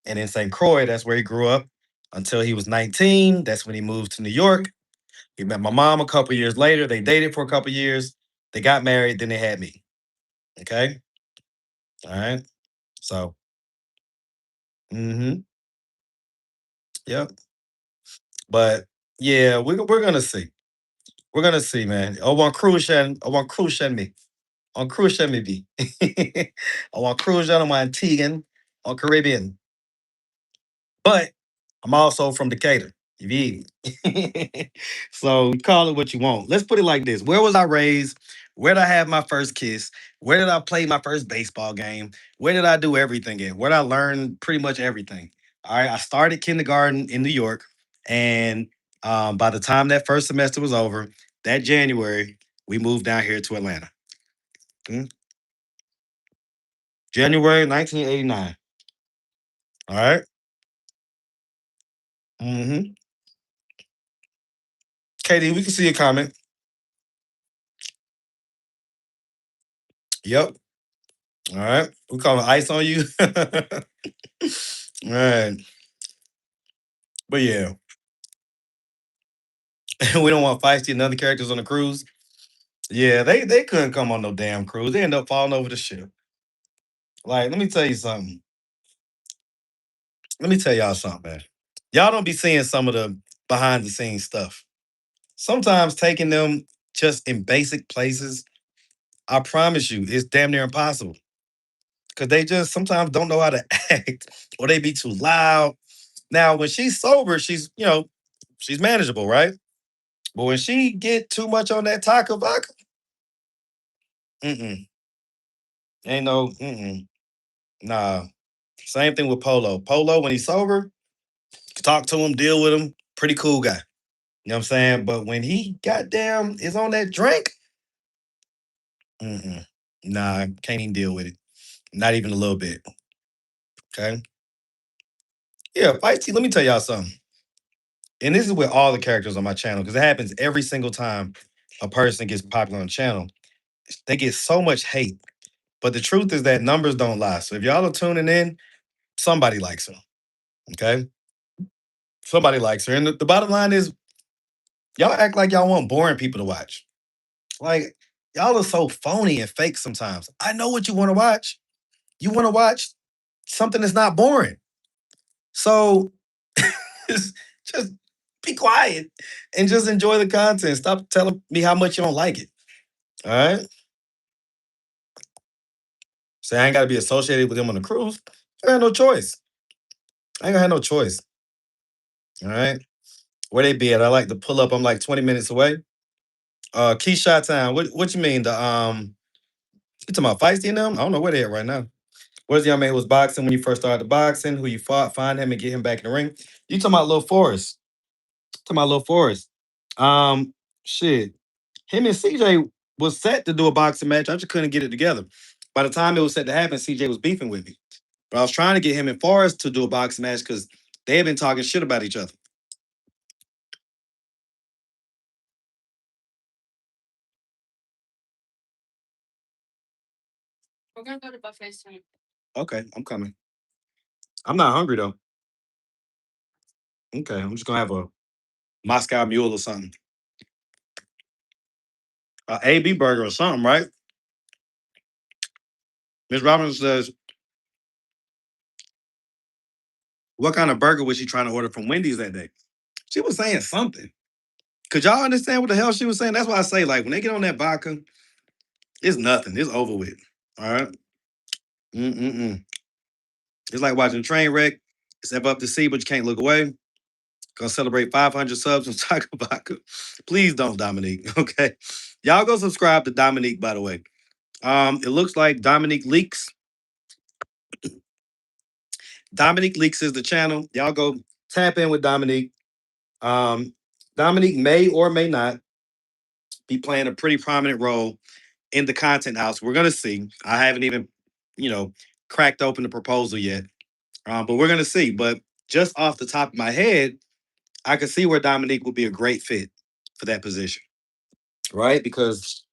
And in St. Croix, that's where he grew up until he was 19. That's when he moved to New York. He met my mom a couple years later. They dated for a couple years. They got married. Then they had me. Okay. All right. So, mm-hmm. Yep. But yeah, we're gonna see. We're gonna see, man. I want cruise me. On cruise me be. I want cruise on my Antiguan on Caribbean. But I'm also from Decatur. You feel me? So call it what you want. Let's put it like this. Where was I raised? Where did I have my first kiss? Where did I play my first baseball game? Where did I do everything at? Where did I learn pretty much everything? All right. I started kindergarten in New York. And by the time that first semester was over, that January, we moved down here to Atlanta. Mm, January 1989. All right. Mm-hmm. Katie, we can see your comment. Yep. All right. We calling ice on you. All right. But yeah, we don't want feisty and other characters on the cruise. Yeah, they couldn't come on no damn cruise. They end up falling over the ship. Like, let me tell you something. Let me tell y'all something, man. Y'all don't be seeing some of the behind the scenes stuff. Sometimes taking them just in basic places, I promise you, it's damn near impossible. Cause they just sometimes don't know how to act or they be too loud. Now, when she's sober, she's manageable, right? But when she get too much on that taco vodka, mm-mm, ain't no, nah. Same thing with Polo. Polo, when he's sober, talk to him, deal with him, pretty cool guy. You know what I'm saying? But when he goddamn is on that drink, mm-mm, Nah, can't even deal with it. Not even a little bit. Okay. Yeah, feisty. Let me tell y'all something. And this is with all the characters on my channel because it happens every single time a person gets popular on the channel. They get so much hate. But the truth is that numbers don't lie. So if y'all are tuning in, somebody likes her. Okay. Somebody likes her. And the bottom line is, y'all act like y'all want boring people to watch. Like, y'all are so phony and fake sometimes. I know what you want to watch. You want to watch something that's not boring. So just, just be quiet and just enjoy the content. Stop telling me how much you don't like it. All right. Say I ain't got to be associated with them on the cruise. I got no choice. I ain't gonna have no choice. All right. Where they be at? I like to pull up. I'm like 20 minutes away. Key shot time. What you mean? You talking about feisty in them? I don't know where they at right now. Where's the young man who was boxing when you first started boxing? Who you fought? Find him and get him back in the ring. You talking about Lil Forrest? Talking about Lil Forrest. Um, shit. Him and CJ was set to do a boxing match. I just couldn't get it together. By the time it was set to happen, CJ was beefing with me. But I was trying to get him and Forrest to do a boxing match because they had been talking shit about each other. We're gonna go to buffet soon. Okay, I'm coming. I'm not hungry though. Okay, I'm just gonna have a Moscow Mule or something. A AB burger or something, right? Miss Robinson says, what kind of burger was she trying to order from Wendy's that day? She was saying something. Could y'all understand what the hell she was saying? That's why I say, like, when they get on that vodka, it's nothing. It's over with. All right. Mm-mm-mm. It's like watching a train wreck. Step up to see, but you can't look away. Gonna celebrate 500 subs on Taco Vodka. Please don't, Dominique. Okay. Y'all go subscribe to Dominique, by the way. It looks like Dominique Leaks. Dominique Leaks is the channel. Y'all go tap in with Dominique. Um, Dominique may or may not be playing a pretty prominent role in the content house. We're gonna see. I haven't even, you know, cracked open the proposal yet, but we're gonna see. But just off the top of my head, I can see where Dominique would be a great fit for that position, right? Because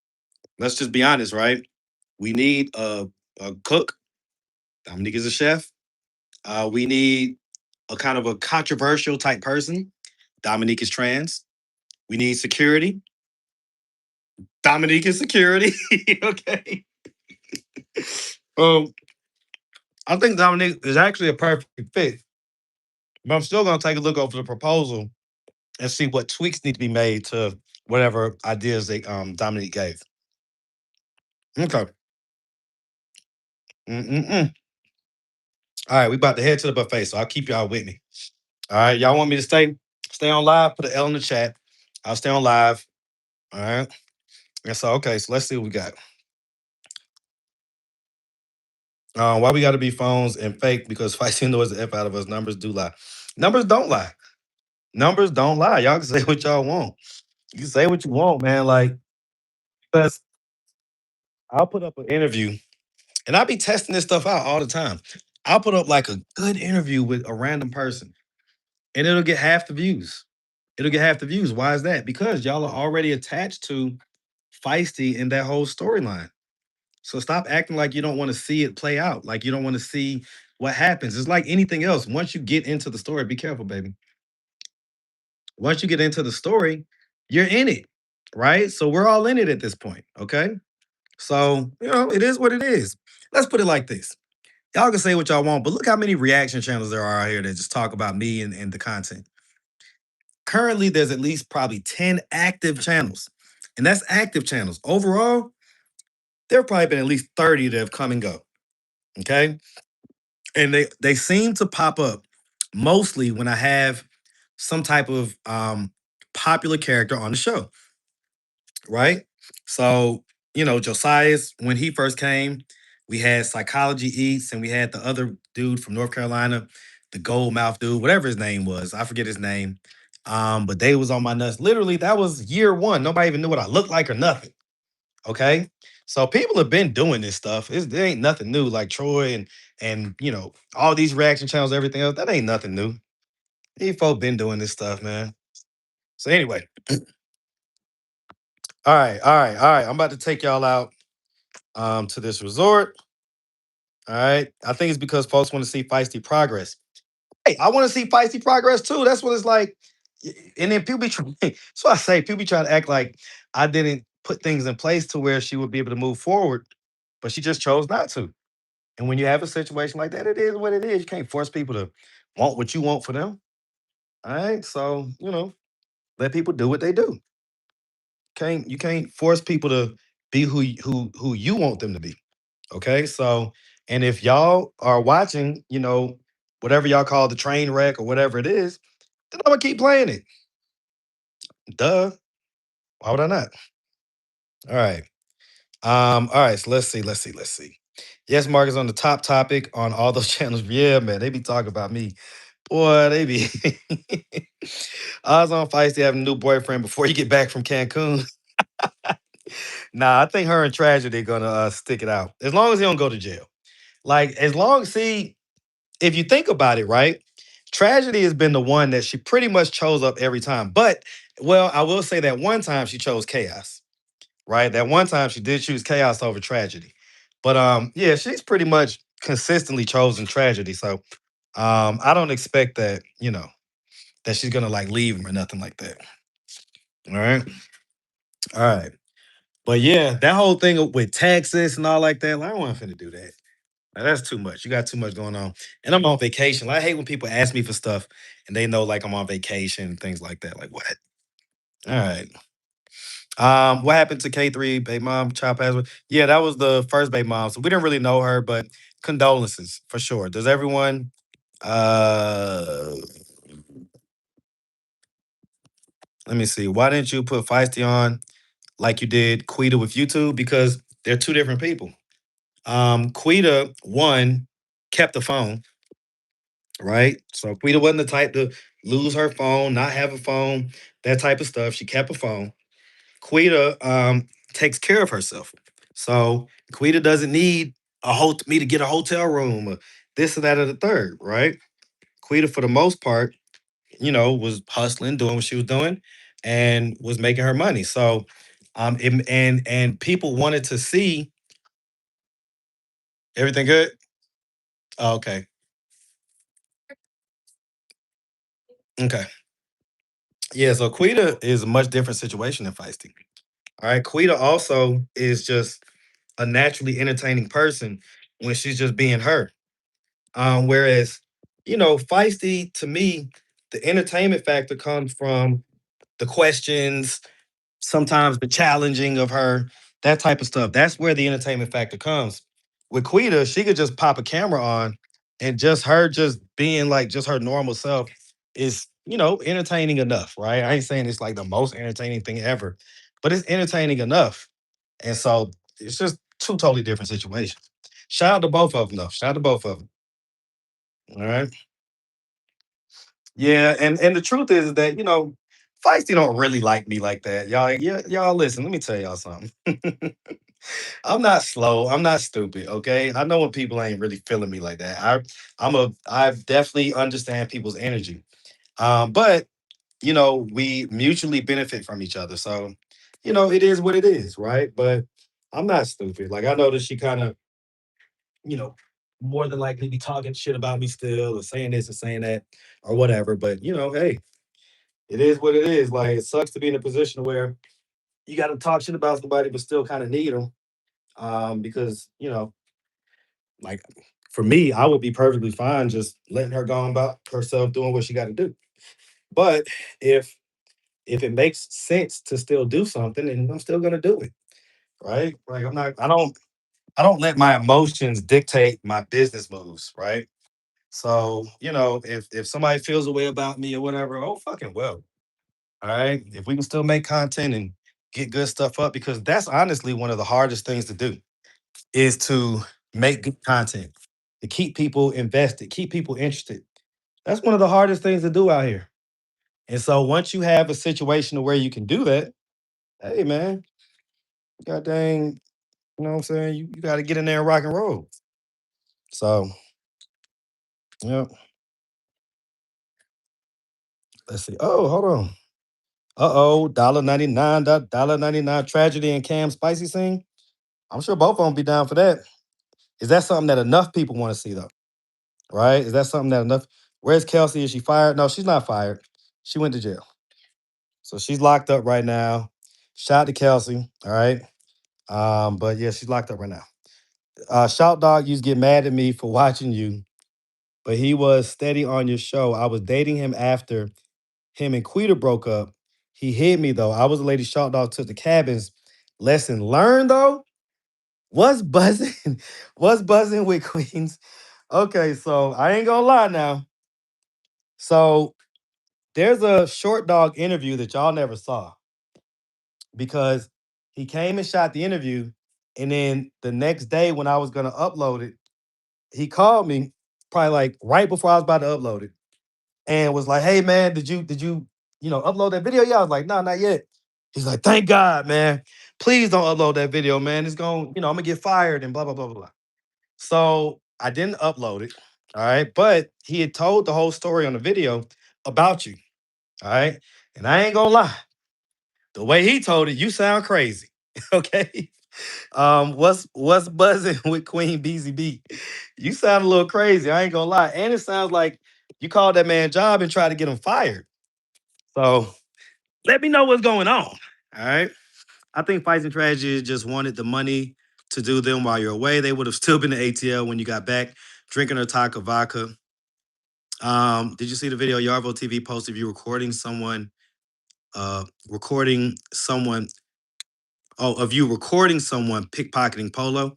let's just be honest, right? We need a cook. Dominique is a chef. We need a kind of a controversial type person. Dominique is trans. We need security. Dominique is security. Okay. Um, I think Dominique is actually a perfect fit, but I'm still gonna take a look over the proposal and see what tweaks need to be made to whatever ideas they Dominique gave. Okay. Mm-mm-mm. All right, we about to head to the buffet, so I'll keep y'all with me. All right, y'all want me to stay on live? Put an L in the chat. I'll stay on live. All right. And so okay, so let's see what we got. Why we got to be phones and fake? Because Feisty knows the F out of us. Numbers do lie. Numbers don't lie. Numbers don't lie. Y'all can say what y'all want. You can say what you want, man. Like, because I'll put up an interview and I'll be testing this stuff out all the time. I'll put up like a good interview with a random person and it'll get half the views. It'll get half the views. Why is that? Because y'all are already attached to Feisty and that whole storyline. So stop acting like you don't want to see it play out, like you don't want to see what happens. It's like anything else. Once you get into the story, be careful, baby. Once you get into the story, you're in it, right? So we're all in it at this point, okay? So, it is what it is. Let's put it like this. Y'all can say what y'all want, but look how many reaction channels there are out here that just talk about me and the content. Currently, there's at least probably 10 active channels, and that's active channels. Overall, there have probably been at least 30 that have come and go, okay? And they seem to pop up mostly when I have some type of popular character on the show, right? So Josias when he first came, we had Psychology Eats, and we had the other dude from North Carolina, the gold mouth dude, whatever his name was, I forget his name. But they was on my nuts. Literally, that was year one. Nobody even knew what I looked like or nothing. Okay. So people have been doing this stuff. It ain't nothing new. Like Troy and all these reaction channels, everything else. That ain't nothing new. These folk been doing this stuff, man. So anyway, all right, all right, all right. I'm about to take y'all out to this resort. All right. I think it's because folks want to see feisty progress. Hey, I want to see feisty progress too. That's what it's like. And then people be trying. So I say people be trying to act like I didn't put things in place to where she would be able to move forward, but she just chose not to. And when you have a situation like that, it is what it is. You can't force people to want what you want for them. All right. So, let people do what they do. You can't force people to be who you want them to be. Okay. So, and if y'all are watching, whatever y'all call the train wreck or whatever it is, then I'm gonna keep playing it. Duh. Why would I not? All right. All right, so let's see. Yes, Mark is on the top topic on all those channels. Yeah, man, they be talking about me. Boy, they be. I was on Feisty having a new boyfriend before you get back from Cancun. Nah, I think her and Tragedy gonna stick it out. As long as he don't go to jail. Like, as long see, if you think about it, right? Tragedy has been the one that she pretty much chose up every time. But well, I will say that one time she chose chaos, right? That one time she did choose chaos over tragedy. But yeah, she's pretty much consistently chosen tragedy. So I don't expect that, that she's gonna like leave him or nothing like that. All right. All right. But yeah, that whole thing with Texas and all like that, like, I don't want to do that. Like, that's too much. You got too much going on. And I'm on vacation. Like, I hate when people ask me for stuff and they know like I'm on vacation and things like that. Like, what? All right. What happened to K3 baby mom child passed away? Yeah, that was the first baby mom. So we didn't really know her, but condolences for sure. Does everyone uh let me see. Why didn't you put Feisty on like you did Quita with YouTube? Because they're two different people. Quita one kept the phone, right? So Quita wasn't the type to lose her phone, not have a phone, that type of stuff. She kept a phone. Quita takes care of herself. So Quita doesn't need me to get a hotel room or this or that or the third, right? Quita, for the most part, was hustling, doing what she was doing, and was making her money. So and people wanted to see everything good. Oh, okay. Okay. Yeah, so Quita is a much different situation than Feisty. All right. Quita also is just a naturally entertaining person when she's just being her. Whereas, Feisty to me, the entertainment factor comes from the questions, sometimes the challenging of her, that type of stuff. That's where the entertainment factor comes. With Quita, she could just pop a camera on and just her just being like just her normal self is, entertaining enough, right? I ain't saying it's like the most entertaining thing ever, but it's entertaining enough. And so it's just two totally different situations. Shout out to both of them, though. Shout out to both of them. All right. Yeah, and the truth is that Feisty don't really like me like that. Y'all, yeah, y'all listen, let me tell y'all something. I'm not slow. I'm not stupid. Okay. I know when people ain't really feeling me like that. I definitely understand people's energy. But we mutually benefit from each other. So, it is what it is, right? But I'm not stupid. Like I know that she kind of, you know, more than likely be talking shit about me still or saying this and saying that or whatever. But hey, it is what it is. Like it sucks to be in a position where you got to talk shit about somebody, but still kind of need them. Because like for me, I would be perfectly fine just letting her go on about herself doing what she got to do. But if if it makes sense to still do something, then I'm still gonna do it. Right? Like I'm not. I don't let my emotions dictate my business moves. Right? So if somebody feels a way about me or whatever, oh fucking well. All right. If we can still make content and get good stuff up, because that's honestly one of the hardest things to do is to make good content, to keep people invested, keep people interested. That's one of the hardest things to do out here. And so once you have a situation where you can do that, hey man, god dang, You know what I'm saying? You got to get in there and rock and roll. So, yeah. Let's see. Oh, hold on. Uh-oh, $1.99, $1.99 tragedy and Cam spicy scene. I'm sure both of them be down for that. Is that something that enough people want to see though? Right? Is that something that enough? Where's Kelsey? Is she fired? No, she's not fired. She went to jail. So she's locked up right now. Shout out to Kelsey. All right. But yeah, she's locked up right now. Shout dog used to get mad at me for watching you, but he was steady on your show. I was dating him after him and Quita broke up. He hit me though. I was a lady shout dog took the cabins. Lesson learned though. What's buzzing? What's buzzing with Queens? Okay, so I ain't gonna lie now. So there's a short dog interview that y'all never saw because he came and shot the interview, and then the next day when I was gonna upload it, he called me probably like right before I was about to upload it, and was like, "Hey man, did you upload that video?" Yeah, I was like, "No, not yet." He's like, "Thank God, man. Please don't upload that video, man. It's going, I'm gonna get fired and blah blah blah blah blah." So I didn't upload it. All right. But he had told the whole story on the video about you. All right. And I ain't gonna lie. The way he told it, you sound crazy. Okay. What's buzzing with Queen BZB? You sound a little crazy. I ain't gonna lie. And it sounds like you called that man job and tried to get him fired. So let me know what's going on. All right. I think Fights and Tragedy just wanted the money to do them while you're away. They would have still been the ATL when you got back, drinking a taco vodka. Did you see the video Yarvo TV posted of you recording someone, of you recording someone pickpocketing Polo?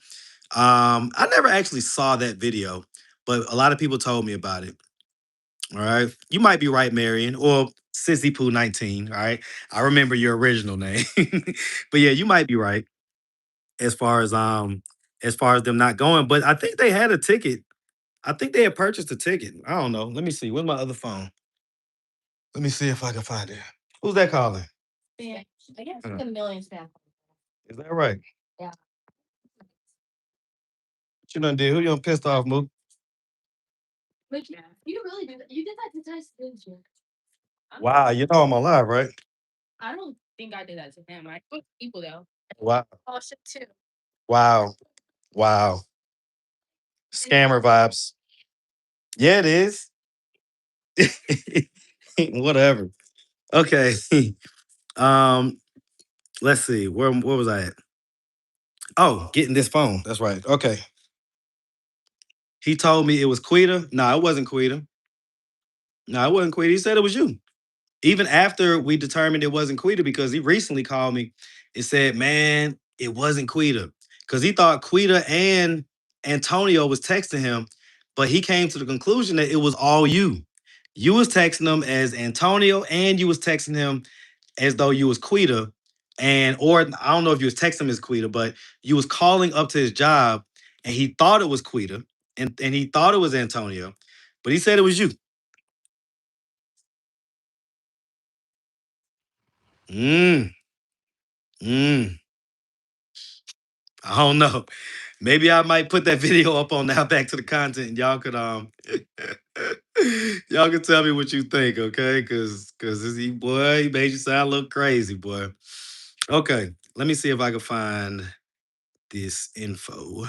I never actually saw that video, but a lot of people told me about it. All right. You might be right, Marion, or Sissy Poo 19. All right. I remember your original name. But yeah, you might be right as far as them not going. But I think they had a ticket. I think they had purchased a ticket. I don't know. Let me see. Where's my other phone? Let me see if I can find it. Who's that calling? Yeah, I guess Uh, the millions back. Is that right? Yeah. What you done did? Who you done pissed off, Mook? But you really did that. You did that to Tyson, didn't you? Wow, you know I'm alive, right? I don't think I did that to him. I think people though. Wow. Oh shit too. Wow. Wow. Scammer vibes. Yeah, it is. Whatever. Okay. um, let's see. Where was I at? Oh, getting this phone. That's right. Okay. He told me it was Quita. No, it wasn't Quita. No, it wasn't Quita. He said it was you. Even after we determined it wasn't Quita, because he recently called me and said, "Man, it wasn't Quita," because he thought Quita and Antonio was texting him, but he came to the conclusion that it was all you. You was texting him as Antonio, and you was texting him as though you was Quita, and or I don't know if you was texting him as Quita, but you was calling up to his job, and he thought it was Quita, and he thought it was Antonio, but he said it was you. Mm, mm. I don't know. Maybe I might put that video up on Now Back to the Content. And y'all could y'all can tell me what you think, okay? Cause this boy, he made you sound a little crazy, boy. Okay, let me see if I can find this info.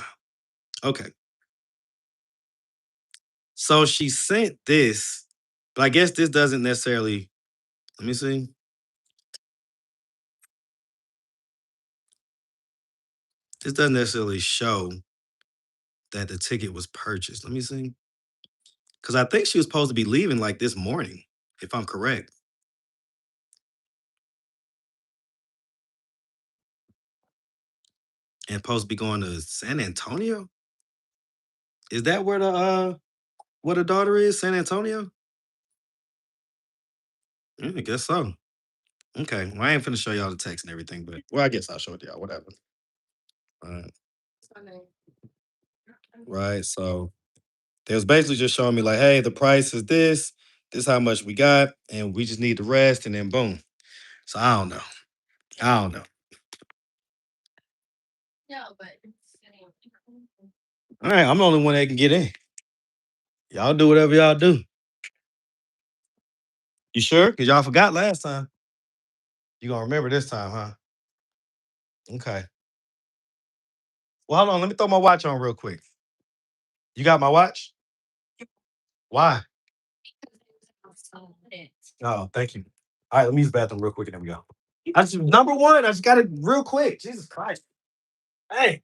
Okay. So she sent this, but I guess this doesn't necessarily, let me see. This doesn't necessarily show that the ticket was purchased. Let me see. Because I think she was supposed to be leaving like this morning, if I'm correct. And supposed to be going to San Antonio. Is that where the daughter is? San Antonio? I guess so. Okay. Well, I ain't finna show y'all the text and everything, but well, I guess I'll show it to y'all. Whatever. Right. Right. So they was basically just showing me like, hey, the price is this. This how much we got, and we just need the rest, and then boom. So I don't know. I don't know. No, but All right, I'm the only one that can get in. Y'all do whatever y'all do. You sure? Because y'all forgot last time. You gonna remember this time, huh? Okay. Well, hold on. Let me throw my watch on real quick. You got my watch? Why? Oh, thank you. All right, let me use the bathroom real quick and then we go. I just number one, I just got it real quick. Jesus Christ. Hey.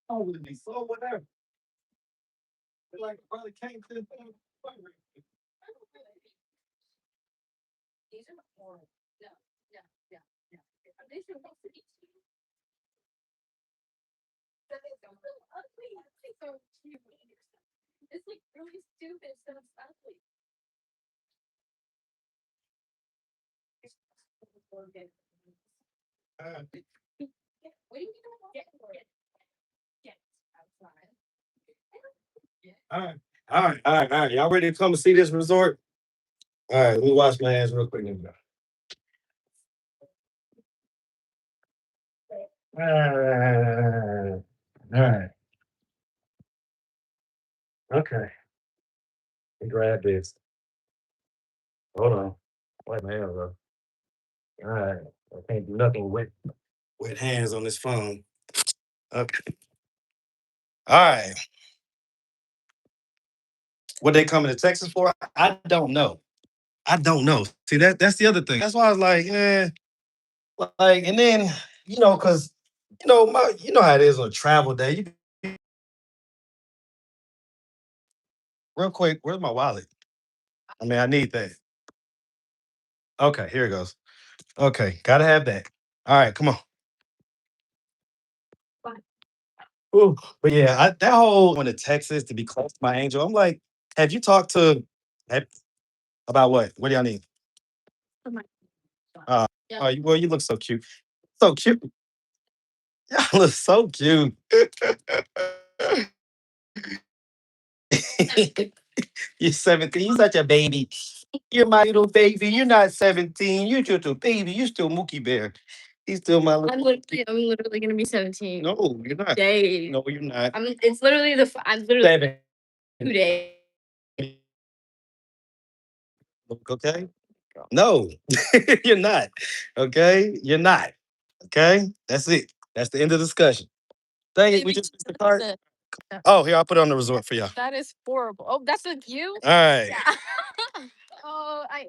Oh, with me. So whatever. Like brother came to these are more. No, no, no, no. These are both for each. That is so ugly. It's so cute. It's like really stupid stuff. Ugly. What do you get for it? Get outside. All right. All right. All right. All right. Y'all ready to come and see this resort? All right. Let me wash my hands real quick. Then we go. All right. Okay. Let me grab this. Hold on. Wipe my hands up. All right. I can't do nothing with wet hands on this phone. Okay. All right. What they coming to Texas for? I don't know. I don't know. See, that's the other thing. That's why I was like, like, and then because you know how it is on a travel day. Real quick, where's my wallet? I mean, I need that. Okay, here it goes. Okay, gotta have that. All right, come on. Ooh, but yeah, that whole going to Texas to be close to my angel. I'm like, have you talked to have- about what? What do y'all need? Yeah. Oh, well, you look so cute. So cute. Y'all look so cute. You're 17. You're such a baby. You're my little baby. You're not 17. You're just a baby. You're still Mookie Bear. He's still my little. I'm literally gonna be 17. No, you're not. Days. No, you're not. It's literally I'm literally 2 days. Okay. No, you're not. Okay, you're not. Okay, that's it. That's the end of the discussion. Dang it, we just missed the card. Oh, here, I'll put it on the resort for y'all. That is horrible. Oh, that's a view? All right. Yeah. Oh, I